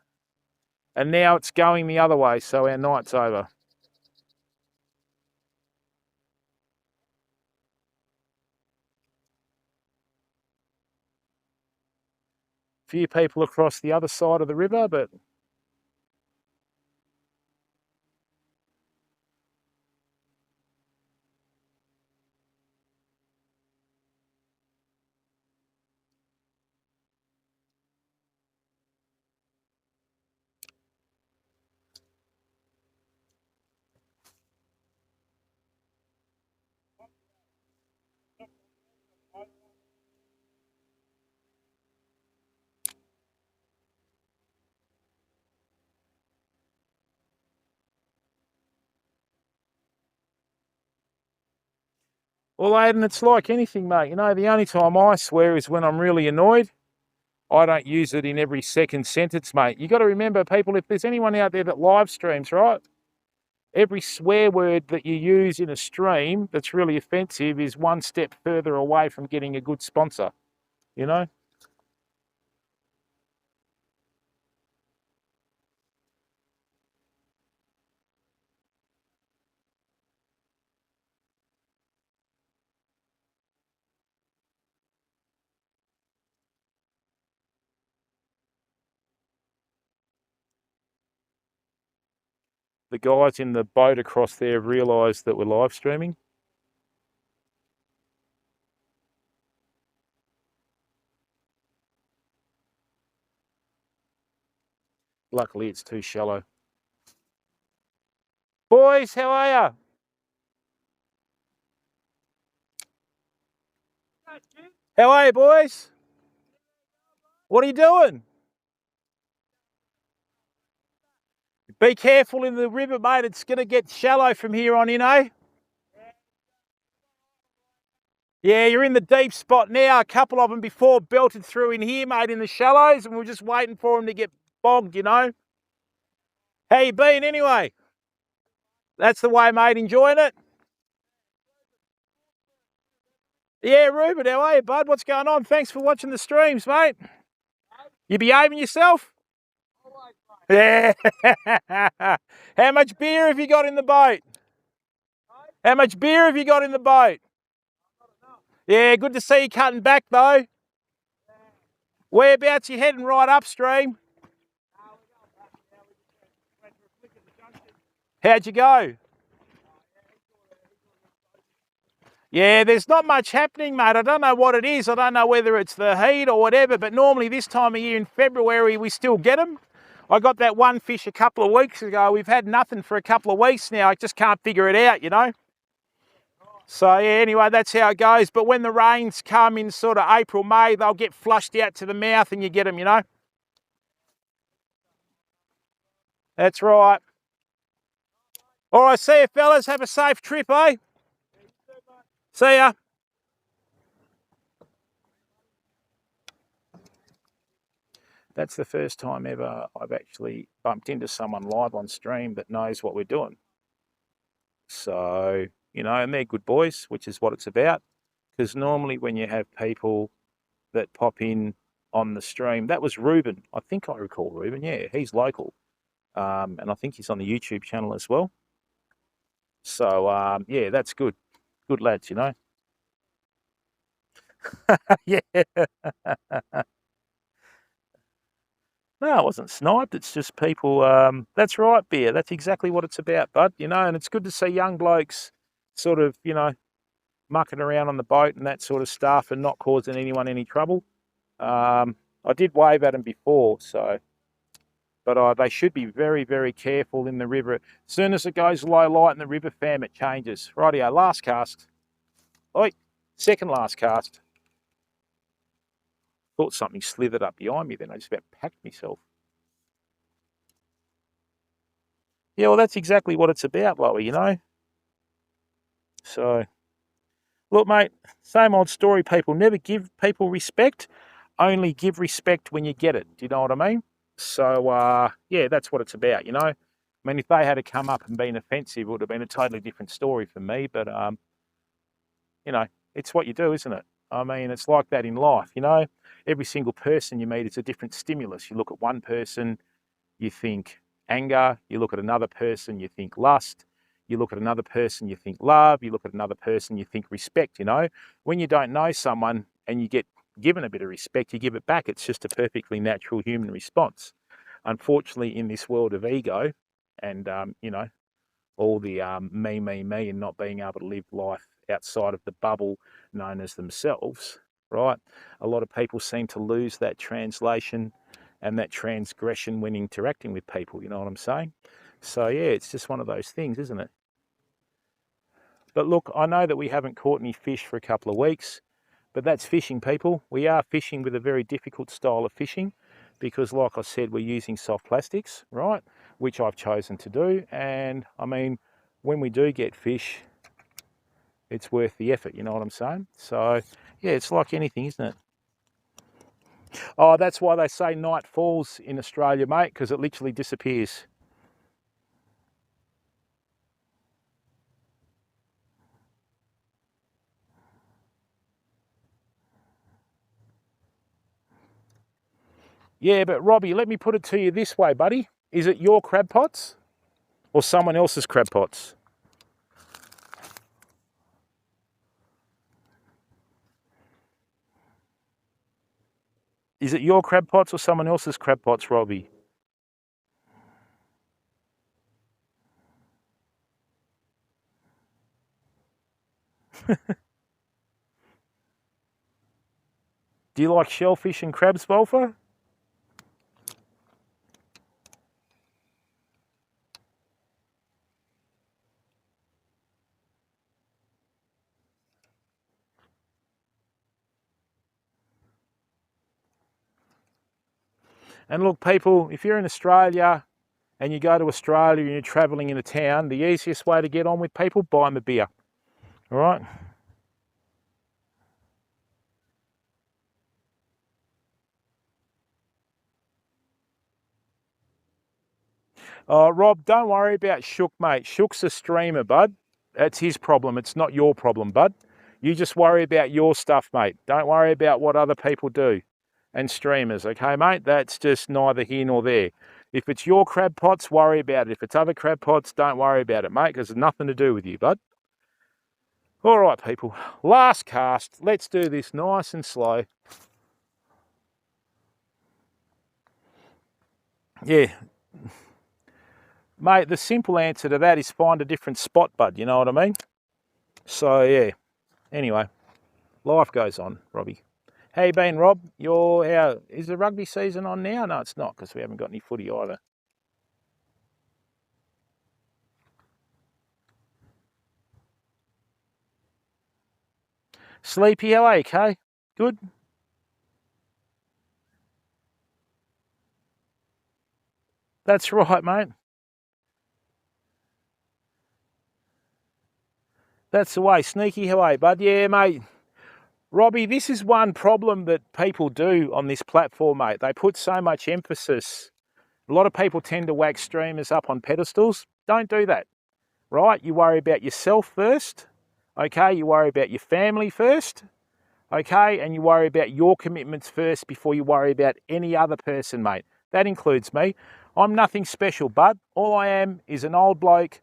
and now it's going the other way. So our night's over. Few people across the other side of the river, but Well, Aidan, it's like anything, mate. You know, the only time I swear is when I'm really annoyed. I don't use it in every second sentence, mate. You got to remember, people, if there's anyone out there that live streams, right? Every swear word that you use in a stream that's really offensive is one step further away from getting a good sponsor, you know? The guys in the boat across there realised that we're live streaming. Luckily, it's too shallow. Boys, how are you? How are you, boys? What are you doing? Be careful in the river, mate. It's going to get shallow from here on in, eh? Yeah, you're in the deep spot now. A couple of them before belted through in here, mate, in the shallows, and we're just waiting for them to get bogged, you know? How you been anyway? That's the way, mate. Enjoying it? Yeah, Ruben, how are you, bud? What's going on? Thanks for watching the streams, mate. You behaving yourself? Yeah. How much beer have you got in the boat? How much beer have you got in the boat? Yeah, good to see you cutting back, though. Whereabouts you heading? Right upstream? How'd you go? Yeah, there's not much happening, mate. I don't know what it is. I don't know whether it's the heat or whatever, but normally this time of year in February, we still get them. I got that one fish a couple of weeks ago. We've had nothing for a couple of weeks now. I just can't figure it out, you know. So, yeah, anyway, that's how it goes. But when the rains come in sort of April, May, they'll get flushed out to the mouth and you get them, you know. That's right. All right, see you, fellas. Have a safe trip, eh? See ya. That's the first time ever I've actually bumped into someone live on stream that knows what we're doing. So, you know, and they're good boys, which is what it's about. Because normally when you have people that pop in on the stream, that was Ruben. I think I recall Ruben. Yeah, he's local. And I think he's on the YouTube channel as well. So, yeah, that's good. Good lads, you know. Yeah. No, it wasn't sniped. It's just people. That's right, Beer. That's exactly what it's about, bud. You know, and it's good to see young blokes sort of, you know, mucking around on the boat and that sort of stuff and not causing anyone any trouble. I did wave at them before, so, but they should be very, very careful in the river. As soon as it goes low light in the river, fam, it changes. Rightio, last cast. Oi, second last cast. Thought something slithered up behind me then. I just about packed myself. Yeah, well, that's exactly what it's about, Loey, you know? So, look, mate, same old story, people. Never give people respect. Only give respect when you get it. Do you know what I mean? So, yeah, that's what it's about, you know? I mean, if they had to come up and been offensive, it would have been a totally different story for me. But, you know, it's what you do, isn't it? I mean, it's like that in life, you know? Every single person you meet, it's a different stimulus. You look at one person, you think anger. You look at another person, you think lust. You look at another person, you think love. You look at another person, you think respect, you know? When you don't know someone and you get given a bit of respect, you give it back. It's just a perfectly natural human response. Unfortunately, in this world of ego and, you know, all the me, and not being able to live life outside of the bubble known as themselves, right? A lot of people seem to lose that translation and that transgression when interacting with people, you know what I'm saying? So, yeah, it's just one of those things, isn't it? But look, I know that we haven't caught any fish for a couple of weeks, but that's fishing, people. We are fishing with a very difficult style of fishing because, like I said, we're using soft plastics, right? Which I've chosen to do. And, I mean, when we do get fish, it's worth the effort, you know what I'm saying? So, yeah, it's like anything, isn't it? Oh, that's why they say night falls in Australia, mate, because it literally disappears. Yeah, but Robbie, let me put it to you this way, buddy. Is it your crab pots or someone else's crab pots? Is it your crab pots or someone else's crab pots, Robbie? Do you like shellfish and crabs, Bolfer? And look, people, if you're in Australia and you go to Australia and you're travelling in a town, the easiest way to get on with people, buy them a beer. All right? Rob, don't worry about Shook, mate. Shook's a streamer, bud. That's his problem. It's not your problem, bud. You just worry about your stuff, mate. Don't worry about what other people do and streamers, okay, mate? That's just neither here nor there. If it's your crab pots, worry about it. If it's other crab pots, don't worry about it, mate, because it's nothing to do with you, bud. All right, people. Last cast. Let's do this nice and slow. Yeah. Mate, the simple answer to that is find a different spot, bud. You know what I mean? So, yeah. Anyway, life goes on, Robbie. How you been, Rob? Is the rugby season on now? No, it's not, because we haven't got any footy either. Sleepy, how are you, Kay? Good? That's right, mate. That's the way. Sneaky, how are you, bud? Yeah, mate. Robbie, this is one problem that people do on this platform, mate. They put so much emphasis. A lot of people tend to wax streamers up on pedestals. Don't do that, right? You worry about yourself first, okay? You worry about your family first, okay? And you worry about your commitments first before you worry about any other person, mate. That includes me. I'm nothing special, bud. All I am is an old bloke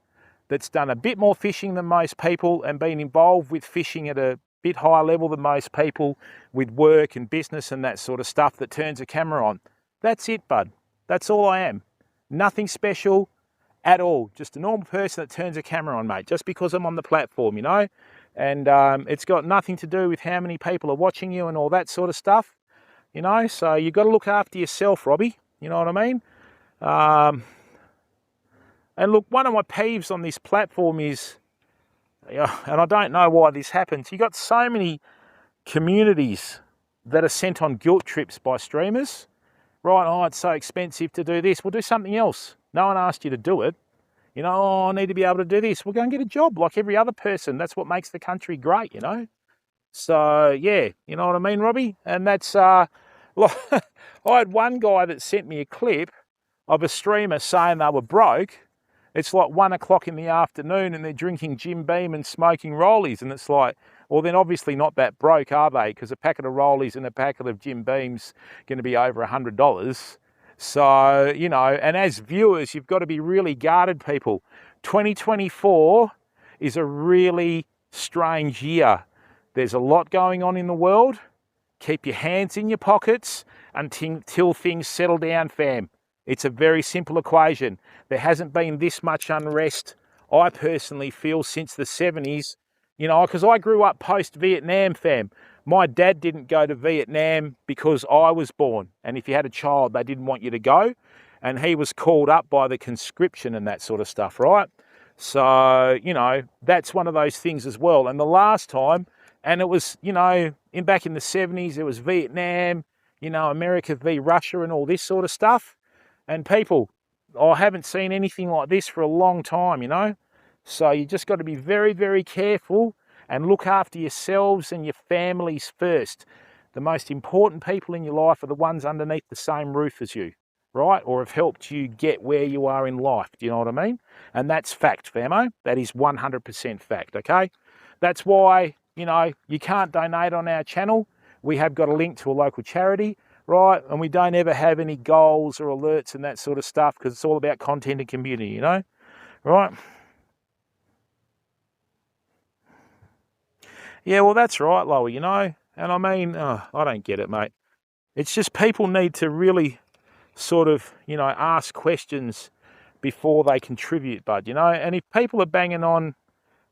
that's done a bit more fishing than most people and been involved with fishing at a bit higher level than most people with work and business and that sort of stuff that turns a camera on. That's it, bud. That's all I am. Nothing special at all. Just a normal person that turns a camera on, mate, just because I'm on the platform, you know? And it's got nothing to do with how many people are watching you and all that sort of stuff, you know? So you've got to look after yourself, Robbie. You know what I mean? And look, one of my peeves on this platform is, and I don't know why this happens, you got so many communities that are sent on guilt trips by streamers. Right, oh, it's so expensive to do this. We'll do something else. No one asked you to do it. You know, oh, I need to be able to do this. We'll go and get a job like every other person. That's what makes the country great, you know. So, yeah, you know what I mean, Robbie? And that's, like, I had one guy that sent me a clip of a streamer saying they were broke. It's like 1 o'clock in the afternoon and they're drinking Jim Beam and smoking rollies. And it's like, well, then obviously not that broke, are they? Because a packet of rollies and a packet of Jim Beam's going to be over $100. So, you know, and as viewers, you've got to be really guarded, people. 2024 is a really strange year. There's a lot going on in the world. Keep your hands in your pockets until things settle down, fam. It's a very simple equation. There hasn't been this much unrest, I personally feel, since the 70s. You know, because I grew up post-Vietnam, fam. My dad didn't go to Vietnam because I was born. And if you had a child, they didn't want you to go. And he was called up by the conscription and that sort of stuff, right? So, you know, that's one of those things as well. And the last time, and it was, you know, back in the 70s, it was Vietnam, you know, America v. Russia and all this sort of stuff. And people, I haven't seen anything like this for a long time, you know. So you just got to be very, very careful and look after yourselves and your families first. The most important people in your life are the ones underneath the same roof as you, right? Or have helped you get where you are in life. Do you know what I mean? And that's fact, famo. That is 100% fact, okay? That's why, you know, you can't donate on our channel. We have got a link to a local charity, right? And we don't ever have any goals or alerts and that sort of stuff because it's all about content and community, you know? Right? Yeah, well, that's right, Lowy, you know? And I mean, I don't get it, mate. It's just people need to really sort of, you know, ask questions before they contribute, bud, you know? And if people are banging on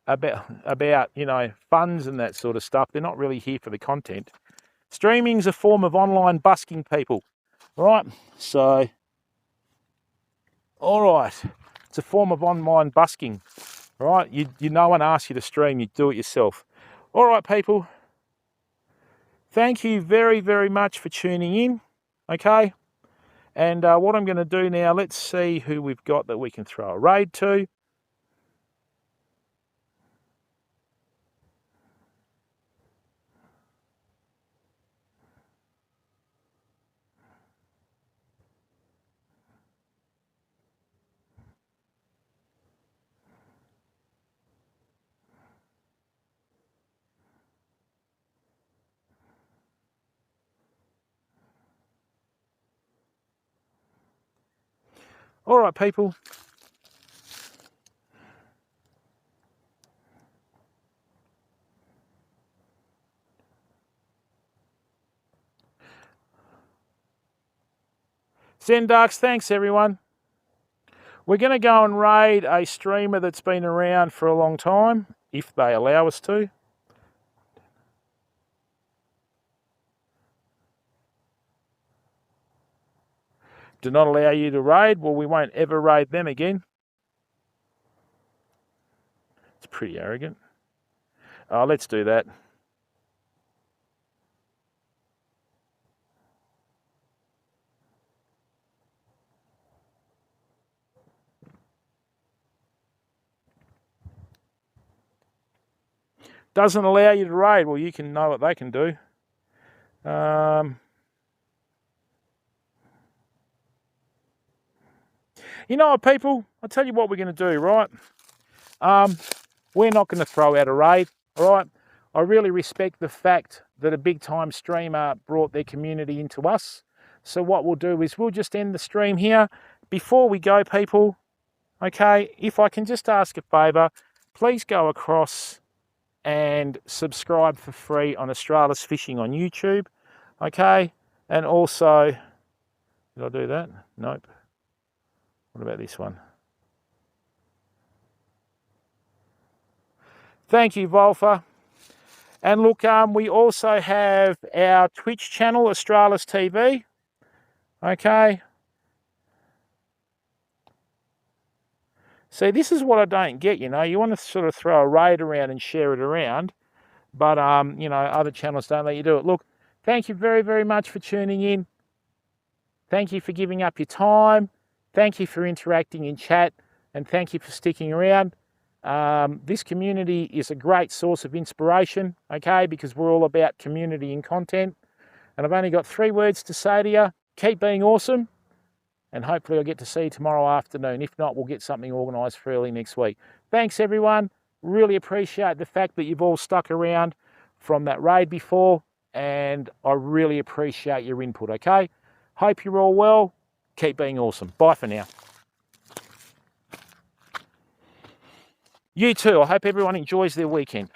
about, you know, funds and that sort of stuff, they're not really here for the content. Streaming's a form of online busking, people, right? So, all right, it's a form of online busking, right? No one asks you to stream, you do it yourself. All right, people. Thank you very, very much for tuning in, okay? And what I'm going to do now, let's see who we've got that we can throw a raid to. All right, people. Zendarks, thanks everyone. We're going to go and raid a streamer that's been around for a long time, if they allow us to. Do not allow you to raid? Well, we won't ever raid them again. It's pretty arrogant. Oh, let's do that. Doesn't allow you to raid. Well, you can know what they can do. You know what, people? I'll tell you what we're going to do, right? We're not going to throw out a raid, all right? I really respect the fact that a big-time streamer brought their community into us. So what we'll do is we'll just end the stream here. Before we go, people, okay, if I can just ask a favour, please go across and subscribe for free on Australis Fishing on YouTube, okay? And also, did I do that? Nope. What about this one? Thank you, Volfa. And look, we also have our Twitch channel, Australis TV. Okay. See, this is what I don't get, you know. You want to sort of throw a raid around and share it around, but, you know, other channels don't let you do it. Look, thank you very, very much for tuning in. Thank you for giving up your time. Thank you for interacting in chat, and thank you for sticking around. This community is a great source of inspiration, okay, because we're all about community and content. And I've only got 3 words to say to you. Keep being awesome, and hopefully I'll get to see you tomorrow afternoon. If not, we'll get something organised for early next week. Thanks, everyone. Really appreciate the fact that you've all stuck around from that raid before, and I really appreciate your input, okay? Hope you're all well. Keep being awesome. Bye for now. You too. I hope everyone enjoys their weekend.